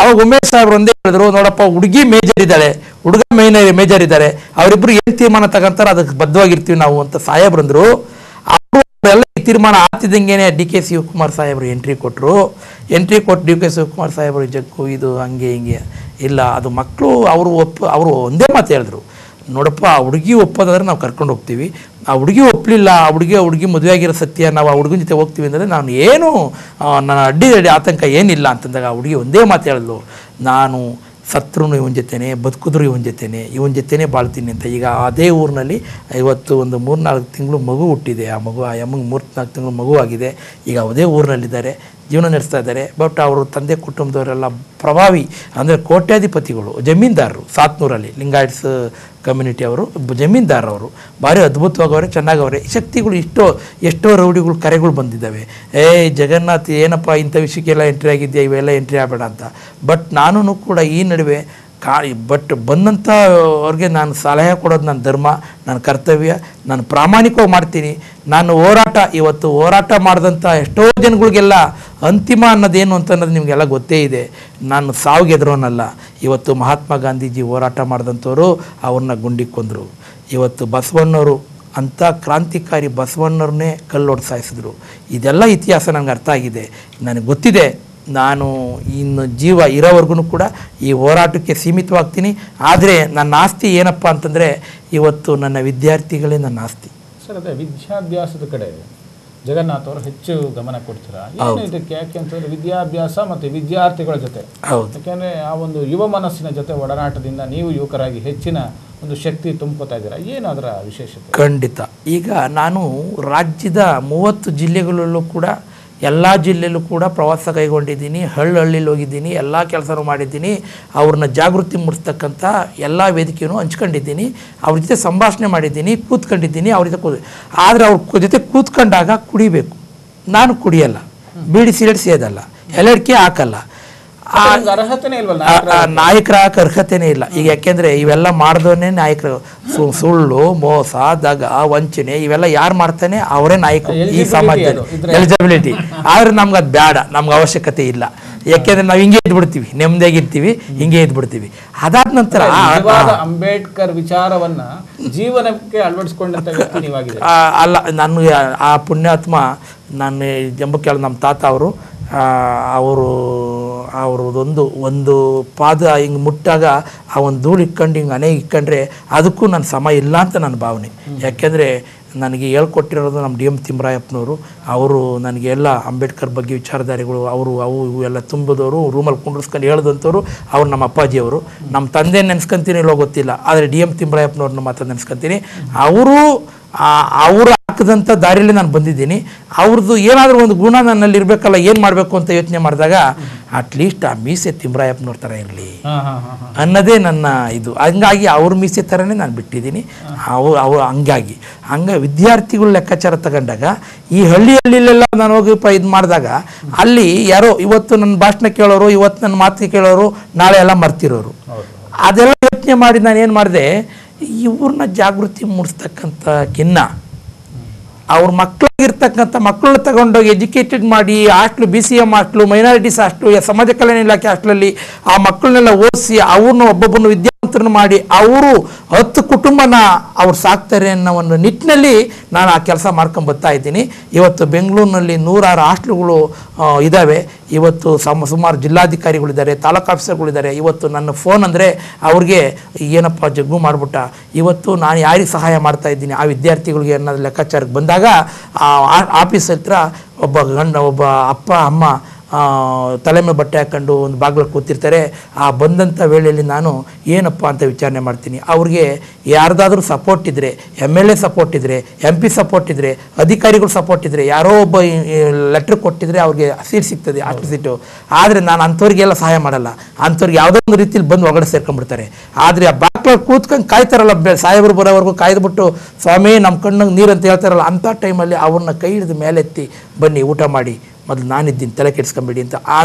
ಅವಾಗ ಉಮೇಶ್ ಸಾಹೇಬ್ರು ಒಂದೇ ಹೇಳಿದ್ರು, ನೋಡಪ್ಪ ಹುಡುಗಿ ಮೇಜರ್ ಇದ್ದಾಳೆ, ಹುಡುಗ ಮೇಜರ್ ಇದ್ದಾರೆ, ಅವರಿಬ್ರು ಏನು ತೀರ್ಮಾನ ತಗೊಂತಾರೆ ಅದಕ್ಕೆ ಬದ್ಧವಾಗಿರ್ತೀವಿ ನಾವು ಅಂತ ಸಾಹೇಬ್ರಂದ್ರು. ಎಲ್ಲ ತೀರ್ಮಾನ ಆಗ್ತಿದ್ದಂಗೆ DK ಶಿವಕುಮಾರ್ ಸಾಹೇಬರು ಎಂಟ್ರಿ ಕೊಟ್ಟರು. DK ಶಿವಕುಮಾರ್ ಸಾಹೇಬರು ಜಗ್ಗು ಇದು ಹಂಗೆ ಹಿಂಗೆ ಇಲ್ಲ, ಅದು ಮಕ್ಕಳು ಅವರು ಒಂದೇ ಮಾತು ಹೇಳಿದ್ರು, ನೋಡಪ್ಪ ಆ ಹುಡುಗಿ ಒಪ್ಪೋದಾದ್ರೆ ನಾವು ಕರ್ಕೊಂಡು ಹೋಗ್ತೀವಿ, ಆ ಹುಡುಗಿ ಒಪ್ಪಲಿಲ್ಲ, ಆ ಹುಡುಗಿ ಮದುವೆ ಆಗಿರೋ ಸತ್ಯ, ನಾವು ಆ ಹುಡುಗನ ಜೊತೆ ಹೋಗ್ತೀವಿ ಅಂದರೆ ನಾನು ಏನು ನನ್ನ ಅಡ್ಡಿ ಆತಂಕ ಏನಿಲ್ಲ ಅಂತಂದಾಗ ಆ ಹುಡುಗಿ ಒಂದೇ ಮಾತು ಹೇಳಿದ್ಲು, ನಾನು ಸತ್ರೂ ಇವನ ಜೊತೆನೇ, ಬದುಕಿದ್ರು ಇವನ ಜೊತೆನೇ ಬಾಳ್ತೀನಿ ಅಂತ. ಈಗ ಅದೇ ಊರಿನಲ್ಲಿ ಇವತ್ತು ಒಂದು 3-4 ತಿಂಗಳು ಮಗು ಹುಟ್ಟಿದೆ. ಆ ಅಮ್ಮಗೆ 3-4 ತಿಂಗಳು ಮಗು ಆಗಿದೆ. ಈಗ ಅದೇ ಊರಿನಲ್ಲಿದ್ದಾರೆ, ಜೀವನ ನಡೆಸ್ತಾ ಇದ್ದಾರೆ. ಬಟ್ ಅವರು ತಂದೆ ಕುಟುಂಬದವರೆಲ್ಲ ಪ್ರಭಾವಿ, ಅಂದರೆ ಕೋಟ್ಯಾಧಿಪತಿಗಳು, ಜಮೀನ್ದಾರರು. ಸಾತ್ನೂರಲ್ಲಿ ಲಿಂಗಾಯಟ್ಸ್ ಕಮ್ಯುನಿಟಿ ಅವರು ಜಮೀನ್ದಾರವರು, ಭಾರಿ ಅದ್ಭುತವಾಗವ್ರೆ, ಚೆನ್ನಾಗವ್ರೆ. ಶಕ್ತಿಗಳು ಎಷ್ಟೋ ರೌಡಿಗಳು ಕರೆಗಳು ಬಂದಿದ್ದಾವೆ, ಜಗನ್ನಾಥ್ ಏನಪ್ಪ ಇಂಥ ವಿಷಯಕ್ಕೆಲ್ಲ ಎಂಟ್ರಿ ಆಗಿದೆಯಾ, ಇವೆಲ್ಲ ಎಂಟ್ರಿ ಆಗಬೇಡ ಅಂತ. ಬಟ್ ನಾನು ಕೂಡ ಈ ನಡುವೆ ಬಟ್ ಬಂದಂಥವ್ರಿಗೆ ನಾನು ಸಲಹೆ ಕೊಡೋದು ನನ್ನ ಧರ್ಮ, ನನ್ನ ಕರ್ತವ್ಯ, ನಾನು ಪ್ರಾಮಾಣಿಕವಾಗಿ ಮಾಡ್ತೀನಿ. ನಾನು ಇವತ್ತು ಹೋರಾಟ ಮಾಡಿದಂಥ ಎಷ್ಟೋ ಜನಗಳಿಗೆಲ್ಲ ಅಂತಿಮ ಅನ್ನೋದೇನು ಅನ್ನೋದು ನಿಮಗೆಲ್ಲ ಗೊತ್ತೇ ಇದೆ. ನಾನು ಸಾವಿಗೆ ಎದುರೋನಲ್ಲ. ಇವತ್ತು ಮಹಾತ್ಮ ಗಾಂಧೀಜಿ ಹೋರಾಟ ಮಾಡಿದಂಥವ್ರು ಅವ್ರನ್ನ ಗುಂಡಿಗೆ ಕೊಂದರು. ಇವತ್ತು ಬಸವಣ್ಣವರು ಅಂಥ ಕ್ರಾಂತಿಕಾರಿ ಬಸವಣ್ಣವ್ರನ್ನೇ ಕಲ್ಲೊಡೆದು ಸಾಯಿಸಿದ್ರು. ಇದೆಲ್ಲ ಇತಿಹಾಸ ನನಗೆ ಅರ್ಥ ಆಗಿದೆ, ನನಗೆ ಗೊತ್ತಿದೆ. ನಾನು ಇನ್ನು ಜೀವ ಇರೋವರೆಗೂ ಕೂಡ ಈ ಹೋರಾಟಕ್ಕೆ ಸೀಮಿತವಾಗ್ತೀನಿ. ಆದರೆ ನನ್ನ ಆಸ್ತಿ ಏನಪ್ಪ ಅಂತಂದರೆ ಇವತ್ತು ನನ್ನ ವಿದ್ಯಾರ್ಥಿಗಳೇ ನನ್ನ ಆಸ್ತಿ. ಸರ್, ಅದೇ ವಿದ್ಯಾಭ್ಯಾಸದ ಕಡೆ ಜಗನ್ನಾಥ್ ಅವರು ಹೆಚ್ಚು ಗಮನ ಕೊಡ್ತೀರಾ? ಏನು ಇದಕ್ಕೆ? ಯಾಕೆ ಅಂತಂದರೆ ವಿದ್ಯಾಭ್ಯಾಸ ಮತ್ತು ವಿದ್ಯಾರ್ಥಿಗಳ ಜೊತೆ, ಯಾಕೆಂದರೆ ಆ ಒಂದು ಯುವ ಮನಸ್ಸಿನ ಜೊತೆ ಒಡನಾಟದಿಂದ ನೀವು ಯುವಕರಾಗಿ ಹೆಚ್ಚಿನ ಒಂದು ಶಕ್ತಿ ತುಂಬ್ಕೋತಾ ಇದ್ದೀರಾ. ಏನು ಅದರ ವಿಶೇಷತೆ? ಖಂಡಿತ. ಈಗ ನಾನು ರಾಜ್ಯದ 30 ಜಿಲ್ಲೆಗಳಲ್ಲೂ ಕೂಡ, ಎಲ್ಲ ಜಿಲ್ಲೆಯಲ್ಲೂ ಕೂಡ ಪ್ರವಾಸ ಕೈಗೊಂಡಿದ್ದೀನಿ. ಹಳ್ಳಿಲಿ ಹೋಗಿದ್ದೀನಿ, ಎಲ್ಲ ಕೆಲಸನೂ ಮಾಡಿದ್ದೀನಿ. ಅವ್ರನ್ನ ಜಾಗೃತಿ ಮೂಡಿಸ್ತಕ್ಕಂಥ ಎಲ್ಲ ವೇದಿಕೆಯೂ ಹಂಚ್ಕೊಂಡಿದ್ದೀನಿ. ಅವ್ರ ಜೊತೆ ಸಂಭಾಷಣೆ ಮಾಡಿದ್ದೀನಿ, ಕೂತ್ಕೊಂಡಿದ್ದೀನಿ ಅವ್ರ ಜೊತೆ. ಆದರೆ ಅವ್ರ ಜೊತೆ ಕೂತ್ಕೊಂಡಾಗ ಕುಡಿಬೇಕು. ನಾನು ಕುಡಿಯಲ್ಲ, ಬೀಡಿ ಸಿಗರೇಟ್ ಸೇದಲ್ಲ, ಎಲಡಿಕೆ ಹಾಕಲ್ಲ. ನಾಯಕರ ಅರ್ಹತೆನೇ ಇಲ್ಲ. ಈಗ ಯಾಕೆಂದ್ರೆ ಇವೆಲ್ಲ ಮಾಡಿದವನೇ ನಾಯಕರು. ಸುಳ್ಳು, ಮೋಸ, ದಗ, ವಂಚನೆ ಇವೆಲ್ಲ ಯಾರು ಮಾಡ್ತಾನೆ ಅವರೇ ನಾಯಕರು ಈ ಸಮಾಜದಲ್ಲಿ. ಎಲಿಜಿಬಿಲಿಟಿ. ಆದ್ರೆ ನಮ್ಗೆ ಅದು ಬೇಡ, ನಮ್ಗೆ ಅವಶ್ಯಕತೆ ಇಲ್ಲ. ಯಾಕೆಂದ್ರೆ ನಾವು ಹಿಂಗೆ ಇದ್ಬಿಡ್ತೀವಿ, ನೆಮ್ಮದಿಯಾಗಿರ್ತೀವಿ, ಹಿಂಗೆ ಇದ್ಬಿಡ್ತೀವಿ. ಅದಾದ ನಂತರ ಅಂಬೇಡ್ಕರ್ ವಿಚಾರವನ್ನ ಜೀವನಕ್ಕೆ ಅಳವಡಿಸಿಕೊಂಡಂತ ಅಲ್ಲ, ನಾನು ಆ ಪುಣ್ಯಾತ್ಮ, ನಾನು ಜಂಬಕ್ಕೆ ನಮ್ಮ ತಾತ ಒಂದು ಪಾದ ಹಿಂಗೆ ಮುಟ್ಟಾಗ ಆ ಒಂದು ಧೂಳು ಇಟ್ಕೊಂಡು ಹಿಂಗೆ ಮನೆಗೆ ಇಟ್ಕೊಂಡ್ರೆ ಅದಕ್ಕೂ ನನ್ನ ಸಮ ಇಲ್ಲ ಅಂತ ನನ್ನ ಭಾವನೆ. ಯಾಕೆಂದರೆ ನನಗೆ ಹೇಳ್ಕೊಟ್ಟಿರೋದು ನಮ್ಮ DM ತಿಮ್ಮರಾಯಪ್ಪನವರು. ಅವರು ನನಗೆ ಎಲ್ಲ ಅಂಬೇಡ್ಕರ್ ಬಗ್ಗೆ ವಿಚಾರಧಾರೆಗಳು ಅವು ಇವೆಲ್ಲ ತುಂಬಿದವರು, ರೂಮಲ್ಲಿ ಕುಂಡ್ರಿಸ್ಕೊಂಡು ಹೇಳ್ದಂಥವ್ರು ಅವ್ರು ನಮ್ಮ ಅಪ್ಪಾಜಿಯವರು. ನಮ್ಮ ತಂದೆ ನೆನೆಸ್ಕೊಂತೀನಿ ಇಲ್ಲೋ ಗೊತ್ತಿಲ್ಲ, ಆದರೆ DM ತಿಮ್ಮರಾಯಪ್ಪನವ್ರನ್ನ ಮಾತ್ರ ನೆನೆಸ್ಕೊಂತೀನಿ. ಅವರು ಹಾಕಿದ ಹಾಕಿದಂಥ ದಾರಿಯಲ್ಲಿ ನಾನು ಬಂದಿದ್ದೀನಿ. ಅವ್ರದ್ದು ಏನಾದರೂ ಒಂದು ಗುಣ ನನ್ನಲ್ಲಿ ಇರಬೇಕಲ್ಲ, ಏನು ಮಾಡಬೇಕು ಅಂತ ಯೋಚನೆ ಮಾಡಿದಾಗ ಅಟ್ಲೀಸ್ಟ್ ಆ ಮೀಸೆ ತಿಮ್ರಾಯಪ್ಪನವ್ರ ಥರ ಇರಲಿ ಅನ್ನೋದೇ ನನ್ನ ಇದು. ಹಂಗಾಗಿ ಅವ್ರ ಮೀಸೆ ಥರನೇ ನಾನು ಬಿಟ್ಟಿದ್ದೀನಿ. ಅವು ಹಂಗಾಗಿ ವಿದ್ಯಾರ್ಥಿಗಳು ಲೆಕ್ಕಾಚಾರ ತಗೊಂಡಾಗ ಈ ಹಳ್ಳಿಯಲ್ಲೆಲ್ಲ ನಾನು ಹೋಗಿ ಇದು ಮಾಡಿದಾಗ ಅಲ್ಲಿ ಯಾರೋ ಇವತ್ತು ನನ್ನ ಭಾಷಣ ಕೇಳೋರು, ಇವತ್ತು ನನ್ನ ಮಾತು ಕೇಳೋರು, ನಾಳೆ ಎಲ್ಲ ಮರ್ತಿರೋರು. ಅದೆಲ್ಲ ಯೋಚನೆ ಮಾಡಿ ನಾನು ಏನು ಮಾಡಿದೆ, ಇವ್ರನ್ನ ಜಾಗೃತಿ ಮೂಡಿಸ್ತಕ್ಕಂಥ ಅವ್ರ ಮಕ್ಕಳಿಗಿರ್ತಕ್ಕಂಥ ಮಕ್ಕಳನ್ನ ತಗೊಂಡೋಗಿ ಎಜುಕೇಟೆಡ್ ಮಾಡಿ hostel, BCM hostel, minorities hostel, ಸಮಾಜ ಕಲ್ಯಾಣ ಇಲಾಖೆ ಹಾಸ್ಟ್ಲಲ್ಲಿ ಆ ಮಕ್ಕಳನ್ನೆಲ್ಲ ಓದಿಸಿ ಅವ್ರನ್ನ ಒಬ್ಬೊಬ್ಬನ ವಿದ್ಯಾವಂತರನ್ನು ಮಾಡಿ ಅವರು 10 ಕುಟುಂಬನ ಅವ್ರು ಸಾಕ್ತಾರೆ ಅನ್ನೋ ಒಂದು ನಿಟ್ಟಿನಲ್ಲಿ ನಾನು ಆ ಕೆಲಸ ಮಾಡ್ಕೊಂಡು ಬರ್ತಾ ಇದ್ದೀನಿ. ಇವತ್ತು ಬೆಂಗಳೂರಿನಲ್ಲಿ 106 ಹಾಸ್ಟ್ಲುಗಳು ಇದ್ದಾವೆ. ಇವತ್ತು ಸುಮಾರು ಜಿಲ್ಲಾಧಿಕಾರಿಗಳಿದ್ದಾರೆ, ತಾಲೂಕು ಆಫೀಸರ್ಗಳಿದ್ದಾರೆ. ಇವತ್ತು ನನ್ನ ಫೋನ್ ಅಂದರೆ ಅವ್ರಿಗೆ ಏನಪ್ಪ ಜಗ್ಗು ಮಾಡಿಬಿಟ್ಟ, ಇವತ್ತು ನಾನು ಯಾರಿಗೆ ಸಹಾಯ ಮಾಡ್ತಾ ಇದ್ದೀನಿ ಆ ವಿದ್ಯಾರ್ಥಿಗಳಿಗೆ ಅನ್ನೋದು ಲೆಕ್ಕಾಚಾರಕ್ಕೆ ಬಂದಾಗ ಆ ಆಫೀಸ್ ಹತ್ರ ಒಬ್ಬ ಅಪ್ಪ ಅಮ್ಮ ತಲೆ ಮೇಲೆ ಬಟ್ಟೆ ಹಾಕೊಂಡು ಒಂದು ಬಾಗಿಲು ಕೂತಿರ್ತಾರೆ. ಆ ಬಂದಂಥ ವೇಳೆಯಲ್ಲಿ ನಾನು ಏನಪ್ಪ ಅಂತ ವಿಚಾರಣೆ ಮಾಡ್ತೀನಿ. ಅವ್ರಿಗೆ ಯಾರ್ದಾದ್ರೂ ಸಪೋರ್ಟ್ ಇದ್ದರೆ, MLA ಸಪೋರ್ಟ್ ಇದ್ದರೆ, MP ಸಪೋರ್ಟ್ ಇದ್ದರೆ, ಅಧಿಕಾರಿಗಳು ಸಪೋರ್ಟ್ ಇದ್ದರೆ, ಯಾರೋ ಒಬ್ಬ ಲೆಟ್ರ್ ಕೊಟ್ಟಿದ್ರೆ ಅವ್ರಿಗೆ ಸೀಟ್ ಸಿಗ್ತದೆ, ಅಷ್ಟು ಸೀಟು. ಆದರೆ ನಾನು ಅಂಥವ್ರಿಗೆಲ್ಲ ಸಹಾಯ ಮಾಡಲ್ಲ. ಅಂಥವ್ರಿಗೆ ಯಾವುದೋ ಒಂದು ರೀತಿಯಲ್ಲಿ ಬಂದು ಒಳಗಡೆ ಸೇರ್ಕೊಂಡ್ಬಿಡ್ತಾರೆ. ಆದರೆ ಆ ಬಾಗಿಲು ಕೂತ್ಕೊಂಡು ಕಾಯ್ತಾರಲ್ಲ, ಸಾಹೇಬರು ಬರೋವರೆಗೂ ಕಾಯ್ದುಬಿಟ್ಟು ಸ್ವಾಮಿ ನಮ್ಮ ಕಣ್ಣಿಗೆ ನೀರು ಅಂತ ಹೇಳ್ತಾರಲ್ಲ, ಅಂಥ ಟೈಮಲ್ಲಿ ಅವ್ರನ್ನ ಕೈ ಹಿಡಿದು ಮೇಲೆತ್ತಿ ಬನ್ನಿ ಊಟ ಮಾಡಿ, ಮೊದಲು ನಾನಿದ್ದೀನಿ, ತಲೆ ಕೆಡಿಸ್ಕೊಂಬೇಡಿ ಅಂತ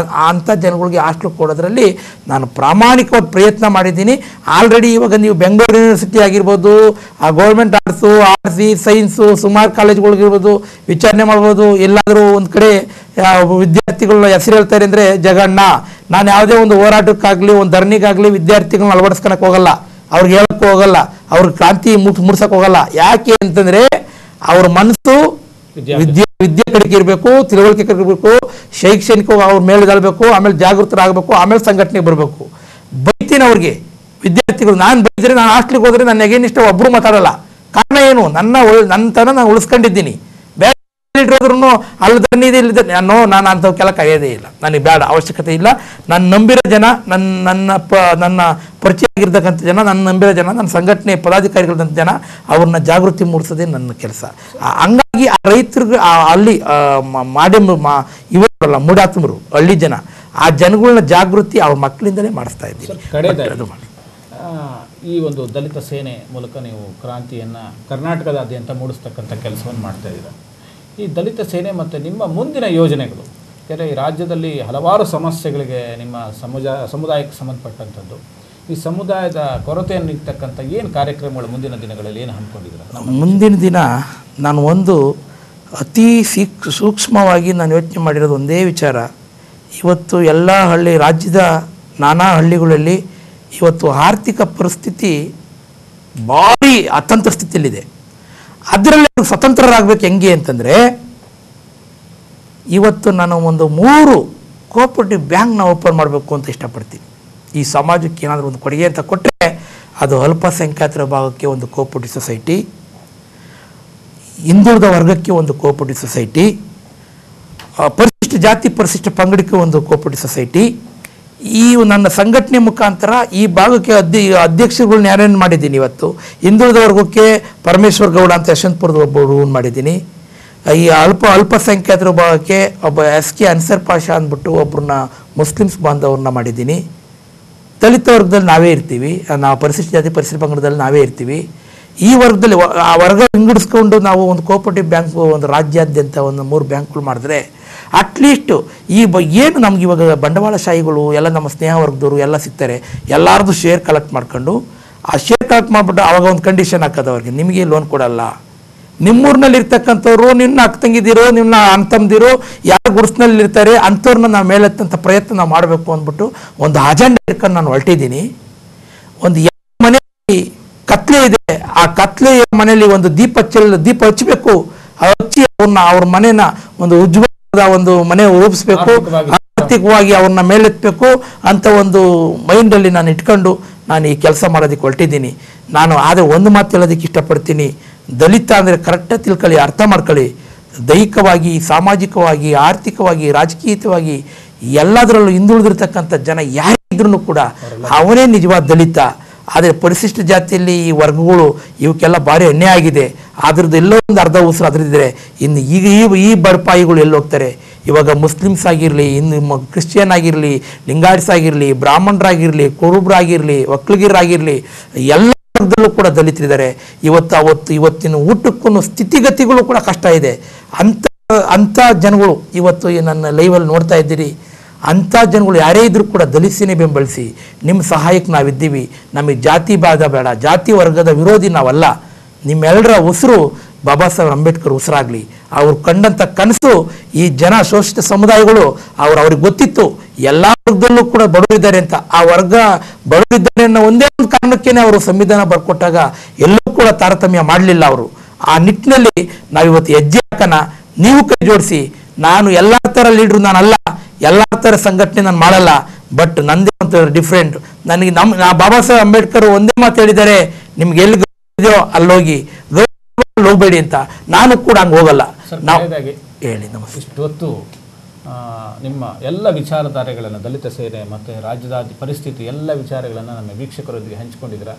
ಅಂಥ ಜನಗಳಿಗೆ ಹಾಸ್ಟ್ಲು ಕೊಡೋದ್ರಲ್ಲಿ ನಾನು ಪ್ರಾಮಾಣಿಕವಾದ ಪ್ರಯತ್ನ ಮಾಡಿದ್ದೀನಿ. ಆಲ್ರೆಡಿ ಇವಾಗ ನೀವು ಬೆಂಗಳೂರು ಯೂನಿವರ್ಸಿಟಿ ಆಗಿರ್ಬೋದು, ಆ ಗೌರ್ಮೆಂಟ್ ಆರ್ಟ್ಸು, RC, ಸೈನ್ಸು, ಸುಮಾರು ಕಾಲೇಜ್ಗಳಿಗಿರ್ಬೋದು ವಿಚಾರಣೆ ಮಾಡ್ಬೋದು. ಎಲ್ಲಾದರೂ ಒಂದು ಕಡೆ ವಿದ್ಯಾರ್ಥಿಗಳನ್ನ ಹೆಸರು ಹೇಳ್ತಾರೆ ಅಂದರೆ ಜಗಣ್ಣ, ನಾನು ಯಾವುದೇ ಒಂದು ಹೋರಾಟಕ್ಕಾಗಲಿ ಒಂದು ಧರಣಿಗಾಗಲಿ ವಿದ್ಯಾರ್ಥಿಗಳನ್ನ ಅಳವಡಿಸ್ಕೊಳಕ್ಕೆ ಹೋಗಲ್ಲ, ಅವ್ರಿಗೆ ಹೇಳಕ್ಕೆ ಹೋಗಲ್ಲ, ಅವ್ರಿಗೆ ಕ್ರಾಂತಿ ಮೂಡ್ಸಕ್ಕೆ ಹೋಗಲ್ಲ. ಯಾಕೆ ಅಂತಂದರೆ ಅವ್ರ ಮನಸ್ಸು ವಿದ್ಯೆ ಕಡೆಗೆ ಇರಬೇಕು, ತಿಳುವಳಿಕೆ ಕಡೆಗೆ ಇರಬೇಕು, ಶೈಕ್ಷಣಿಕವಾಗಿ ಅವ್ರ ಮೇಲೆ ಇದಾಗಬೇಕು, ಆಮೇಲೆ ಜಾಗೃತರಾಗಬೇಕು, ಆಮೇಲೆ ಸಂಘಟನೆಗೆ ಬರಬೇಕು. ಬೈತೀನಿ ಅವ್ರಿಗೆ ವಿದ್ಯಾರ್ಥಿಗಳು. ನಾನು ಬೈದರೆ, ನಾನು ಹಾಸ್ಟ್ಲಿಗೆ ಹೋದರೆ ನನ್ನ ಎಗೇನಿಷ್ಟ ಒಬ್ಬರು ಮಾತಾಡಲ್ಲ. ಕಾರಣ ಏನು, ನನ್ನ ತನ ನಾನು ಉಳಿಸ್ಕೊಂಡಿದ್ದೀನಿ. ಬೇಡ ಇಟ್ಟೋದ್ರೂ ಅಲ್ಲದೆ ನಾನು ಅಂಥವಕ್ಕೆಲ್ಲ ಕರೆಯೋದೇ ಇಲ್ಲ, ನನಗೆ ಬೇಡ, ಅವಶ್ಯಕತೆ ಇಲ್ಲ. ನಾನು ನಂಬಿರೋ ಜನ, ನನ್ನ ಪರಿಚಯ ಆಗಿರ್ತಕ್ಕಂಥ ಜನ, ನನ್ನ ನಂಬಿರೋ ಜನ, ನನ್ನ ಸಂಘಟನೆ ಪದಾಧಿಕಾರಿಗಳಂಥ ಜನ, ಅವ್ರನ್ನ ಜಾಗೃತಿ ಮೂಡಿಸೋದೇ ನನ್ನ ಕೆಲಸ. ಹಂಗಾಗಿ ಆ ರೈತರಿಗೆ ಅಲ್ಲಿ ಇವರಲ್ಲ ಮೂಡಾತ್ಮರು ಹಳ್ಳಿ ಜನ, ಆ ಜನಗಳನ್ನ ಜಾಗೃತಿ ಅವ್ರ ಮಕ್ಕಳಿಂದಲೇ ಮಾಡಿಸ್ತಾ ಇದ್ದೀನಿ. ಈ ಒಂದು ದಲಿತ ಸೇನೆ ಮೂಲಕ ನೀವು ಕ್ರಾಂತಿಯನ್ನು ಕರ್ನಾಟಕದಾದ್ಯಂತ ಮೂಡಿಸ್ತಕ್ಕಂಥ ಕೆಲಸವನ್ನು ಮಾಡ್ತಾ ಇದ್ದೀರಾ. ಈ ದಲಿತ ಸೇನೆ ಮತ್ತು ನಿಮ್ಮ ಮುಂದಿನ ಯೋಜನೆಗಳು, ಯಾಕಂದರೆ ಈ ರಾಜ್ಯದಲ್ಲಿ ಹಲವಾರು ಸಮಸ್ಯೆಗಳಿಗೆ ನಿಮ್ಮ ಸಮುದಾಯಕ್ಕೆ ಸಂಬಂಧಪಟ್ಟಂಥದ್ದು, ಈ ಸಮುದಾಯದ ಕೊರತೆಯನ್ನು ಇರ್ತಕ್ಕಂಥ ಏನು ಕಾರ್ಯಕ್ರಮಗಳು ಮುಂದಿನ ದಿನಗಳಲ್ಲಿ ಏನು ಹಮ್ಮಿಕೊಂಡಿದ್ದೀರಾ? ಮುಂದಿನ ದಿನ ನಾನು ಒಂದು ಅತಿ ಸೂಕ್ಷ್ಮವಾಗಿ ನಾನು ಯೋಚನೆ ಮಾಡಿರೋದು ಒಂದೇ ವಿಚಾರ. ಇವತ್ತು ಎಲ್ಲ ರಾಜ್ಯದ ನಾನಾ ಹಳ್ಳಿಗಳಲ್ಲಿ ಇವತ್ತು ಆರ್ಥಿಕ ಪರಿಸ್ಥಿತಿ ಭಾರಿ ಅತಂತ್ರ ಸ್ಥಿತಿಯಲ್ಲಿದೆ. ಅದರಲ್ಲಿ ಸ್ವತಂತ್ರರಾಗಬೇಕು ಹೆಂಗೆ ಅಂತಂದರೆ, ಇವತ್ತು ನಾನು ಒಂದು 3 ಕೋಆಪರೇಟಿವ್ ಬ್ಯಾಂಕ್ನ ಓಪನ್ ಮಾಡಬೇಕು ಅಂತ ಇಷ್ಟಪಡ್ತೀನಿ. ಈ ಸಮಾಜಕ್ಕೆ ಏನಾದರೂ ಒಂದು ಕೊಡುಗೆ ಅಂತ ಕೊಟ್ಟರೆ ಅದು ಅಲ್ಪಸಂಖ್ಯಾತರ ಭಾಗಕ್ಕೆ ಒಂದು ಕೋಆಪರೇಟಿವ್ ಸೊಸೈಟಿ, ಹಿಂದುಳಿದ ವರ್ಗಕ್ಕೆ ಒಂದು ಕೋಆಪರೇಟಿವ್ ಸೊಸೈಟಿ, ಪರಿಶಿಷ್ಟ ಜಾತಿ ಪರಿಶಿಷ್ಟ ಪಂಗಡಕ್ಕೆ ಒಂದು ಕೋಆಪರೇಟಿವ್ ಸೊಸೈಟಿ. ಈ ನನ್ನ ಸಂಘಟನೆ ಮುಖಾಂತರ ಈ ಭಾಗಕ್ಕೆ ಅಧ್ಯಕ್ಷರುಗಳನ್ನ ಯಾರೇನು ಮಾಡಿದ್ದೀನಿ. ಇವತ್ತು ಹಿಂದುಳಿದ ವರ್ಗಕ್ಕೆ ಪರಮೇಶ್ವರ್ ಗೌಡ ಅಂತ ಯಶವಂತಪುರದ ಒಬ್ಬರು ಮಾಡಿದ್ದೀನಿ. ಈ ಅಲ್ಪಸಂಖ್ಯಾತರ ಭಾಗಕ್ಕೆ ಒಬ್ಬ SK ಅನ್ಸರ್ ಪಾಷಾ ಅಂದ್ಬಿಟ್ಟು ಒಬ್ಬರನ್ನ ಮುಸ್ಲಿಮ್ಸ್ ಬಾಂಧವ್ರನ್ನ ಮಾಡಿದ್ದೀನಿ. ದಲಿತ ವರ್ಗದಲ್ಲಿ ನಾವೇ ಇರ್ತೀವಿ, ನಾವು ಪರಿಶಿಷ್ಟ ಜಾತಿ ಪರಿಶಿಷ್ಟ ಪಂಗಡದಲ್ಲಿ ನಾವೇ ಇರ್ತೀವಿ. ಈ ವರ್ಗದಲ್ಲಿ ಆ ವರ್ಗ ವಿಂಗಡಿಸ್ಕೊಂಡು ನಾವು ಒಂದು ಕೋಆಪರೇಟಿವ್ ಬ್ಯಾಂಕ್ ಒಂದು ರಾಜ್ಯಾದ್ಯಂತ ಒಂದು 3 ಬ್ಯಾಂಕ್ಗಳು ಮಾಡಿದ್ರೆ ಅಟ್ಲೀಸ್ಟು ಏನು ನಮ್ಗೆ ಇವಾಗ ಬಂಡವಾಳಶಾಹಿಗಳು ಎಲ್ಲ ನಮ್ಮ ಸ್ನೇಹ ವರ್ಗದವರು ಎಲ್ಲ ಸಿಗ್ತಾರೆ, ಎಲ್ಲರದು ಶೇರ್ ಕಲೆಕ್ಟ್ ಮಾಡ್ಕೊಂಡು ಆ ಶೇರ್ ಕಲೆಕ್ಟ್ ಮಾಡಿಬಿಟ್ಟು ಅವಾಗ ಒಂದು ಕಂಡೀಷನ್ ಹಾಕೋದು ಅವ್ರಿಗೆ, ನಿಮಗೆ ಲೋನ್ ಕೊಡಲ್ಲ, ನಿಮ್ಮೂರಿನಲ್ಲಿ ಇರ್ತಕ್ಕಂಥವ್ರು ನಿನ್ನ ಅಕ್ಕಂಗಿದಿರೋ ನಿಮ್ಮ ಅಂತಂದಿರೋ ಯಾರು ಗುಡಿಸ್ನಲ್ಲಿ ಇರ್ತಾರೆ ಅಂಥವ್ರನ್ನ ನಾವು ಮೇಲೆತ್ತಂಥ ಪ್ರಯತ್ನ ನಾವು ಮಾಡಬೇಕು ಅಂದ್ಬಿಟ್ಟು ಒಂದು ಅಜೆಂಡಾ ಇಟ್ಕೊಂಡು ನಾನು ಹೊರಟಿದ್ದೀನಿ. ಒಂದು ಮನೆಯಲ್ಲಿ ಕತ್ಲೆ ಇದೆ, ಆ ಕತ್ಲೆ ಮನೆಯಲ್ಲಿ ಒಂದು ದೀಪ ಹಚ್ಚಬೇಕು, ಹಚ್ಚಿ ಅವ್ರ ಮನೇನ ಒಂದು ಉಜ್ವಲವಾದ ಒಂದು ಮನೆ ರೂಪಿಸ್ಬೇಕು, ಆರ್ಥಿಕವಾಗಿ ಅವ್ರನ್ನ ಮೇಲೆತ್ತಬೇಕು ಅಂತ ಒಂದು ಮೈಂಡಲ್ಲಿ ನಾನು ಇಟ್ಕೊಂಡು ನಾನು ಈ ಕೆಲಸ ಮಾಡೋದಕ್ಕೆ ಹೊರಟಿದ್ದೀನಿ. ನಾನು ಆದರೆ ಒಂದು ಮಾತು ಹೇಳೋದಕ್ಕೆ ಇಷ್ಟಪಡ್ತೀನಿ, ದಲಿತ ಅಂದರೆ ಕರೆಕ್ಟಾಗಿ ತಿಳ್ಕೊಳ್ಳಿ, ಅರ್ಥ ಮಾಡ್ಕೊಳ್ಳಿ. ದೈಹಿಕವಾಗಿ, ಸಾಮಾಜಿಕವಾಗಿ, ಆರ್ಥಿಕವಾಗಿ, ರಾಜಕೀಯವಾಗಿ ಎಲ್ಲದರಲ್ಲೂ ಹಿಂದುಳಿದಿರ್ತಕ್ಕಂಥ ಜನ ಯಾರಿದ್ರೂ ಕೂಡ ಅವನೇ ನಿಜವಾದ ದಲಿತ. ಆದರೆ ಪರಿಶಿಷ್ಟ ಜಾತಿಯಲ್ಲಿ ಈ ವರ್ಗಗಳು ಇವಕ್ಕೆಲ್ಲ ಭಾರಿ ಅನ್ಯಾಯ ಆಗಿದೆ. ಅದ್ರದ್ದು ಎಲ್ಲೋ ಒಂದು ಅರ್ಧ ಉಸಿರು ಅದ್ರದ್ದಿದ್ರೆ ಇನ್ನು ಈಗ ಈ ಬಡಪಾಯಿಗಳು ಎಲ್ಲಿ ಹೋಗ್ತಾರೆ? ಇವಾಗ ಮುಸ್ಲಿಮ್ಸ್ ಆಗಿರಲಿ, ಇನ್ನು ಕ್ರಿಶ್ಚಿಯನ್ ಆಗಿರಲಿ, ಲಿಂಗಾಯಟ್ಸ್ ಆಗಿರಲಿ, ಬ್ರಾಹ್ಮಣರಾಗಿರಲಿ, ಕುರುಬರಾಗಿರಲಿ, ಒಕ್ಕಲಿಗರಾಗಿರಲಿ, ಎಲ್ಲ ವರ್ಗದಲ್ಲೂ ಕೂಡ ದಲಿತರಿದ್ದಾರೆ. ಇವತ್ತಿನ ಊಟಕ್ಕೂ ಸ್ಥಿತಿಗತಿಗಳು ಕೂಡ ಕಷ್ಟ ಇದೆ. ಅಂಥ ಜನಗಳು ಇವತ್ತು ನನ್ನ ಲೈವಲ್ಲಿ ನೋಡ್ತಾ ಇದ್ದೀರಿ. ಅಂಥ ಜನಗಳು ಯಾರೇ ಇದ್ರೂ ಕೂಡ ದಲಿತನೇ ಬೆಂಬಲಿಸಿ, ನಿಮ್ಮ ಸಹಾಯಕ್ಕೆ ನಾವಿದ್ದೀವಿ. ನಮಗೆ ಜಾತಿ ಭೇದ ಬೇಡ, ಜಾತಿ ವರ್ಗದ ವಿರೋಧಿ ನಾವಲ್ಲ. ನಿಮ್ಮೆಲ್ಲರ ಉಸಿರು ಬಾಬಾ ಸಾಹೇಬ್ ಅಂಬೇಡ್ಕರ್ ಉಸಿರಾಗಲಿ. ಅವ್ರು ಕಂಡಂಥ ಕನಸು ಈ ಜನ ಶೋಷಿತ ಸಮುದಾಯಗಳು ಅವ್ರಿಗೆ ಗೊತ್ತಿತ್ತು ಎಲ್ಲ ವರ್ಗದಲ್ಲೂ ಕೂಡ ಬಡವರಿದ್ದಾರೆ ಅಂತ. ಆ ವರ್ಗ ಬಡವರಿದ್ದಾರೆ ಅನ್ನೋ ಒಂದೇ ಒಂದು ಕಾರಣಕ್ಕೇನೆ ಅವರು ಸಂವಿಧಾನ ಬರ್ಕೊಟ್ಟಾಗ ಎಲ್ಲೂ ಕೂಡ ತಾರತಮ್ಯ ಮಾಡಲಿಲ್ಲ ಅವರು. ಆ ನಿಟ್ಟಿನಲ್ಲಿ ನಾವಿವತ್ತು ಹೆಜ್ಜೆ ಹಾಕೋಣ. ನೀವು ಕೈ ಜೋಡಿಸಿ. ನಾನು ಎಲ್ಲ ಥರ ಲೀಡ್ರು ನಾನಲ್ಲ, ಎಲ್ಲ ಥರ ಸಂಘಟನೆ ನಾನು ಮಾಡಲ್ಲ, ಬಟ್ ನಂದೇ ಒಂದು ಡಿಫ್ರೆಂಟ್. ನನಗೆ ಬಾಬಾ ಸಾಹೇಬ್ ಅಂಬೇಡ್ಕರ್ ಒಂದೇ ಮಾತು ಹೇಳಿದ್ದಾರೆ, ನಿಮ್ಗೆ ಎಲ್ಲಿ ಇದೆಯೋ ಅಲ್ಲೋಗಿ, ಹೋಗಬೇಡಿ ಅಂತ. ನಾನು ಕೂಡ ಹಂಗೆ ಹೋಗಲ್ಲ. ನಾವು ಹೇಳಿ ನಮಸ್ತೆ. ಇಷ್ಟೊತ್ತು ನಿಮ್ಮ ಎಲ್ಲ ವಿಚಾರಧಾರೆಗಳನ್ನು ದಲಿತ ಸೇನೆ ಮತ್ತು ರಾಜ್ಯದ ಪರಿಸ್ಥಿತಿ ಎಲ್ಲ ವಿಚಾರಗಳನ್ನು ನಮ್ಮ ವೀಕ್ಷಕರೊಂದಿಗೆ ಹಂಚಿಕೊಂಡಿದ್ದೀರಾ.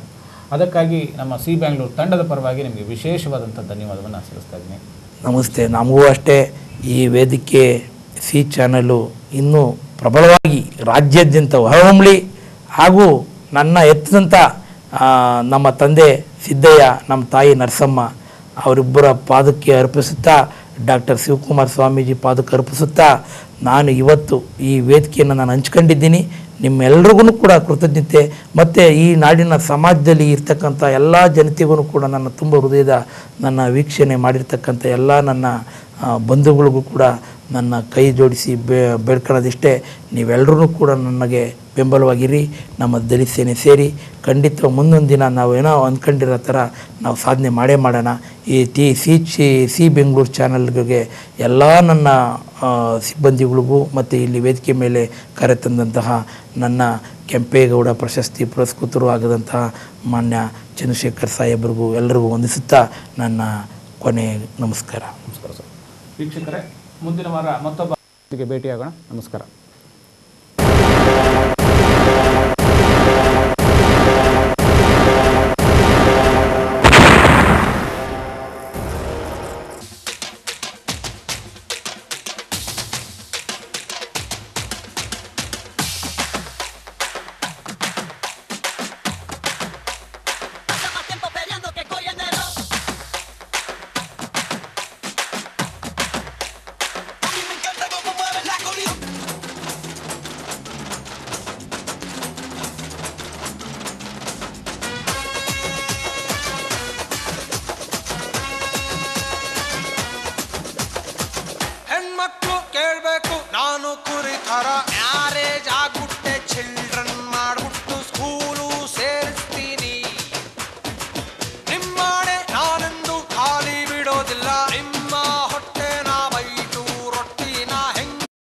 ಅದಕ್ಕಾಗಿ ನಮ್ಮ ಸಿ ಬ್ಯಾಂಗ್ಳೂರು ತಂಡದ ಪರವಾಗಿ ನಿಮಗೆ ವಿಶೇಷವಾದಂಥ ಧನ್ಯವಾದವನ್ನು ಸಲ್ಲಿಸ್ತಾ ಇದ್ದೀನಿ. ನಮಸ್ತೆ. ನಮಗೂ ಅಷ್ಟೇ ಈ ವೇದಿಕೆ ಸಿ ಚಾನಲು ಇನ್ನೂ ಪ್ರಬಲವಾಗಿ ರಾಜ್ಯಾದ್ಯಂತ ಹೊರಹೊಮ್ಮಲಿ. ಹಾಗೂ ನನ್ನ ಎತ್ತಿದಂಥ ನಮ್ಮ ತಂದೆ ಸಿದ್ದಯ್ಯ, ನಮ್ಮ ತಾಯಿ ನರಸಮ್ಮ ಅವರಿಬ್ಬರ ಪಾದಕ್ಕೆ ಅರ್ಪಿಸುತ್ತಾ, ಡಾಕ್ಟರ್ ಶಿವಕುಮಾರ್ ಸ್ವಾಮೀಜಿ ಪಾದಕ್ಕೆ ಅರ್ಪಿಸುತ್ತಾ ನಾನು ಇವತ್ತು ಈ ವೇದಿಕೆಯನ್ನು ನಾನು ಹಂಚ್ಕೊಂಡಿದ್ದೀನಿ. ನಿಮ್ಮೆಲ್ರಿಗೂ ಕೂಡ ಕೃತಜ್ಞತೆ. ಮತ್ತು ಈ ನಾಡಿನ ಸಮಾಜದಲ್ಲಿ ಇರ್ತಕ್ಕಂಥ ಎಲ್ಲ ಜನತೆಗೂ ಕೂಡ ನನ್ನ ತುಂಬ ಹೃದಯದ ನನ್ನ ವೀಕ್ಷಣೆ ಮಾಡಿರ್ತಕ್ಕಂಥ ಎಲ್ಲ ನನ್ನ ಬಂಧುಗಳಿಗೂ ಕೂಡ ನನ್ನ ಕೈ ಜೋಡಿಸಿ ಬೇಡ್ಕೊಳ್ಳೋದಿಷ್ಟೇ, ನೀವೆಲ್ಲರೂ ಕೂಡ ನನಗೆ ಬೆಂಬಲವಾಗಿರಿ. ನಮ್ಮ ದಲಿತ ಸೇನೆ ಸೇರಿ ಖಂಡಿತ ಮುಂದೊಂದು ದಿನ ನಾವೇನೋ ಅಂದ್ಕೊಂಡಿರೋ ಥರ ನಾವು ಸಾಧನೆ ಮಾಡೇ ಮಾಡೋಣ. ಈ ಸಿ ಬೆಂಗಳೂರು ಚಾನಲ್ಗೆ ಎಲ್ಲ ನನ್ನ ಸಿಬ್ಬಂದಿಗಳಿಗೂ ಮತ್ತು ಇಲ್ಲಿ ವೇದಿಕೆ ಮೇಲೆ ಕರೆತಂದಂತಹ ನನ್ನ ಕೆಂಪೇಗೌಡ ಪ್ರಶಸ್ತಿ ಪುರಸ್ಕೃತರು ಆಗದಂತಹ ಮಾನ್ಯ ಚಂದ್ರಶೇಖರ್ ಸಾಹೇಬ್ರಿಗೂ ಎಲ್ಲರಿಗೂ ವಂದಿಸುತ್ತಾ ನನ್ನ ಕೊನೆ ನಮಸ್ಕಾರ. ನಮಸ್ಕಾರ ಸರ್. ವೀಕ್ಷಕರೇ, ಮುಂದಿನ ವಾರ ಮತ್ತೊಬ್ಬ ಭೇಟಿಯಾಗೋಣ. ನಮಸ್ಕಾರ.